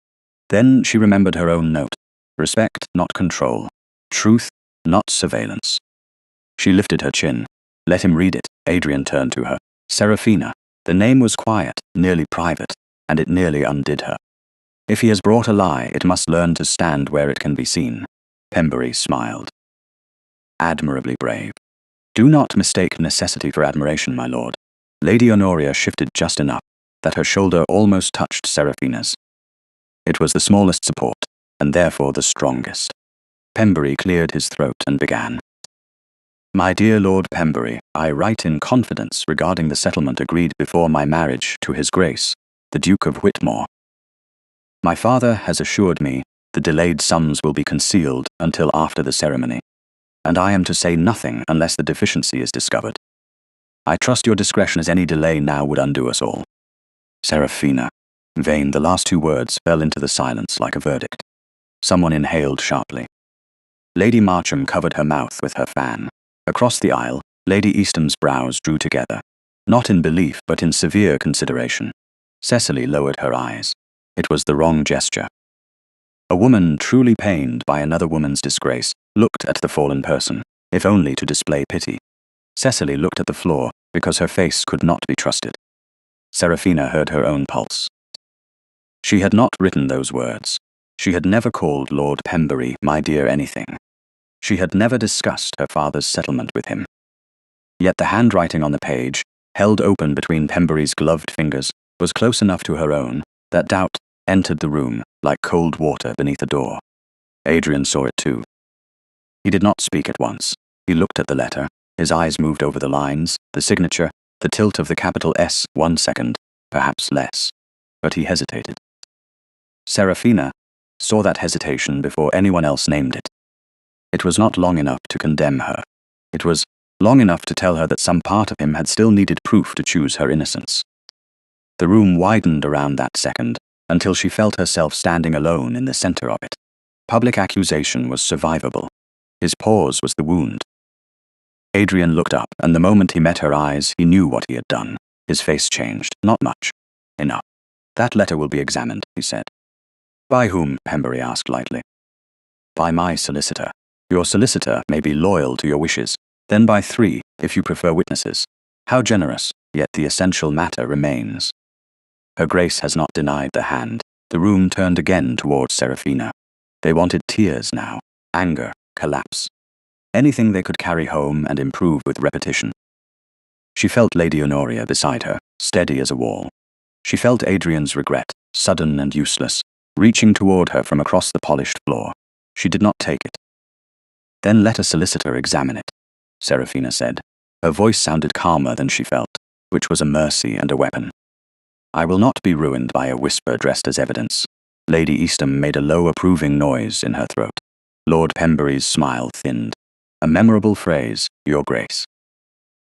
Then she remembered her own note. Respect, not control. Truth, not surveillance. She lifted her chin. Let him read it. Adrian turned to her. Seraphina. The name was quiet, nearly private, and it nearly undid her. If he has brought a lie, it must learn to stand where it can be seen. Pembury smiled. Admirably brave. Do not mistake necessity for admiration, my lord. Lady Honoria shifted just enough that her shoulder almost touched Seraphina's. It was the smallest support, and therefore the strongest. Pembury cleared his throat and began. My dear Lord Pembury, I write in confidence regarding the settlement agreed before my marriage to His Grace, the Duke of Whitmore. My father has assured me the delayed sums will be concealed until after the ceremony, and I am to say nothing unless the deficiency is discovered. I trust your discretion, as any delay now would undo us all. Seraphina. Vain, the last two words fell into the silence like a verdict. Someone inhaled sharply. Lady Marcham covered her mouth with her fan. Across the aisle, Lady Eastham's brows drew together, not in belief but in severe consideration. Cecily lowered her eyes. It was the wrong gesture. A woman truly pained by another woman's disgrace looked at the fallen person, if only to display pity. Cecily looked at the floor because her face could not be trusted. Seraphina heard her own pulse. She had not written those words. She had never called Lord Pembury my dear anything. She had never discussed her father's settlement with him. Yet the handwriting on the page, held open between Pembury's gloved fingers, was close enough to her own that doubt entered the room like cold water beneath a door. Adrian saw it too. He did not speak at once. He looked at the letter. His eyes moved over the lines, the signature, the tilt of the capital S 1 second, perhaps less. But he hesitated. Seraphina saw that hesitation before anyone else named it. It was not long enough to condemn her. It was long enough to tell her that some part of him had still needed proof to choose her innocence. The room widened around that second, until she felt herself standing alone in the center of it. Public accusation was survivable. His pause was the wound. Adrian looked up, and the moment he met her eyes, he knew what he had done. His face changed. Not much. Enough. That letter will be examined, he said. By whom? Pembury asked lightly. By my solicitor. Your solicitor may be loyal to your wishes. Then by 3, if you prefer witnesses. How generous, yet the essential matter remains. Her Grace has not denied the hand. The room turned again towards Seraphina. They wanted tears now, anger, collapse. Anything they could carry home and improve with repetition. She felt Lady Honoria beside her, steady as a wall. She felt Adrian's regret, sudden and useless, reaching toward her from across the polished floor. She did not take it. Then let a solicitor examine it, Seraphina said. Her voice sounded calmer than she felt, which was a mercy and a weapon. I will not be ruined by a whisper dressed as evidence. Lady Eastham made a low approving noise in her throat. Lord Pembury's smile thinned. A memorable phrase, Your Grace.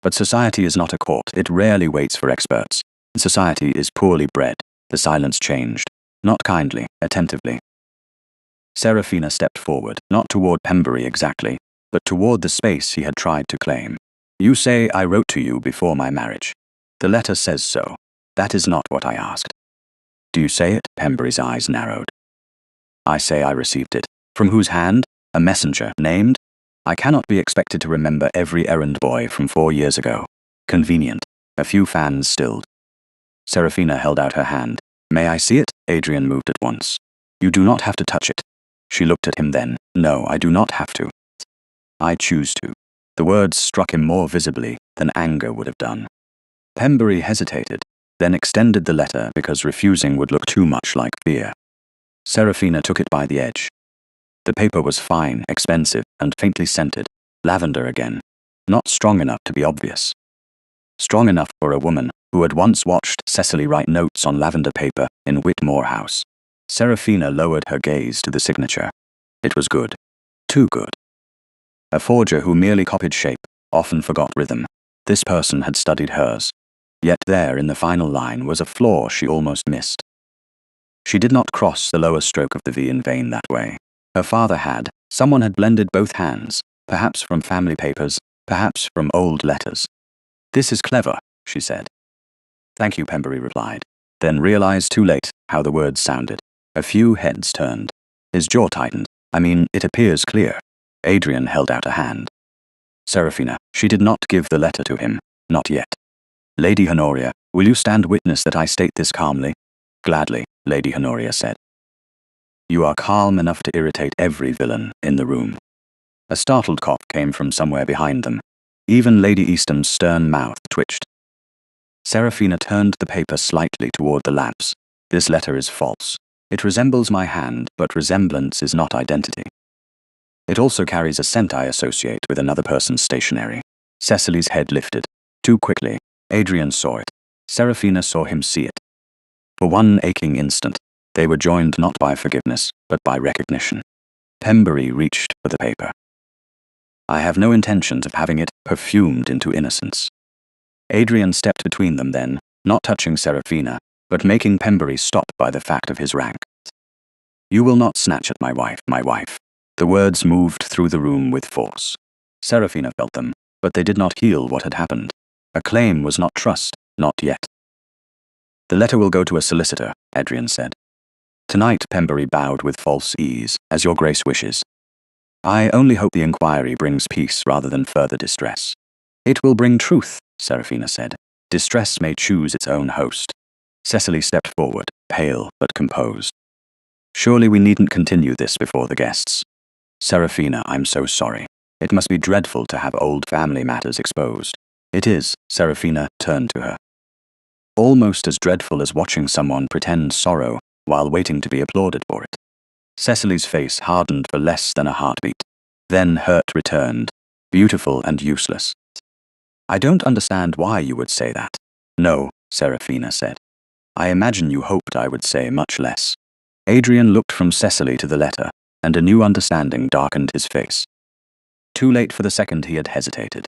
But society is not a court. It rarely waits for experts. Society is poorly bred. The silence changed. Not kindly, attentively. Seraphina stepped forward, not toward Pembury exactly, but toward the space he had tried to claim. You say I wrote to you before my marriage. The letter says so. That is not what I asked. Do you say it? Pembury's eyes narrowed. I say I received it. From whose hand? A messenger, named? I cannot be expected to remember every errand boy from 4 years ago. Convenient. A few fans stilled. Seraphina held out her hand. May I see it? Adrian moved at once. You do not have to touch it. She looked at him then. No, I do not have to. I choose to. The words struck him more visibly than anger would have done. Pembury hesitated, then extended the letter because refusing would look too much like fear. Seraphina took it by the edge. The paper was fine, expensive, and faintly scented. Lavender again. Not strong enough to be obvious. Strong enough for a woman who had once watched Cecily write notes on lavender paper in Whitmore House. Seraphina lowered her gaze to the signature. It was good. Too good. A forger who merely copied shape often forgot rhythm. This person had studied hers. Yet there in the final line was a flaw she almost missed. She did not cross the lower stroke of the V in vain that way. Her father had. Someone had blended both hands, perhaps from family papers, perhaps from old letters. "This is clever," she said. "Thank you," Pembury replied, then realized too late how the words sounded. A few heads turned. His jaw tightened. "I mean, it appears clear." Adrian held out a hand. "Serafina." She did not give the letter to him. Not yet. "Lady Honoria, will you stand witness that I state this calmly?" "Gladly," Lady Honoria said. "You are calm enough to irritate every villain in the room." A startled cough came from somewhere behind them. Even Lady Easton's stern mouth twitched. Serafina turned the paper slightly toward the lamps. "This letter is false. It resembles my hand, but resemblance is not identity. It also carries a scent I associate with another person's stationery." Cecily's head lifted. Too quickly, Adrian saw it. Serafina saw him see it. For one aching instant, they were joined not by forgiveness, but by recognition. Pembury reached for the paper. "I have no intentions of having it perfumed into innocence." Adrian stepped between them then, not touching Serafina, but making Pembury stop by the fact of his rank. "You will not snatch at my wife, my wife." The words moved through the room with force. Serafina felt them, but they did not heal what had happened. A claim was not trust, not yet. "The letter will go to a solicitor," Adrian said. "Tonight," Pembury bowed with false ease, "as your grace wishes. I only hope the inquiry brings peace rather than further distress." "It will bring truth," Serafina said. "Distress may choose its own host." Cecily stepped forward, pale but composed. "Surely we needn't continue this before the guests." "Serafina, I'm so sorry. It must be dreadful to have old family matters exposed." "It is." Serafina turned to her. "Almost as dreadful as watching someone pretend sorrow while waiting to be applauded for it." Cecily's face hardened for less than a heartbeat. Then hurt returned, beautiful and useless. "I don't understand why you would say that." "No," Serafina said. "I imagine you hoped I would say much less." Adrian looked from Cecily to the letter, and a new understanding darkened his face. Too late for the second he had hesitated.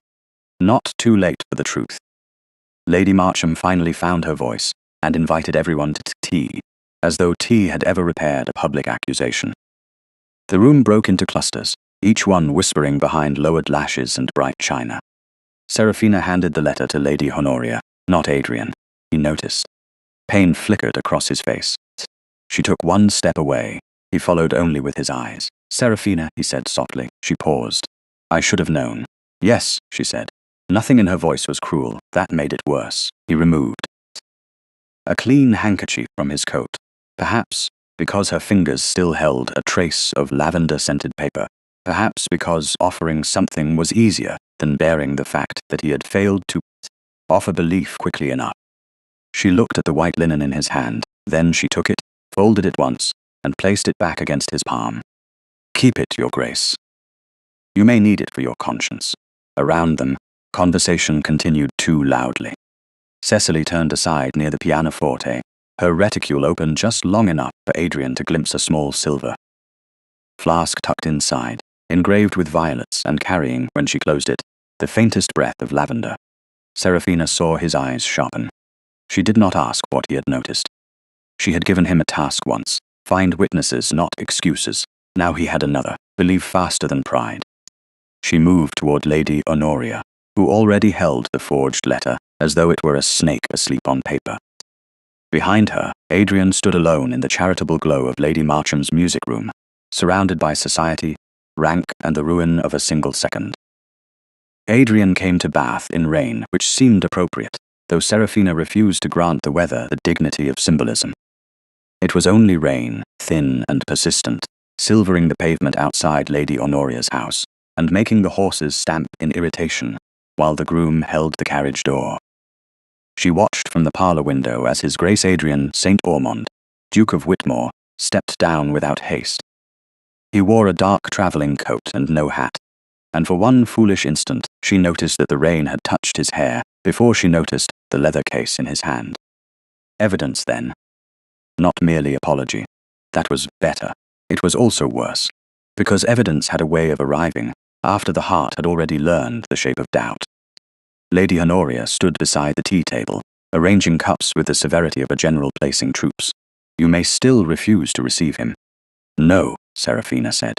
Not too late for the truth. Lady Marcham finally found her voice, and invited everyone to tea, as though tea had ever repaired a public accusation. The room broke into clusters, each one whispering behind lowered lashes and bright china. Serafina handed the letter to Lady Honoria, not Adrian. He noticed. Pain flickered across his face. She took one step away. He followed only with his eyes. "Serafina," he said softly. She paused. "I should have known." "Yes," she said. Nothing in her voice was cruel. That made it worse. He removed a clean handkerchief from his coat, perhaps because her fingers still held a trace of lavender-scented paper, perhaps because offering something was easier than bearing the fact that he had failed to offer belief quickly enough. She looked at the white linen in his hand, then she took it, folded it once, and placed it back against his palm. "Keep it, Your Grace. You may need it for your conscience." Around them, conversation continued too loudly. Cecily turned aside near the pianoforte, her reticule open just long enough for Adrian to glimpse a small silver flask tucked inside, engraved with violets and carrying, when she closed it, the faintest breath of lavender. Serafina saw his eyes sharpen. She did not ask what he had noticed. She had given him a task once, find witnesses, not excuses. Now he had another, believe faster than pride. She moved toward Lady Honoria, who already held the forged letter as though it were a snake asleep on paper. Behind her, Adrian stood alone in the charitable glow of Lady Marcham's music room, surrounded by society, rank, and the ruin of a single second. Adrian came to Bath in rain, which seemed appropriate, though Serafina refused to grant the weather the dignity of symbolism. It was only rain, thin and persistent, silvering the pavement outside Lady Honoria's house, and making the horses stamp in irritation, while the groom held the carriage door. She watched from the parlour window as His Grace Adrian St. Ormond, Duke of Whitmore, stepped down without haste. He wore a dark travelling coat and no hat, and for one foolish instant she noticed that the rain had touched his hair before she noticed the leather case in his hand. Evidence, then. Not merely apology. That was better. It was also worse, because evidence had a way of arriving, after the heart had already learned the shape of doubt. Lady Honoria stood beside the tea table, arranging cups with the severity of a general placing troops. You may still refuse to receive him. No, Seraphina said.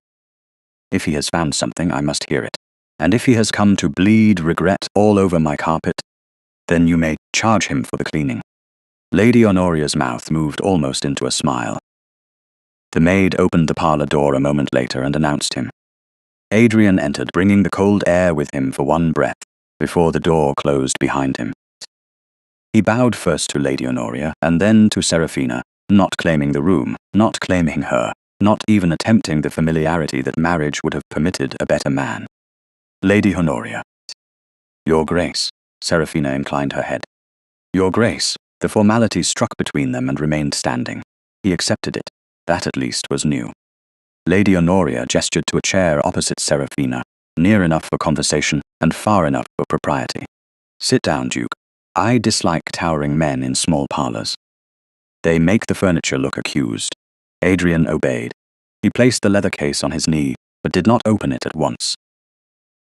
If he has found something, I must hear it. And if he has come to bleed regret all over my carpet, then you may charge him for the cleaning. Lady Honoria's mouth moved almost into a smile. The maid opened the parlour door a moment later and announced him. Adrian entered, bringing the cold air with him for one breath, before the door closed behind him. He bowed first to Lady Honoria and then to Seraphina, not claiming the room, not claiming her, not even attempting the familiarity that marriage would have permitted a better man. Lady Honoria. Your Grace. Seraphina inclined her head. Your Grace. The formality struck between them and remained standing. He accepted it. That at least was new. Lady Honoria gestured to a chair opposite Seraphina, near enough for conversation and far enough for propriety. Sit down, Duke. I dislike towering men in small parlours. They make the furniture look accused. Adrian obeyed. He placed the leather case on his knee, but did not open it at once.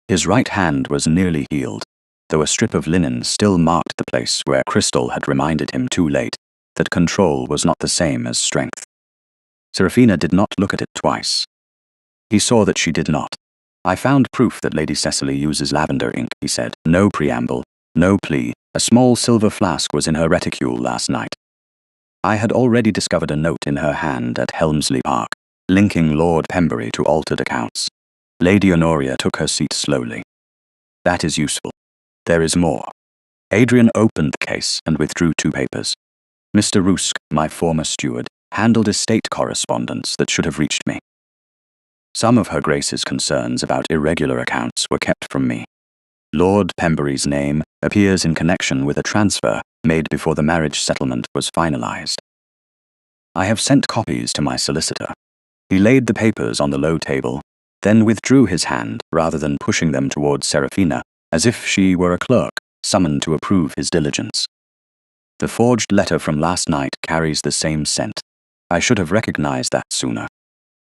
His right hand was nearly healed, though a strip of linen still marked the place where Crystal had reminded him too late that control was not the same as strength. Seraphina did not look at it twice. He saw that she did not. I found proof that Lady Cecily uses lavender ink, he said. No preamble, no plea. A small silver flask was in her reticule last night. I had already discovered a note in her hand at Helmsley Park, linking Lord Pembury to altered accounts. Lady Honoria took her seat slowly. That is useful. There is more. Adrian opened the case and withdrew 2 papers. Mr. Rusk, my former steward, handled estate correspondence that should have reached me. Some of Her Grace's concerns about irregular accounts were kept from me. Lord Pembury's name appears in connection with a transfer made before the marriage settlement was finalized. I have sent copies to my solicitor. He laid the papers on the low table, then withdrew his hand rather than pushing them towards Seraphina, as if she were a clerk summoned to approve his diligence. The forged letter from last night carries the same scent. I should have recognized that sooner.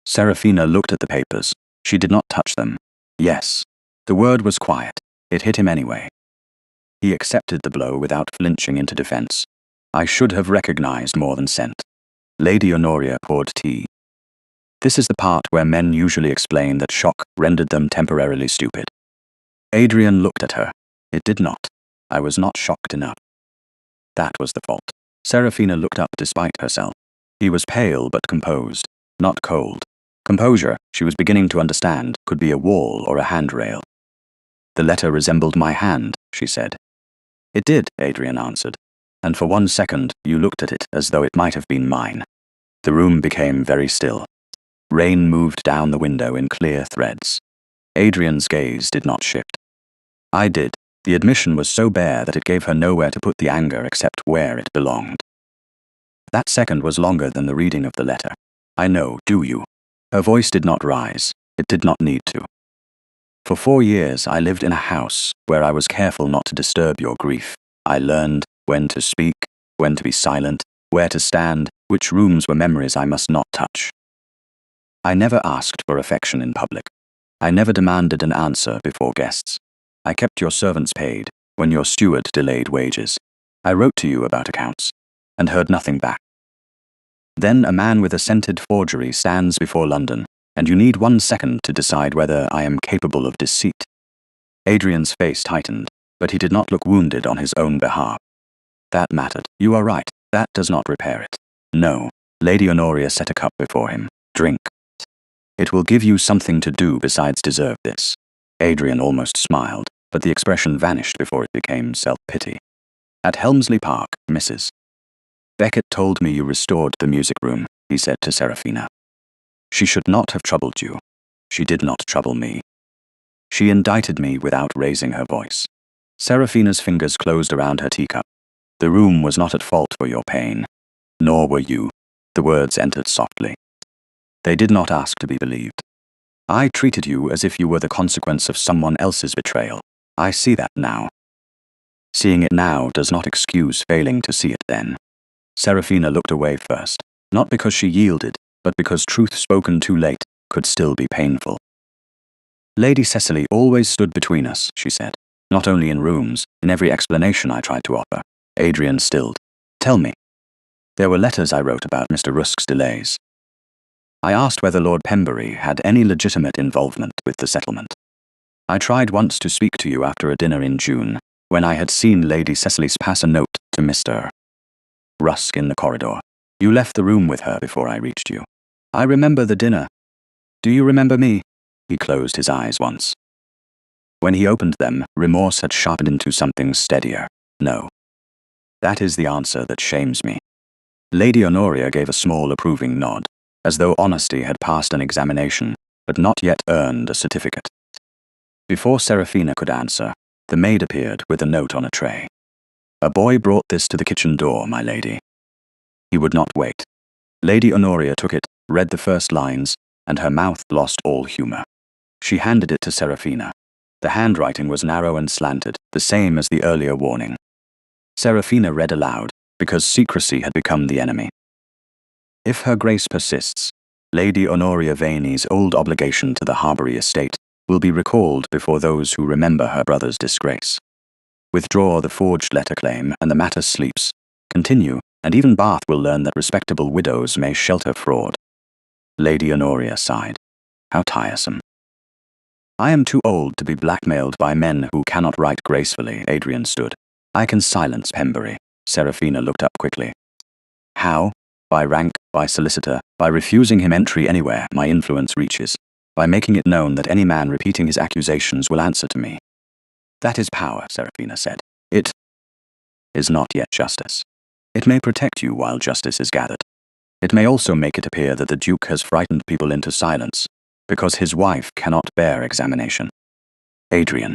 Seraphina looked at the papers. She did not touch them. Yes. The word was quiet. It hit him anyway. He accepted the blow without flinching into defense. I should have recognized more than scent. Lady Honoria poured tea. This is the part where men usually explain that shock rendered them temporarily stupid. Adrian looked at her. It did not. I was not shocked enough. That was the fault. Seraphina looked up despite herself. He was pale but composed, not cold. Composure, she was beginning to understand, could be a wall or a handrail. The letter resembled my hand, she said. It did, Adrian answered, and for 1 second you looked at it as though it might have been mine. The room became very still. Rain moved down the window in clear threads. Adrian's gaze did not shift. I did. The admission was so bare that it gave her nowhere to put the anger except where it belonged. That second was longer than the reading of the letter. I know, do you? Her voice did not rise. It did not need to. For 4 years I lived in a house where I was careful not to disturb your grief. I learned when to speak, when to be silent, where to stand, which rooms were memories I must not touch. I never asked for affection in public. I never demanded an answer before guests. I kept your servants paid when your steward delayed wages. I wrote to you about accounts and heard nothing back. Then a man with a scented forgery stands before London, and you need 1 second to decide whether I am capable of deceit. Adrian's face tightened, but he did not look wounded on his own behalf. That mattered. You are right. That does not repair it. No. Lady Honoria set a cup before him. Drink. It will give you something to do besides deserve this. Adrian almost smiled, but the expression vanished before it became self-pity. At Helmsley Park, Mrs. Beckett told me you restored the music room, he said to Seraphina. She should not have troubled you. She did not trouble me. She indicted me without raising her voice. Seraphina's fingers closed around her teacup. The room was not at fault for your pain. Nor were you. The words entered softly. They did not ask to be believed. I treated you as if you were the consequence of someone else's betrayal. I see that now. Seeing it now does not excuse failing to see it then. Seraphina looked away first, not because she yielded, but because truth spoken too late could still be painful. Lady Cecily always stood between us, she said. Not only in rooms, in every explanation I tried to offer. Adrian stilled. Tell me. There were letters I wrote about Mr. Rusk's delays. I asked whether Lord Pembury had any legitimate involvement with the settlement. I tried once to speak to you after a dinner in June, when I had seen Lady Cecily pass a note to Mr. Rusk in the corridor. You left the room with her before I reached you. I remember the dinner. Do you remember me? He closed his eyes once. When he opened them, remorse had sharpened into something steadier. No. That is the answer that shames me. Lady Honoria gave a small approving nod, as though honesty had passed an examination, but not yet earned a certificate. Before Seraphina could answer, the maid appeared with a note on a tray. A boy brought this to the kitchen door, my lady. He would not wait. Lady Honoria took it, read the first lines, and her mouth lost all humour. She handed it to Seraphina. The handwriting was narrow and slanted, the same as the earlier warning. Seraphina read aloud, because secrecy had become the enemy. If her grace persists, Lady Honoria Vaney's old obligation to the Harbury estate will be recalled before those who remember her brother's disgrace. Withdraw the forged letter claim and the matter sleeps. Continue, and even Bath will learn that respectable widows may shelter fraud. Lady Honoria sighed. How tiresome. I am too old to be blackmailed by men who cannot write gracefully, Adrian stood. I can silence Pembury. Seraphina looked up quickly. How? By rank, by solicitor, by refusing him entry anywhere my influence reaches, by making it known that any man repeating his accusations will answer to me. That is power, Seraphina said. It is not yet justice. It may protect you while justice is gathered. It may also make it appear that the Duke has frightened people into silence, because his wife cannot bear examination. Adrian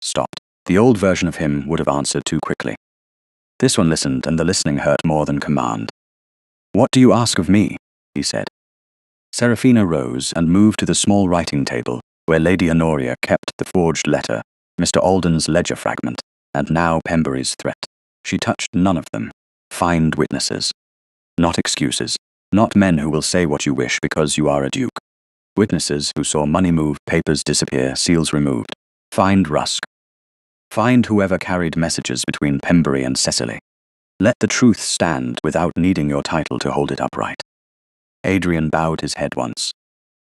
stopped. The old version of him would have answered too quickly. This one listened, and the listening hurt more than command. What do you ask of me? He said. Seraphina rose and moved to the small writing table where Lady Honoria kept the forged letter, Mr. Alden's ledger fragment, and now Pembury's threat. She touched none of them. Find witnesses. Not excuses. Not men who will say what you wish because you are a duke. Witnesses who saw money move, papers disappear, seals removed. Find Rusk. Find whoever carried messages between Pembury and Cecily. Let the truth stand without needing your title to hold it upright. Adrian bowed his head once.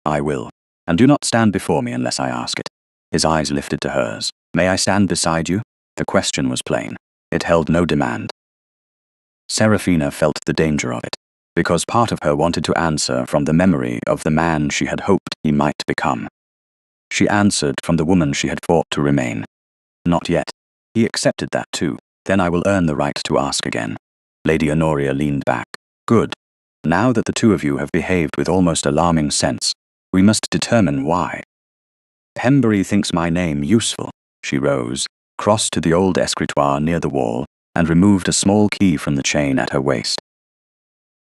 I will. And do not stand before me unless I ask it. His eyes lifted to hers. May I stand beside you? The question was plain. It held no demand. Seraphina felt the danger of it, because part of her wanted to answer from the memory of the man she had hoped he might become. She answered from the woman she had fought to remain. Not yet. He accepted that too. Then I will earn the right to ask again. Lady Honoria leaned back. Good. Now that the two of you have behaved with almost alarming sense, we must determine why. Pembury thinks my name useful. She rose, crossed to the old escritoire near the wall, and removed a small key from the chain at her waist.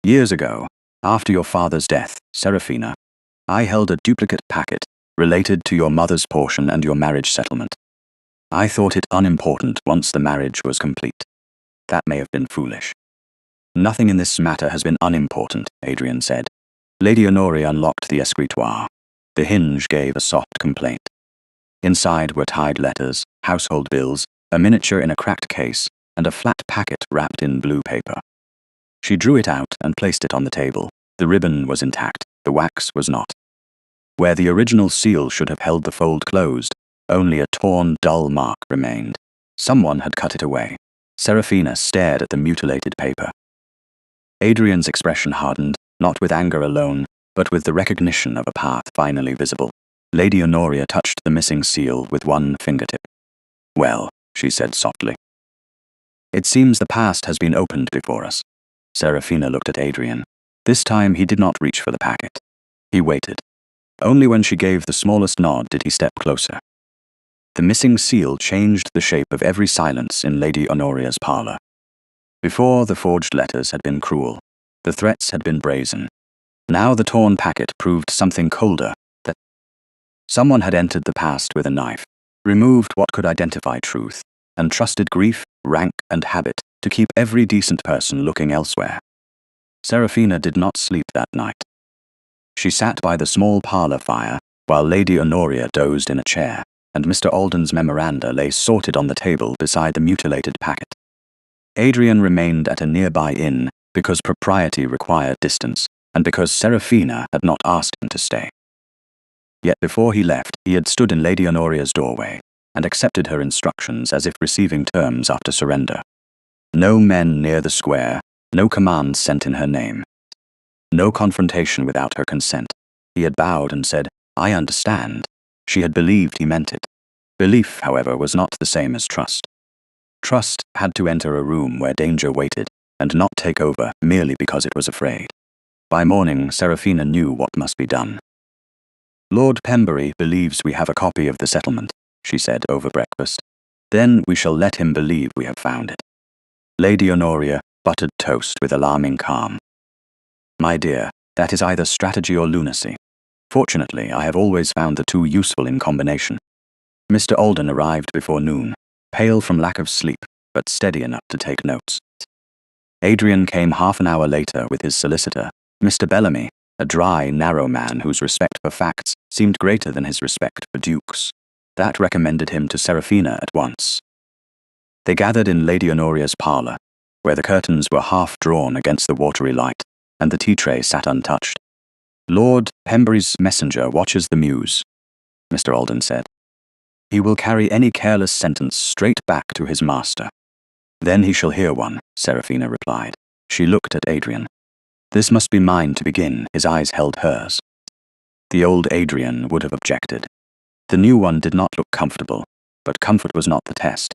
Years ago, after your father's death, Seraphina, I held a duplicate packet related to your mother's portion and your marriage settlement. I thought it unimportant once the marriage was complete. That may have been foolish. Nothing in this matter has been unimportant, Adrian said. Lady Honoria unlocked the escritoire. The hinge gave a soft complaint. Inside were tied letters, household bills, a miniature in a cracked case, and a flat packet wrapped in blue paper. She drew it out and placed it on the table. The ribbon was intact, the wax was not. Where the original seal should have held the fold closed, only a torn, dull mark remained. Someone had cut it away. Seraphina stared at the mutilated paper. Adrian's expression hardened, not with anger alone, but with the recognition of a path finally visible. Lady Honoria touched the missing seal with one fingertip. Well, she said softly. It seems the past has been opened before us. Seraphina looked at Adrian. This time he did not reach for the packet. He waited. Only when she gave the smallest nod did he step closer. The missing seal changed the shape of every silence in Lady Honoria's parlour. Before, the forged letters had been cruel. The threats had been brazen. Now the torn packet proved something colder, that someone had entered the past with a knife, removed what could identify truth, and trusted grief, rank, and habit to keep every decent person looking elsewhere. Seraphina did not sleep that night. She sat by the small parlour fire, while Lady Honoria dozed in a chair, and Mr. Alden's memoranda lay sorted on the table beside the mutilated packet. Adrian remained at a nearby inn because propriety required distance, and because Seraphina had not asked him to stay. Yet before he left, he had stood in Lady Honoria's doorway and accepted her instructions as if receiving terms after surrender. No men near the square, no commands sent in her name. No confrontation without her consent. He had bowed and said, "I understand." She had believed he meant it. Belief, however, was not the same as trust. Trust had to enter a room where danger waited and not take over merely because it was afraid. By morning, Seraphina knew what must be done. "Lord Pembury believes we have a copy of the settlement," she said over breakfast. "Then we shall let him believe we have found it." Lady Honoria buttered toast with alarming calm. "My dear, that is either strategy or lunacy. Fortunately, I have always found the two useful in combination." Mr. Alden arrived before noon, pale from lack of sleep, but steady enough to take notes. Adrian came half an hour later with his solicitor, Mr. Bellamy, a dry, narrow man whose respect for facts seemed greater than his respect for dukes. That recommended him to Seraphina at once. They gathered in Lady Honoria's parlour, where the curtains were half drawn against the watery light, and the tea tray sat untouched. "Lord Pembury's messenger watches the mews," Mr. Alden said. "He will carry any careless sentence straight back to his master." "Then he shall hear one," Seraphina replied. She looked at Adrian. "This must be mine to begin." His eyes held hers. The old Adrian would have objected. The new one did not look comfortable, but comfort was not the test.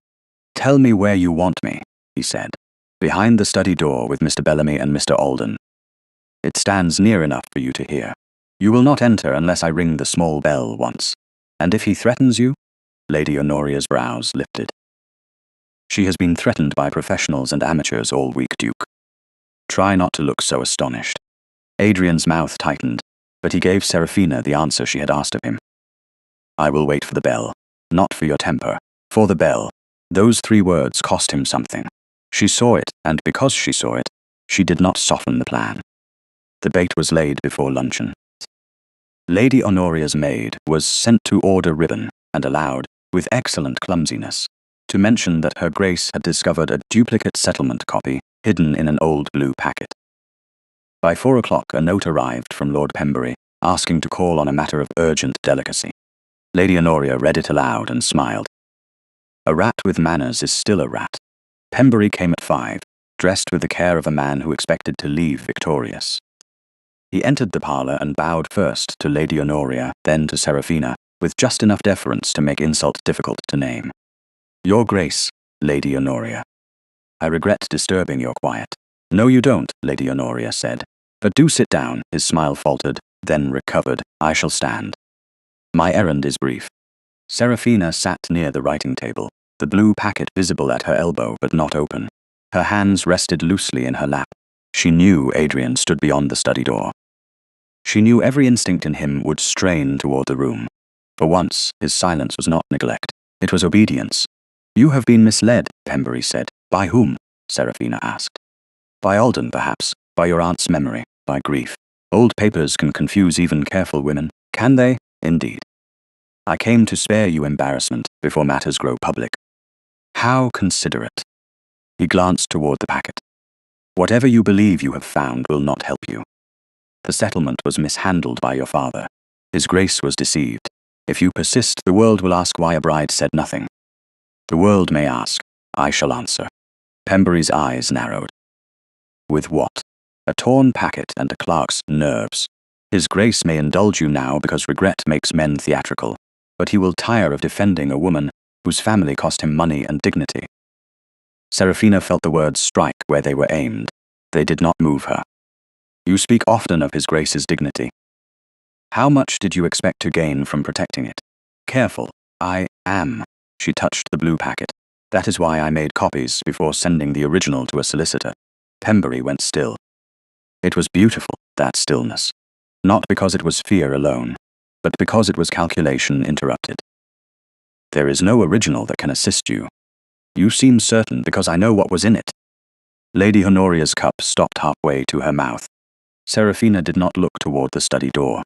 "Tell me where you want me," he said. "Behind the study door with Mr. Bellamy and Mr. Alden. It stands near enough for you to hear. You will not enter unless I ring the small bell once. And if he threatens you?" Lady Honoria's brows lifted. "She has been threatened by professionals and amateurs all week, Duke. Try not to look so astonished." Adrian's mouth tightened, but he gave Seraphina the answer she had asked of him. "I will wait for the bell. Not for your temper. For the bell." Those 3 words cost him something. She saw it, and because she saw it, she did not soften the plan. The bait was laid before luncheon. Lady Honoria's maid was sent to order ribbon and allowed, with excellent clumsiness, to mention that Her Grace had discovered a duplicate settlement copy hidden in an old blue packet. By 4 o'clock, a note arrived from Lord Pembury asking to call on a matter of urgent delicacy. Lady Honoria read it aloud and smiled. A rat with manners is still a rat. Pembury came at 5, dressed with the care of a man who expected to leave victorious. He entered the parlour and bowed first to Lady Honoria, then to Seraphina, with just enough deference to make insult difficult to name. "Your Grace, Lady Honoria. I regret disturbing your quiet." "No, you don't," Lady Honoria said. "But do sit down." His smile faltered, then recovered. "I shall stand. My errand is brief." Seraphina sat near the writing table, the blue packet visible at her elbow but not open. Her hands rested loosely in her lap. She knew Adrian stood beyond the study door. She knew every instinct in him would strain toward the room. For once, his silence was not neglect. It was obedience. "You have been misled," Pembury said. "By whom?" Seraphina asked. "By Alden, perhaps. By your aunt's memory. By grief. Old papers can confuse even careful women. Can they? Indeed. I came to spare you embarrassment before matters grow public." "How considerate." He glanced toward the packet. "Whatever you believe you have found will not help you. The settlement was mishandled by your father. His Grace was deceived. If you persist, the world will ask why a bride said nothing. The world may ask. I shall answer." Pembury's eyes narrowed. "With what? A torn packet and a clerk's nerves. His Grace may indulge you now because regret makes men theatrical, but he will tire of defending a woman whose family cost him money and dignity." Seraphina felt the words strike where they were aimed. They did not move her. "You speak often of His Grace's dignity. How much did you expect to gain from protecting it?" "Careful. I am." She touched the blue packet. "That is why I made copies before sending the original to a solicitor." Pembury went still. It was beautiful, that stillness. Not because it was fear alone, but because it was calculation interrupted. "There is no original that can assist you. You seem certain because I know what was in it." Lady Honoria's cup stopped halfway to her mouth. Seraphina did not look toward the study door.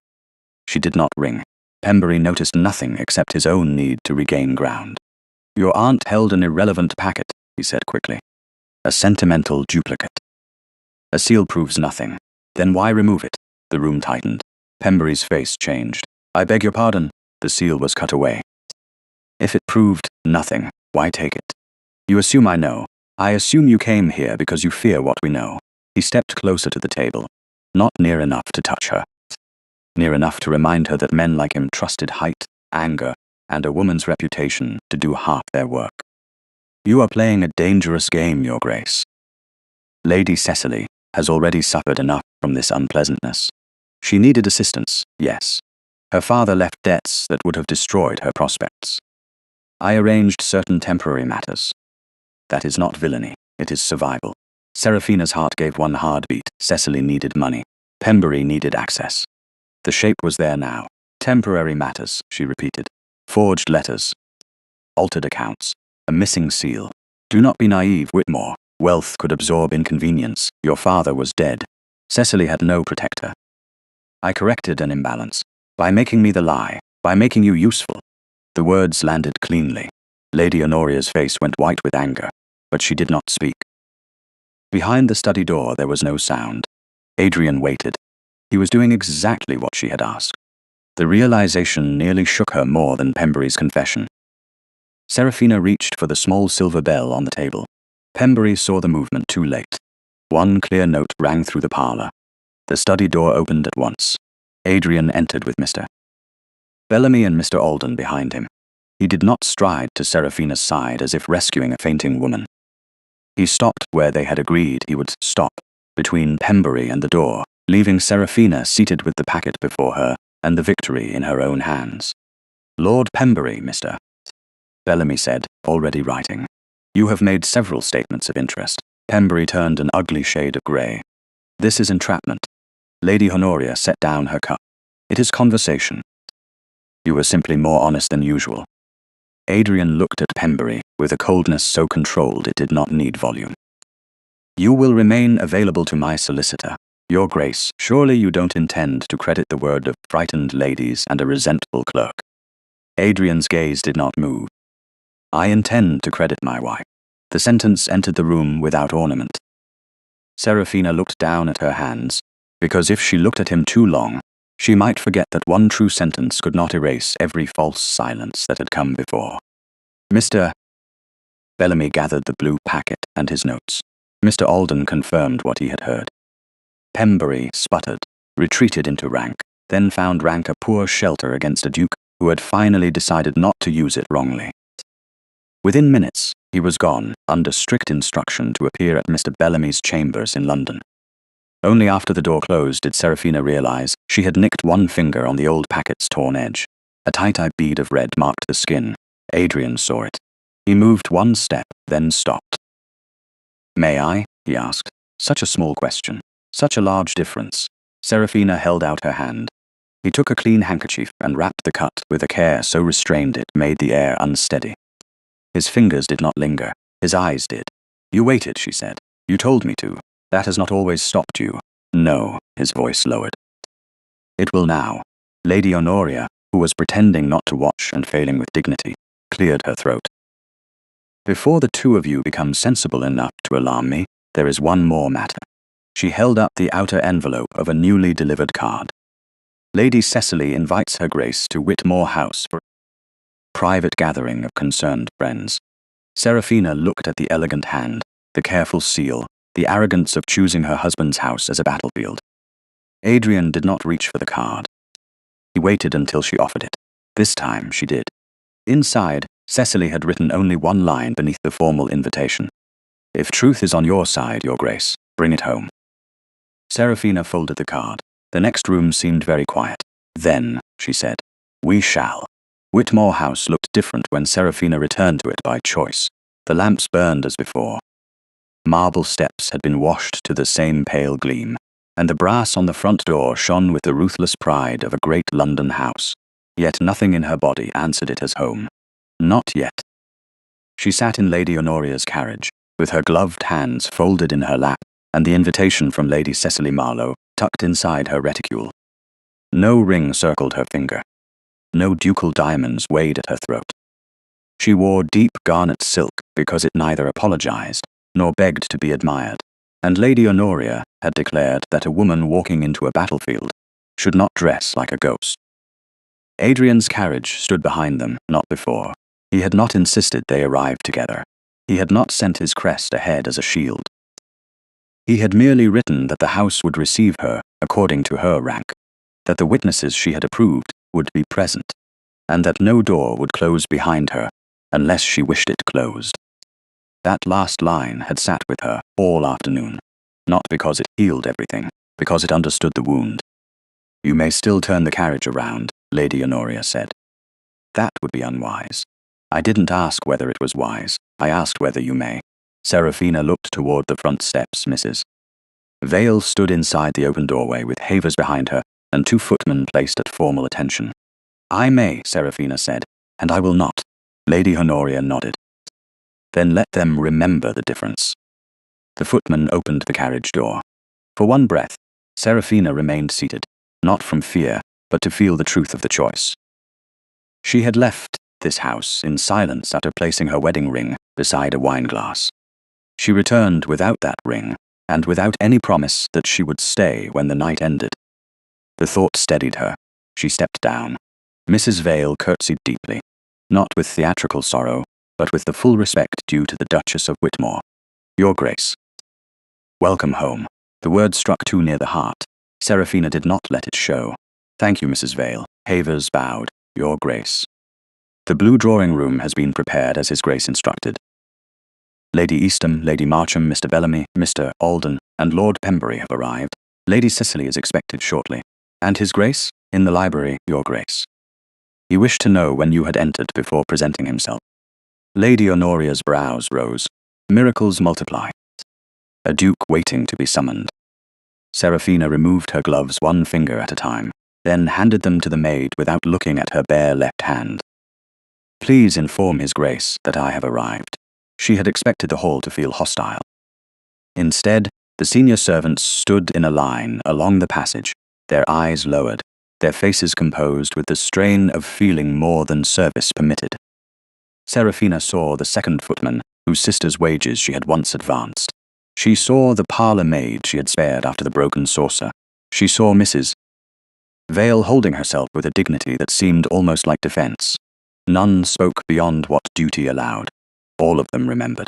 She did not ring. Pembury noticed nothing except his own need to regain ground. "Your aunt held an irrelevant packet," he said quickly. "A sentimental duplicate. A seal proves nothing. Then why remove it?" The room tightened. Pembury's face changed. "I beg your pardon." The seal was cut away. "If it proved nothing, why take it? You assume I know. I assume you came here because you fear what we know." He stepped closer to the table, not near enough to touch her. Near enough to remind her that men like him trusted height, anger, and a woman's reputation to do half their work. "You are playing a dangerous game, Your Grace. Lady Cecily has already suffered enough from this unpleasantness. She needed assistance, yes. Her father left debts that would have destroyed her prospects. I arranged certain temporary matters. That is not villainy, it is survival." Seraphina's heart gave one hard beat. Cecily needed money. Pembury needed access. The shape was there now. "Temporary matters," she repeated. "Forged letters. Altered accounts. A missing seal. Do not be naive, Whitmore. Wealth could absorb inconvenience. Your father was dead. Cecily had no protector. I corrected an imbalance. By making me the lie. By making you useful." The words landed cleanly. Lady Honoria's face went white with anger, but she did not speak. Behind the study door there was no sound. Adrian waited. He was doing exactly what she had asked. The realization nearly shook her more than Pembury's confession. Seraphina reached for the small silver bell on the table. Pembury saw the movement too late. One clear note rang through the parlor. The study door opened at once. Adrian entered with Mr. Bellamy and Mr. Alden behind him. He did not stride to Seraphina's side as if rescuing a fainting woman. He stopped where they had agreed he would stop, between Pembury and the door, leaving Seraphina seated with the packet before her and the victory in her own hands. "Lord Pembury, Mr. Bellamy said, already writing. "You have made several statements of interest." Pembury turned an ugly shade of grey. "This is entrapment." Lady Honoria set down her cup. "It is conversation." "You were simply more honest than usual." Adrian looked at Pembury with a coldness so controlled it did not need volume. "You will remain available to my solicitor. Your Grace, surely you don't intend to credit the word of frightened ladies and a resentful clerk." Adrian's gaze did not move. "I intend to credit my wife." The sentence entered the room without ornament. Seraphina looked down at her hands, because if she looked at him too long, she might forget that one true sentence could not erase every false silence that had come before. "Mr. Bellamy gathered the blue packet and his notes. Mr. Alden confirmed what he had heard. Pembury sputtered, retreated into rank, then found rank a poor shelter against a duke who had finally decided not to use it wrongly. Within minutes, he was gone, under strict instruction to appear at Mr. Bellamy's chambers in London. Only after the door closed did Seraphina realize she had nicked one finger on the old packet's torn edge. A tight-eye bead of red marked the skin. Adrian saw it. He moved one step, then stopped. "May I?" he asked. Such a small question. Such a large difference. Seraphina held out her hand. He took a clean handkerchief and wrapped the cut with a care so restrained it made the air unsteady. His fingers did not linger. His eyes did. "You waited," she said. "You told me to. That has not always stopped you." "No," his voice lowered. "It will now." Lady Honoria, who was pretending not to watch and failing with dignity, cleared her throat. "Before the two of you become sensible enough to alarm me, there is one more matter." She held up the outer envelope of a newly delivered card. "Lady Cecily invites Her Grace to Whitmore House for a private gathering of concerned friends." Seraphina looked at the elegant hand, the careful seal, the arrogance of choosing her husband's house as a battlefield. Adrian did not reach for the card. He waited until she offered it. This time she did. Inside, Cecily had written only one line beneath the formal invitation. "If truth is on your side, Your Grace, bring it home." Seraphina folded the card. The next room seemed very quiet. "Then," she said, "we shall." Whitmore House looked different when Seraphina returned to it by choice. The lamps burned as before. Marble steps had been washed to the same pale gleam, and the brass on the front door shone with the ruthless pride of a great London house. Yet nothing in her body answered it as home. Not yet. She sat in Lady Honoria's carriage, with her gloved hands folded in her lap, and the invitation from Lady Cecily Marlowe tucked inside her reticule. No ring circled her finger. No ducal diamonds weighed at her throat. She wore deep garnet silk because it neither apologized nor begged to be admired, and Lady Honoria had declared that a woman walking into a battlefield should not dress like a ghost. Adrian's carriage stood behind them, not before. He had not insisted they arrive together. He had not sent his crest ahead as a shield. He had merely written that the house would receive her according to her rank, that the witnesses she had approved would be present, and that no door would close behind her unless she wished it closed. That last line had sat with her all afternoon, not because it healed everything, because it understood the wound. "You may still turn the carriage around," Lady Honoria said. "That would be unwise." "I didn't ask whether it was wise. I asked whether you may." Serafina looked toward the front steps, Mrs. Vale stood inside the open doorway with Havers behind her and 2 footmen placed at formal attention. "I may," Serafina said, "and I will not." Lady Honoria nodded. "Then let them remember the difference." The footman opened the carriage door. For one breath, Serafina remained seated, not from fear, but to feel the truth of the choice. She had left this house in silence after placing her wedding ring beside a wineglass. She returned without that ring, and without any promise that she would stay when the night ended. The thought steadied her. She stepped down. Mrs. Vale curtsied deeply, not with theatrical sorrow, but with the full respect due to the Duchess of Whitmore. "Your Grace." "Welcome home." The word struck too near the heart. Serafina did not let it show. "Thank you, Mrs. Vale." Havers bowed. "Your Grace." "The blue drawing-room has been prepared as His Grace instructed. Lady Eastham, Lady Marcham, Mr. Bellamy, Mr. Alden, and Lord Pembury have arrived. Lady Cicely is expected shortly. And His Grace? In the library, Your Grace." He wished to know when you had entered before presenting himself. Lady Honoria's brows rose. Miracles multiply. A duke waiting to be summoned. Serafina removed her gloves 1 finger at a time, then handed them to the maid without looking at her bare left hand. "Please inform His Grace that I have arrived." She had expected the hall to feel hostile. Instead, the senior servants stood in a line along the passage, their eyes lowered, their faces composed with the strain of feeling more than service permitted. Serafina saw the 2nd footman, whose sister's wages she had once advanced. She saw the parlour maid she had spared after the broken saucer. She saw Mrs. Vale holding herself with a dignity that seemed almost like defence. None spoke beyond what duty allowed. All of them remembered.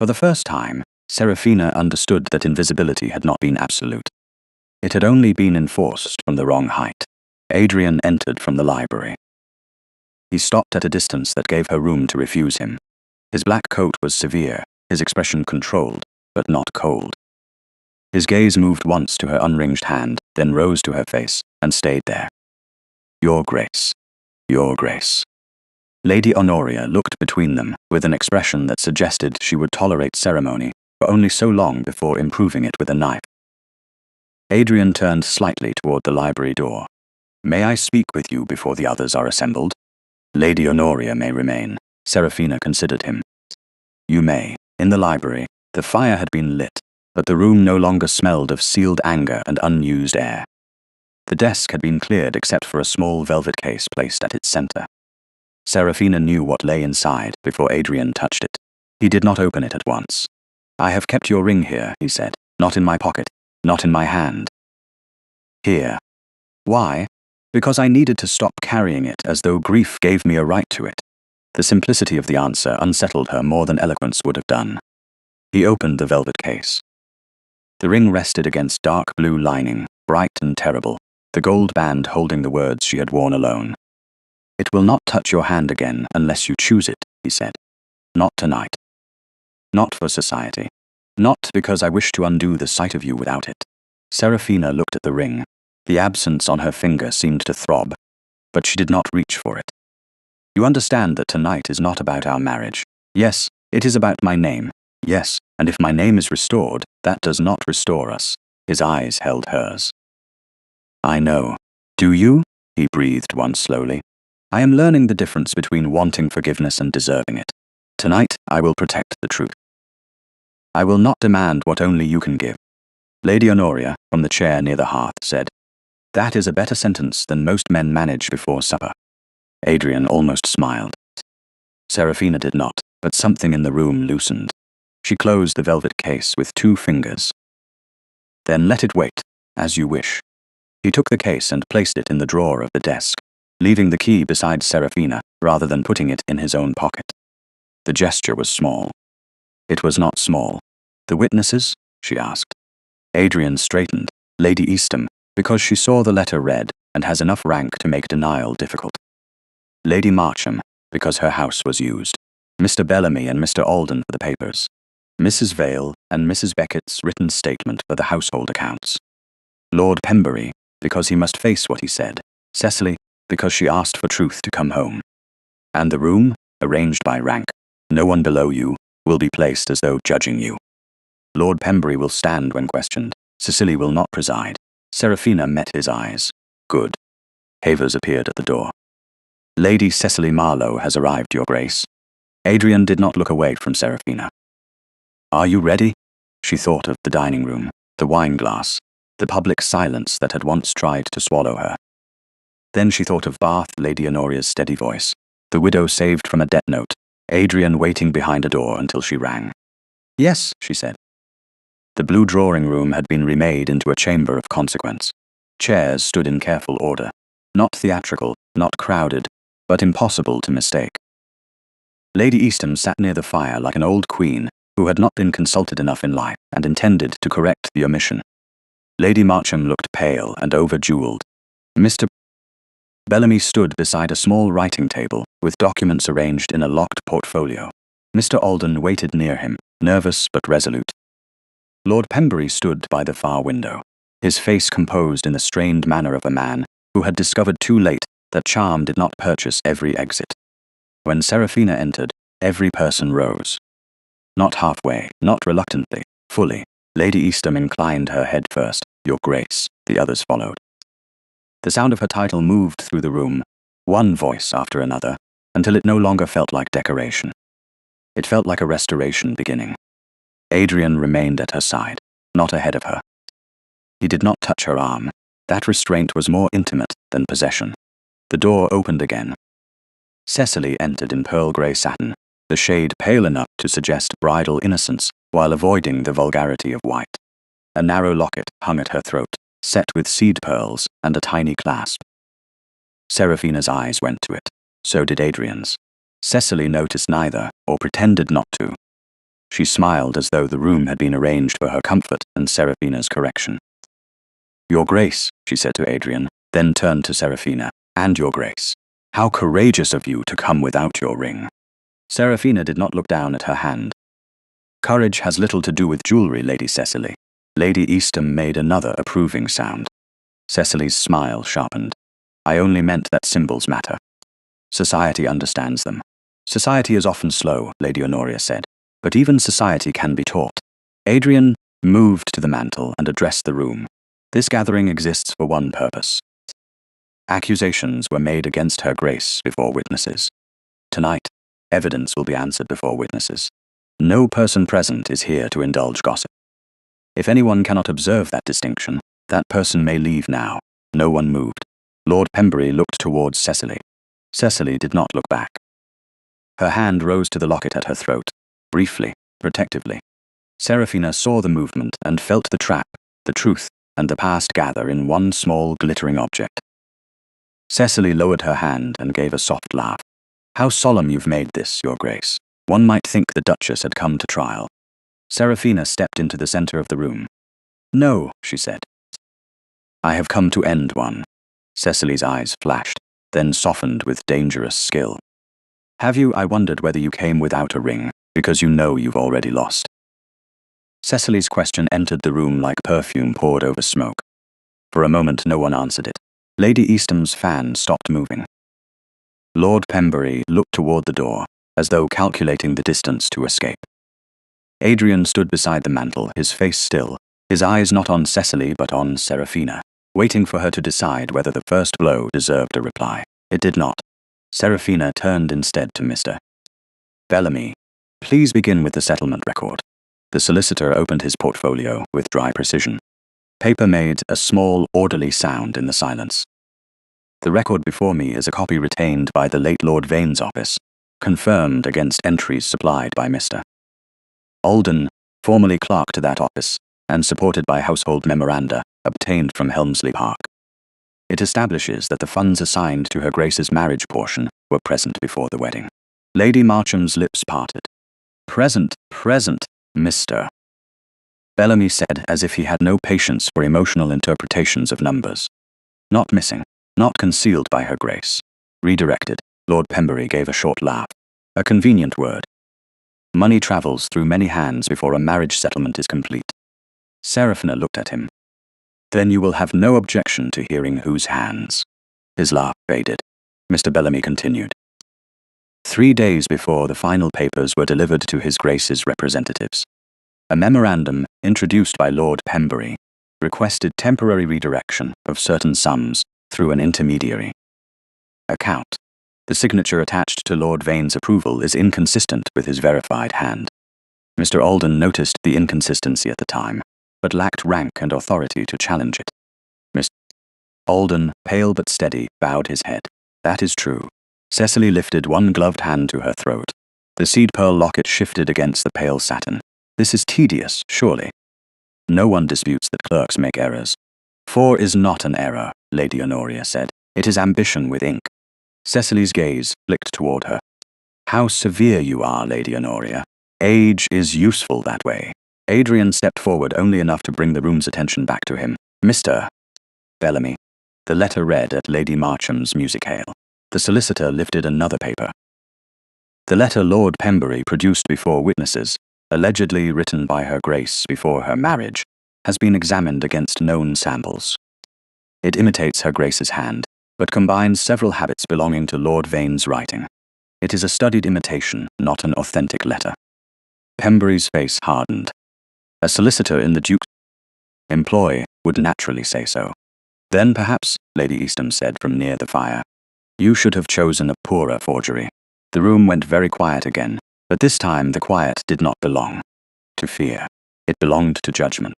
For the first time, Serafina understood that invisibility had not been absolute. It had only been enforced from the wrong height. Adrian entered from the library. He stopped at a distance that gave her room to refuse him. His black coat was severe, his expression controlled, but not cold. His gaze moved once to her unringed hand, then rose to her face, and stayed there. "Your Grace. Your Grace." Lady Honoria looked between them with an expression that suggested she would tolerate ceremony for only so long before improving it with a knife. Adrian turned slightly toward the library door. "May I speak with you before the others are assembled?" "Lady Honoria may remain." Serafina considered him. "You may." In the library, the fire had been lit, but the room no longer smelled of sealed anger and unused air. The desk had been cleared except for a small velvet case placed at its center. Serafina knew what lay inside before Adrian touched it. He did not open it at once. "I have kept your ring here," he said. "Not in my pocket, not in my hand. Here." "Why?" "Because I needed to stop carrying it as though grief gave me a right to it." The simplicity of the answer unsettled her more than eloquence would have done. He opened the velvet case. The ring rested against dark blue lining, bright and terrible, the gold band holding the words she had worn alone. "It will not touch your hand again unless you choose it," he said. "Not tonight. Not for society. Not because I wish to undo the sight of you without it." Serafina looked at the ring. The absence on her finger seemed to throb, but she did not reach for it. "You understand that tonight is not about our marriage. Yes, it is about my name. Yes, and if my name is restored, that does not restore us." His eyes held hers. "I know. Do you?" he breathed once slowly. "I am learning the difference between wanting forgiveness and deserving it. Tonight, I will protect the truth. I will not demand what only you can give." Lady Honoria, from the chair near the hearth, said, That is a better sentence than most men manage before supper. Adrian almost smiled. Serafina did not, but something in the room loosened. She closed the velvet case with 2 fingers. Then let it wait, as you wish. He took the case and placed it in the drawer of the desk, leaving the key beside Serafina rather than putting it in his own pocket. The gesture was small. It was not small. The witnesses? She asked. Adrian straightened. Lady Eastham, because she saw the letter read and has enough rank to make denial difficult. Lady Marcham, because her house was used. Mr. Bellamy and Mr. Alden for the papers. Mrs. Vale and Mrs. Beckett's written statement for the household accounts. Lord Pembury, because he must face what he said. Cecily, because she asked for truth to come home. And the room, arranged by rank, no one below you, will be placed as though judging you. Lord Pembury will stand when questioned. Cecily will not preside. Serafina met his eyes. Good. Havers appeared at the door. Lady Cecily Marlowe has arrived, Your Grace. Adrian did not look away from Serafina. Are you ready? She thought of the dining room, the wine glass, the public silence that had once tried to swallow her. Then she thought of Bath, Lady Honoria's steady voice, the widow saved from a debt note, Adrian waiting behind a door until she rang. Yes, she said. The blue drawing room had been remade into a chamber of consequence. Chairs stood in careful order, not theatrical, not crowded, but impossible to mistake. Lady Eastham sat near the fire like an old queen who had not been consulted enough in life and intended to correct the omission. Lady Marcham looked pale and over-jewelled. Mr. Bellamy stood beside a small writing table with documents arranged in a locked portfolio. Mr. Alden waited near him, nervous but resolute. Lord Pembury stood by the far window, his face composed in the strained manner of a man who had discovered too late that charm did not purchase every exit. When Serafina entered, every person rose. Not halfway, not reluctantly, fully. Lady Eastham inclined her head first. Your Grace, the others followed. The sound of her title moved through the room, one voice after another, until it no longer felt like decoration. It felt like a restoration beginning. Adrian remained at her side, not ahead of her. He did not touch her arm. That restraint was more intimate than possession. The door opened again. Cecily entered in pearl grey satin, the shade pale enough to suggest bridal innocence while avoiding the vulgarity of white. A narrow locket hung at her throat, set with seed pearls and a tiny clasp. Serafina's eyes went to it. So did Adrian's. Cecily noticed neither, or pretended not to. She smiled as though the room had been arranged for her comfort and Serafina's correction. Your Grace, she said to Adrian, then turned to Serafina. And Your Grace, how courageous of you to come without your ring. Serafina did not look down at her hand. Courage has little to do with jewellery, Lady Cecily. Lady Eastham made another approving sound. Cecily's smile sharpened. I only meant that symbols matter. Society understands them. Society is often slow, Lady Honoria said, but even society can be taught. Adrian moved to the mantel and addressed the room. This gathering exists for one purpose. Accusations were made against Her Grace before witnesses. Tonight, evidence will be answered before witnesses. No person present is here to indulge gossip. If anyone cannot observe that distinction, that person may leave now. No one moved. Lord Pembury looked towards Cecily. Cecily did not look back. Her hand rose to the locket at her throat, briefly, protectively. Serafina saw the movement and felt the trap, the truth, and the past gather in one small glittering object. Cecily lowered her hand and gave a soft laugh. How solemn you've made this, Your Grace. One might think the Duchess had come to trial. Serafina stepped into the center of the room. No, she said. I have come to end one. Cecily's eyes flashed, then softened with dangerous skill. Have you? I wondered whether you came without a ring, because you know you've already lost. Cecily's question entered the room like perfume poured over smoke. For a moment no one answered it. Lady Eastham's fan stopped moving. Lord Pembury looked toward the door, as though calculating the distance to escape. Adrian stood beside the mantel, his face still, his eyes not on Cecily but on Serafina, waiting for her to decide whether the first blow deserved a reply. It did not. Serafina turned instead to Mr. Bellamy. Please begin with the settlement record. The solicitor opened his portfolio with dry precision. Paper made a small, orderly sound in the silence. The record before me is a copy retained by the late Lord Vane's office, confirmed against entries supplied by Mr. Alden, formerly clerk to that office, and supported by household memoranda obtained from Helmsley Park. It establishes that the funds assigned to Her Grace's marriage portion were present before the wedding. Lady Marcham's lips parted. Present, Mr. Bellamy said, as if he had no patience for emotional interpretations of numbers. Not missing, not concealed by Her Grace. Redirected. Lord Pembury gave a short laugh. A convenient word. Money travels through many hands before a marriage settlement is complete. Seraphina looked at him. Then you will have no objection to hearing whose hands. His laugh faded. Mr. Bellamy continued. 3 days before the final papers were delivered to His Grace's representatives, a memorandum introduced by Lord Pembury requested temporary redirection of certain sums through an intermediary. Account. The signature attached to Lord Vane's approval is inconsistent with his verified hand. Mr. Alden noticed the inconsistency at the time, but lacked rank and authority to challenge it. Mr. Alden, pale but steady, bowed his head. That is true. Cecily lifted one gloved hand to her throat. The seed-pearl locket shifted against the pale satin. This is tedious, surely. No one disputes that clerks make errors. 4 is not an error, Lady Honoria said. It is ambition with ink. Cecily's gaze flicked toward her. How severe you are, Lady Honoria. Age is useful that way. Adrian stepped forward only enough to bring the room's attention back to him. Mr. Bellamy. The letter read at Lady Marcham's music-hale. The solicitor lifted another paper. The letter Lord Pembury produced before witnesses, allegedly written by Her Grace before her marriage, has been examined against known samples. It imitates Her Grace's hand, but combines several habits belonging to Lord Vane's writing. It is a studied imitation, not an authentic letter. Pembury's face hardened. A solicitor in the Duke's employ would naturally say so. Then perhaps, Lady Eastham said from near the fire, you should have chosen a poorer forgery. The room went very quiet again, but this time the quiet did not belong to fear. It belonged to judgment.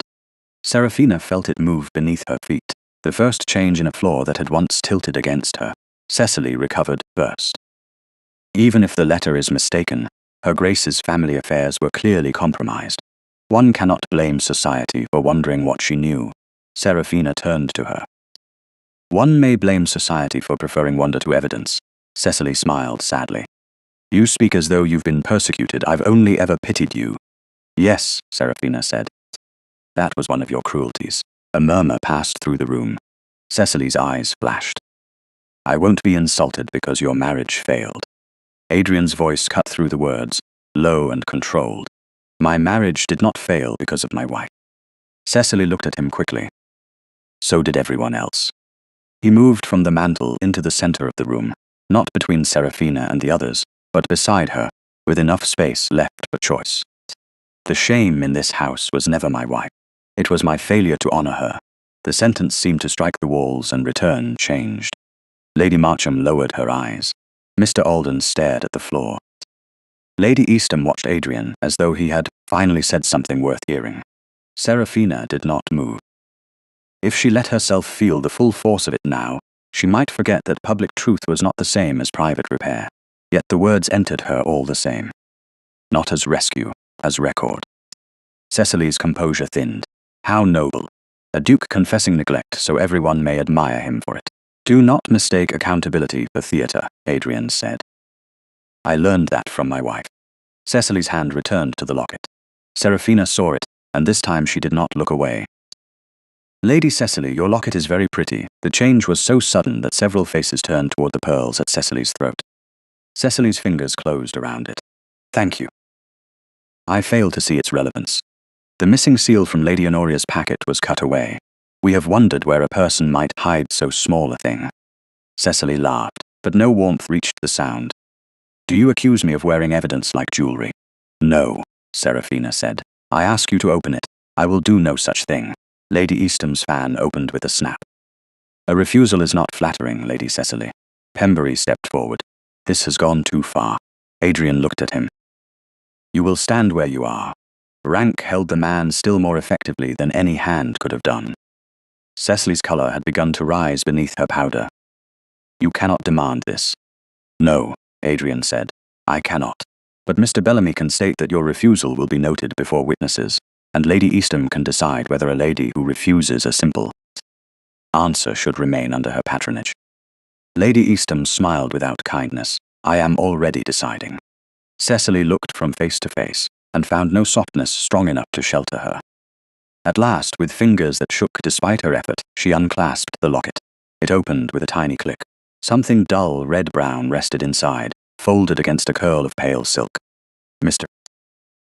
Seraphina felt it move beneath her feet, the first change in a floor that had once tilted against her. Cecily recovered first. Even if the letter is mistaken, Her Grace's family affairs were clearly compromised. One cannot blame society for wondering what she knew. Seraphina turned to her. One may blame society for preferring wonder to evidence. Cecily smiled sadly. You speak as though you've been persecuted. I've only ever pitied you. Yes, Seraphina said. That was one of your cruelties. A murmur passed through the room. Cecily's eyes flashed. I won't be insulted because your marriage failed. Adrian's voice cut through the words, low and controlled. My marriage did not fail because of my wife. Cecily looked at him quickly. So did everyone else. He moved from the mantel into the center of the room, not between Seraphina and the others, but beside her, with enough space left for choice. The shame in this house was never my wife. It was my failure to honor her. The sentence seemed to strike the walls and return changed. Lady Marcham lowered her eyes. Mr. Alden stared at the floor. Lady Eastham watched Adrian as though he had finally said something worth hearing. Seraphina did not move. If she let herself feel the full force of it now, she might forget that public truth was not the same as private repair. Yet the words entered her all the same. Not as rescue, as record. Cecily's composure thinned. How noble. A duke confessing neglect so everyone may admire him for it. Do not mistake accountability for theatre, Adrian said. I learned that from my wife. Cecily's hand returned to the locket. Seraphina saw it, and this time she did not look away. Lady Cecily, your locket is very pretty. The change was so sudden that several faces turned toward the pearls at Cecily's throat. Cecily's fingers closed around it. Thank you. I fail to see its relevance. The missing seal from Lady Honoria's packet was cut away. We have wondered where a person might hide so small a thing. Cecily laughed, but no warmth reached the sound. Do you accuse me of wearing evidence like jewelry? No, Seraphina said. I ask you to open it. I will do no such thing. Lady Eastham's fan opened with a snap. A refusal is not flattering, Lady Cecily. Pembury stepped forward. This has gone too far. Adrian looked at him. You will stand where you are. Rank held the man still more effectively than any hand could have done. Cecily's colour had begun to rise beneath her powder. "You cannot demand this." "No," Adrian said. "I cannot. But Mr. Bellamy can state that your refusal will be noted before witnesses, and Lady Eastham can decide whether a lady who refuses a simple answer should remain under her patronage." Lady Eastham smiled without kindness. "I am already deciding." Cecily looked from face to face, and found no softness strong enough to shelter her. At last, with fingers that shook despite her effort, she unclasped the locket. It opened with a tiny click. Something dull red-brown rested inside, folded against a curl of pale silk. Mr.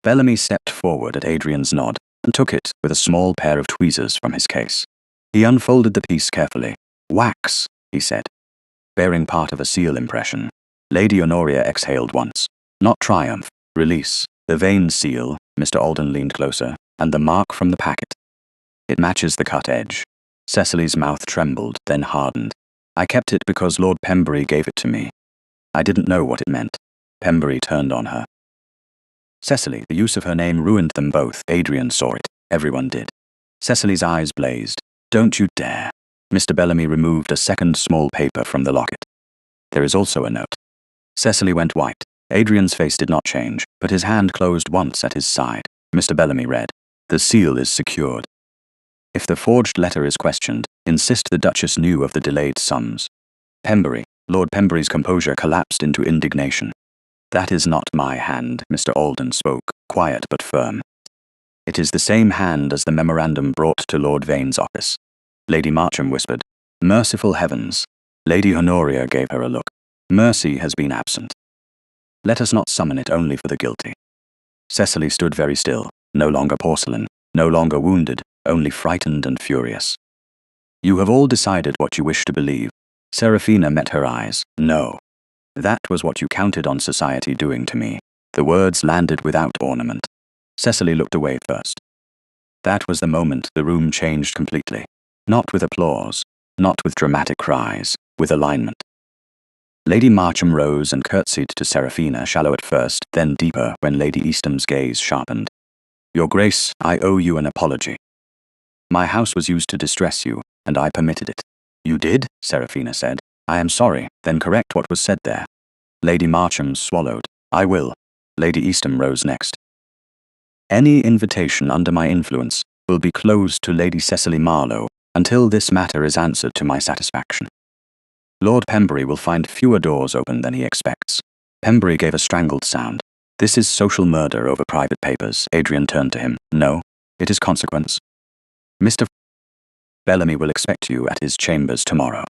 Bellamy stepped forward at Adrian's nod, and took it with a small pair of tweezers from his case. He unfolded the piece carefully. "Wax," he said, bearing part of a seal impression. Lady Honoria exhaled once. "Not triumph, release. The vein seal," Mr. Alden leaned closer, "and the mark from the packet. It matches the cut edge." Cecily's mouth trembled, then hardened. "I kept it because Lord Pembury gave it to me. I didn't know what it meant." Pembury turned on her. Cecily, the use of her name ruined them both. Adrian saw it. Everyone did. Cecily's eyes blazed. "Don't you dare." Mr. Bellamy removed a second small paper from the locket. "There is also a note." Cecily went white. Adrian's face did not change, but his hand closed once at his side. Mr. Bellamy read, "The seal is secured. If the forged letter is questioned, insist the Duchess knew of the delayed sums." Pembury, Lord Pembury's composure collapsed into indignation. "That is not my hand," Mr. Alden spoke, quiet but firm. "It is the same hand as the memorandum brought to Lord Vane's office." Lady Marcham whispered, "Merciful heavens." Lady Honoria gave her a look. "Mercy has been absent. Let us not summon it only for the guilty." Cecily stood very still, no longer porcelain, no longer wounded, only frightened and furious. "You have all decided what you wish to believe." Seraphina met her eyes. "No. That was what you counted on society doing to me." The words landed without ornament. Cecily looked away first. That was the moment the room changed completely. Not with applause, not with dramatic cries, with alignment. Lady Marcham rose and curtsied to Seraphina, shallow at first, then deeper when Lady Eastham's gaze sharpened. "Your Grace, I owe you an apology. My house was used to distress you, and I permitted it." "You did?" Seraphina said. "I am sorry, then correct what was said there." Lady Marcham swallowed. "I will." Lady Eastham rose next. "Any invitation under my influence will be closed to Lady Cecily Marlowe until this matter is answered to my satisfaction. Lord Pembury will find fewer doors open than he expects." Pembury gave a strangled sound. "This is social murder over private papers." Adrian turned to him. "No, it is consequence. Mr. Bellamy will expect you at his chambers tomorrow.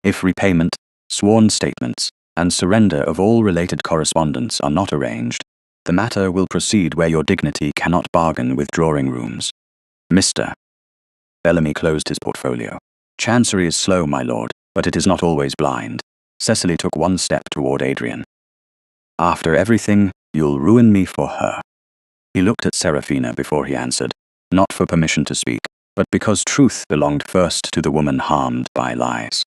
If repayment, sworn statements, and surrender of all related correspondence are not arranged, the matter will proceed where your dignity cannot bargain with drawing rooms. Mr. Bellamy closed his portfolio. "Chancery is slow, my lord, but it is not always blind." Cecily took one step toward Adrian. "After everything, you'll ruin me for her." He looked at Seraphina before he answered, not for permission to speak, but because truth belonged first to the woman harmed by lies.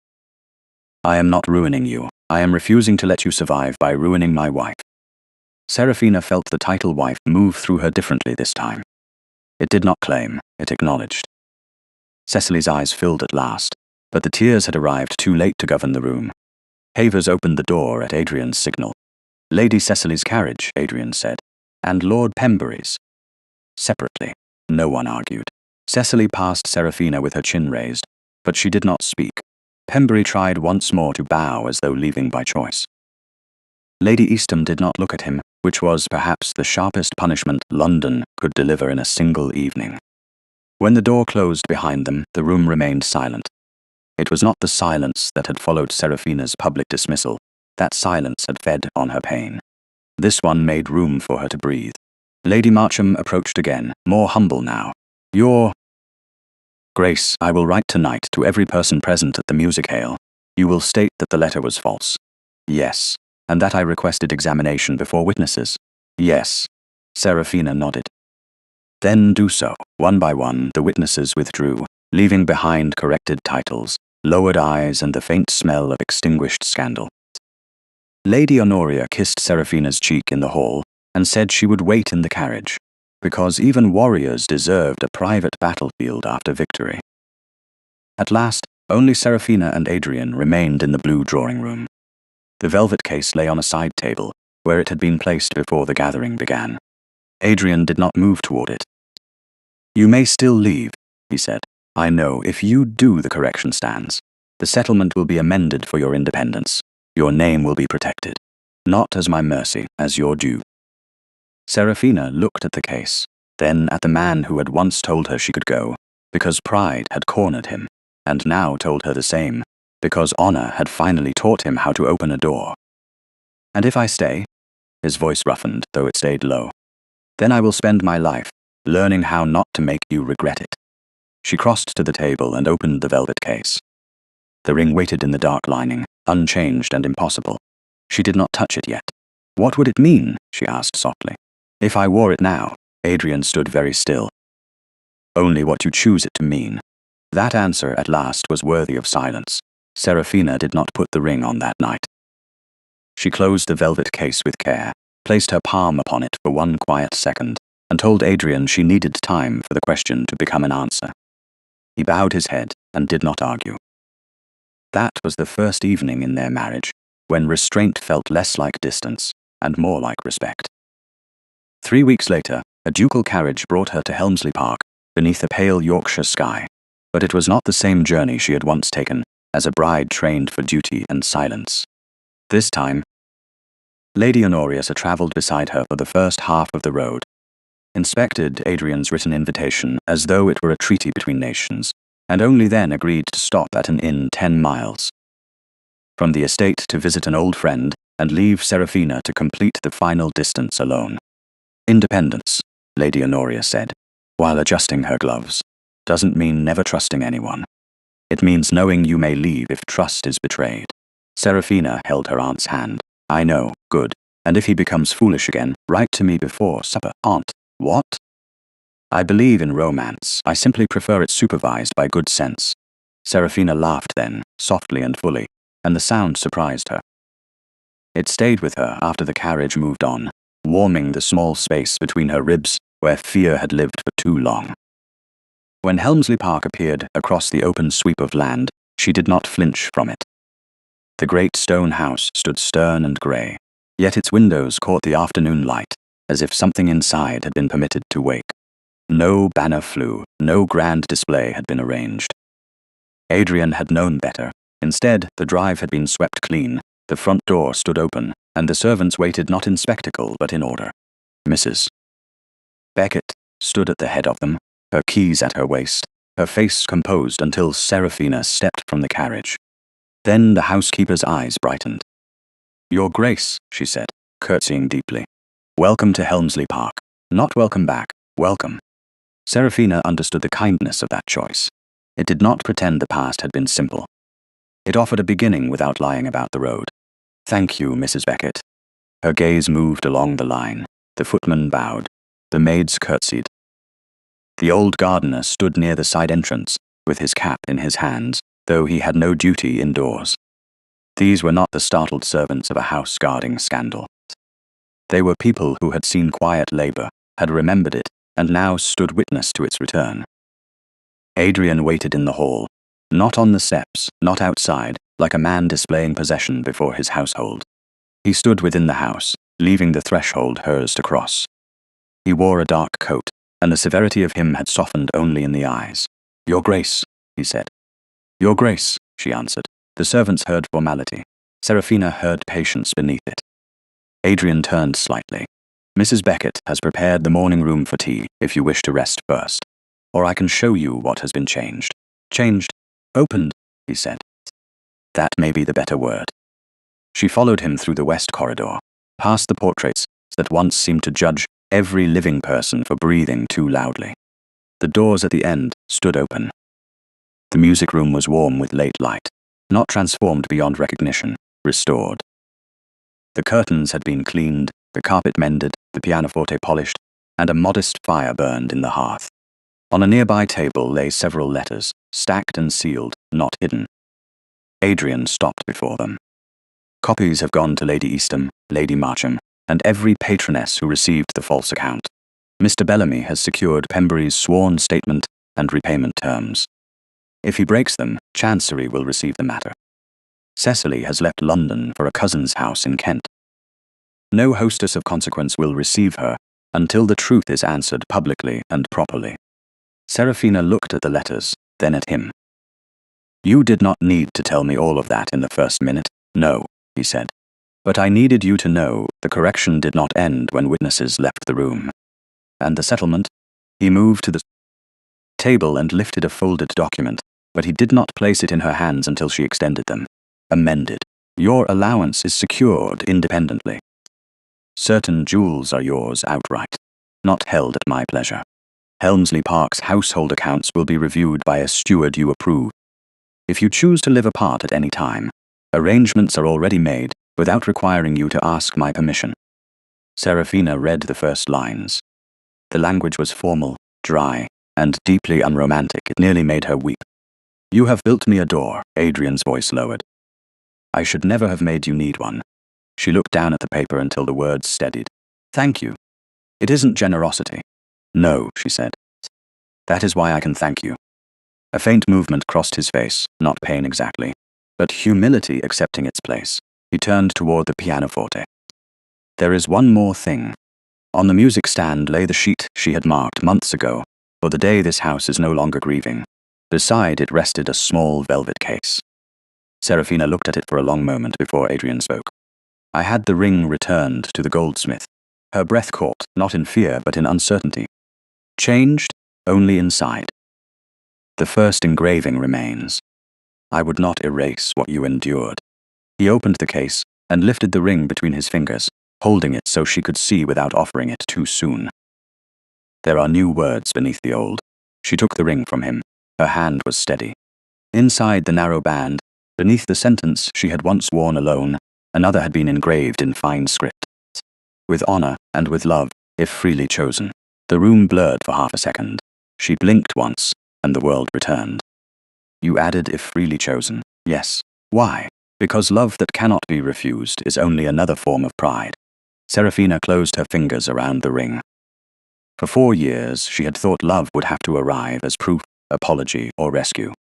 "I am not ruining you. I am refusing to let you survive by ruining my wife." Seraphina felt the title wife move through her differently this time. It did not claim, it acknowledged. Cecily's eyes filled at last, but the tears had arrived too late to govern the room. Havers opened the door at Adrian's signal. "Lady Cecily's carriage," Adrian said, "and Lord Pembury's." Separately. No one argued. Cecily passed Seraphina with her chin raised, but she did not speak. Pembury tried once more to bow as though leaving by choice. Lady Eastham did not look at him, which was perhaps the sharpest punishment London could deliver in a single evening. When the door closed behind them, the room remained silent. It was not the silence that had followed Seraphina's public dismissal. That silence had fed on her pain. This one made room for her to breathe. Lady Marcham approached again, more humble now. "Your Grace, I will write tonight to every person present at the music hall. You will state that the letter was false." "Yes." "And that I requested examination before witnesses." "Yes." Seraphina nodded. "Then do so." One by one, the witnesses withdrew, leaving behind corrected titles, lowered eyes, and the faint smell of extinguished scandal. Lady Honoria kissed Seraphina's cheek in the hall and said she would wait in the carriage, because even warriors deserved a private battlefield after victory. At last, only Serafina and Adrian remained in the blue drawing room. The velvet case lay on a side table, where it had been placed before the gathering began. Adrian did not move toward it. "You may still leave," he said. "I know if you do the correction stands, the settlement will be amended for your independence. Your name will be protected. Not as my mercy, as your due." Serafina looked at the case, then at the man who had once told her she could go, because pride had cornered him, and now told her the same, because honor had finally taught him how to open a door. "And if I stay?" His voice roughened, though it stayed low. "Then I will spend my life learning how not to make you regret it." She crossed to the table and opened the velvet case. The ring waited in the dark lining, unchanged and impossible. She did not touch it yet. "What would it mean?" she asked softly. "If I wore it now?" Adrian stood very still. "Only what you choose it to mean." That answer at last was worthy of silence. Serafina did not put the ring on that night. She closed the velvet case with care, placed her palm upon it for one quiet second, and told Adrian she needed time for the question to become an answer. He bowed his head and did not argue. That was the first evening in their marriage, when restraint felt less like distance and more like respect. 3 weeks later, a ducal carriage brought her to Helmsley Park, beneath a pale Yorkshire sky, but it was not the same journey she had once taken, as a bride trained for duty and silence. This time, Lady Honorius travelled beside her for the first half of the road, inspected Adrian's written invitation as though it were a treaty between nations, and only then agreed to stop at an inn 10 miles from the estate to visit an old friend and leave Serafina to complete the final distance alone. "Independence," Lady Honorius said, while adjusting her gloves, "doesn't mean never trusting anyone. It means knowing you may leave if trust is betrayed." Serafina held her aunt's hand. "I know, good. And if he becomes foolish again, write to me before supper." "Aunt, what?" "I believe in romance. I simply prefer it supervised by good sense." Serafina laughed then, softly and fully, and the sound surprised her. It stayed with her after the carriage moved on, warming the small space between her ribs where fear had lived for too long. When Helmsley Park appeared across the open sweep of land, she did not flinch from it. The great stone house stood stern and grey, yet its windows caught the afternoon light, as if something inside had been permitted to wake. No banner flew, no grand display had been arranged. Adrian had known better. Instead, the drive had been swept clean, the front door stood open, and the servants waited not in spectacle but in order. Mrs. Beckett stood at the head of them, her keys at her waist, her face composed until Serafina stepped from the carriage. Then the housekeeper's eyes brightened. "Your Grace," she said, curtsying deeply. "Welcome to Helmsley Park. Not welcome back, welcome." Serafina understood the kindness of that choice. It did not pretend the past had been simple. It offered a beginning without lying about the road. "Thank you, Mrs. Beckett." Her gaze moved along the line. The footman bowed. The maids curtsied. The old gardener stood near the side entrance, with his cap in his hands, though he had no duty indoors. These were not the startled servants of a house-guarding scandal. They were people who had seen quiet labor, had remembered it, and now stood witness to its return. Adrian waited in the hall, not on the steps, not outside, like a man displaying possession before his household. He stood within the house, leaving the threshold hers to cross. He wore a dark coat, and the severity of him had softened only in the eyes. "Your Grace," he said. "Your Grace," she answered. The servants heard formality. Serafina heard patience beneath it. Adrian turned slightly. "Mrs. Beckett has prepared the morning room for tea, if you wish to rest first. Or I can show you what has been changed." "Changed? Opened," he said. "That may be the better word." She followed him through the west corridor, past the portraits that once seemed to judge every living person for breathing too loudly. The doors at the end stood open. The music room was warm with late light, not transformed beyond recognition, restored. The curtains had been cleaned, the carpet mended, the pianoforte polished, and a modest fire burned in the hearth. On a nearby table lay several letters, stacked and sealed, not hidden. Adrian stopped before them. "Copies have gone to Lady Eastham, Lady Marcham, and every patroness who received the false account. Mr. Bellamy has secured Pembury's sworn statement and repayment terms." If he breaks them, Chancery will receive the matter. Cecily has left London for a cousin's house in Kent. No hostess of consequence will receive her until the truth is answered publicly and properly. Serafina looked at the letters, then at him. You did not need to tell me all of that in the first minute. No, he said. But I needed you to know the correction did not end when witnesses left the room. And the settlement? He moved to the table and lifted a folded document, but he did not place it in her hands until she extended them. Amended. Your allowance is secured independently. Certain jewels are yours outright, not held at my pleasure. Helmsley Park's household accounts will be reviewed by a steward you approve. If you choose to live apart at any time, arrangements are already made without requiring you to ask my permission. Serafina read the first lines. The language was formal, dry, and deeply unromantic. It nearly made her weep. You have built me a door, Adrian's voice lowered. I should never have made you need one. She looked down at the paper until the words steadied. Thank you. It isn't generosity. No, she said. That is why I can thank you. A faint movement crossed his face, not pain exactly, but humility accepting its place. He turned toward the pianoforte. There is one more thing. On the music stand lay the sheet she had marked months ago, for the day this house is no longer grieving. Beside it rested a small velvet case. Serafina looked at it for a long moment before Adrian spoke. I had the ring returned to the goldsmith. Her breath caught, not in fear but in uncertainty. Changed, only inside. The first engraving remains. I would not erase what you endured. He opened the case and lifted the ring between his fingers, holding it so she could see without offering it too soon. There are new words beneath the old. She took the ring from him. Her hand was steady. Inside the narrow band, beneath the sentence she had once worn alone, another had been engraved in fine script. With honor and with love, if freely chosen. The room blurred for half a second. She blinked once, and the world returned. You added if freely chosen. Yes. Why? Because love that cannot be refused is only another form of pride. Serafina closed her fingers around the ring. For 4 years, she had thought love would have to arrive as proof, apology, or rescue.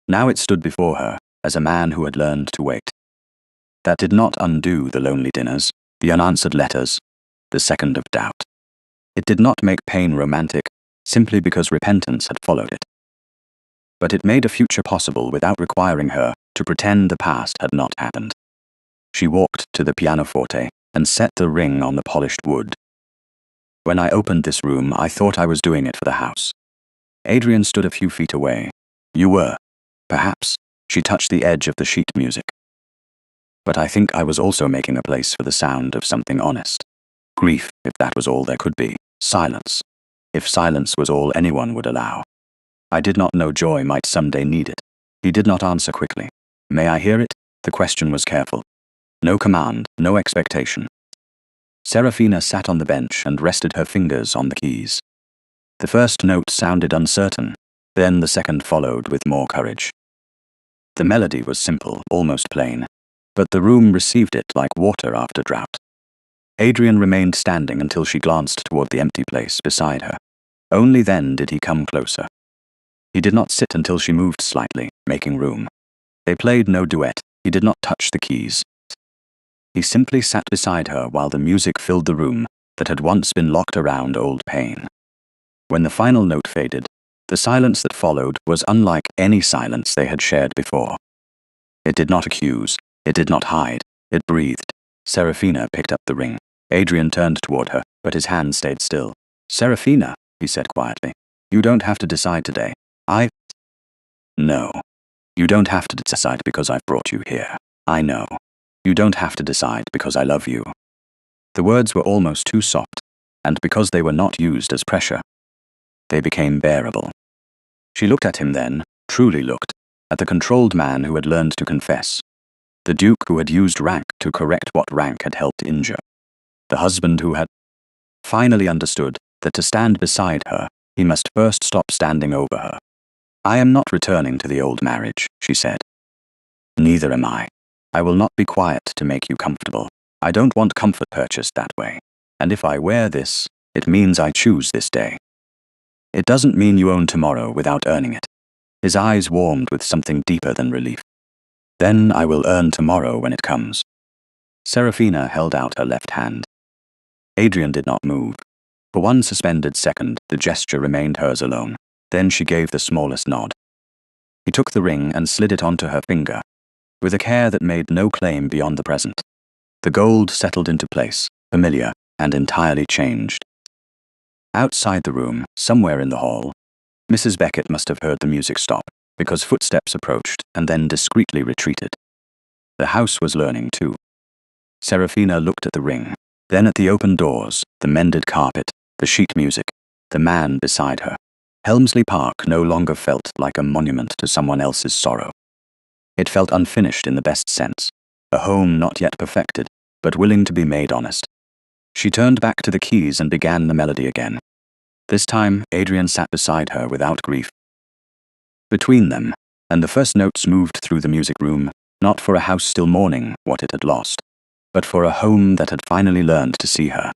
Now it stood before her as a man who had learned to wait. That did not undo the lonely dinners, the unanswered letters, the second of doubt. It did not make pain romantic, simply because repentance had followed it. But it made a future possible without requiring her to pretend the past had not happened. She walked to the pianoforte and set the ring on the polished wood. When I opened this room, I thought I was doing it for the house. Adrian stood a few feet away. You were. Perhaps. She touched the edge of the sheet music. But I think I was also making a place for the sound of something honest. Grief, if that was all there could be. Silence, if silence was all anyone would allow. I did not know joy might someday need it. He did not answer quickly. May I hear it? The question was careful. No command, no expectation. Serafina sat on the bench and rested her fingers on the keys. The first note sounded uncertain, then the second followed with more courage. The melody was simple, almost plain, but the room received it like water after drought. Adrian remained standing until she glanced toward the empty place beside her. Only then did he come closer. He did not sit until she moved slightly, making room. They played no duet. He did not touch the keys. He simply sat beside her while the music filled the room that had once been locked around old pain. When the final note faded, the silence that followed was unlike any silence they had shared before. It did not accuse. It did not hide. It breathed. Serafina picked up the ring. Adrian turned toward her, but his hand stayed still. Serafina, he said quietly, you don't have to decide today. No. You don't have to decide because I've brought you here. I know. You don't have to decide because I love you. The words were almost too soft, and because they were not used as pressure, they became bearable. She looked at him then, truly looked, at the controlled man who had learned to confess. The duke who had used rank to correct what rank had helped injure. The husband who had finally understood that to stand beside her, he must first stop standing over her. I am not returning to the old marriage, she said. Neither am I. I will not be quiet to make you comfortable. I don't want comfort purchased that way. And if I wear this, it means I choose this day. It doesn't mean you own tomorrow without earning it. His eyes warmed with something deeper than relief. "Then I will earn tomorrow when it comes." Serafina held out her left hand. Adrian did not move. For one suspended second, the gesture remained hers alone. Then she gave the smallest nod. He took the ring and slid it onto her finger, with a care that made no claim beyond the present. The gold settled into place, familiar and entirely changed. Outside the room, somewhere in the hall, Mrs. Beckett must have heard the music stop, because footsteps approached and then discreetly retreated. The house was learning too. Serafina looked at the ring, then at the open doors, the mended carpet, the sheet music, the man beside her. Helmsley Park no longer felt like a monument to someone else's sorrow. It felt unfinished in the best sense, a home not yet perfected, but willing to be made honest. She turned back to the keys and began the melody again. This time, Adrian sat beside her without grief. Between them, and the first notes moved through the music room, not for a house still mourning what it had lost, but for a home that had finally learned to see her.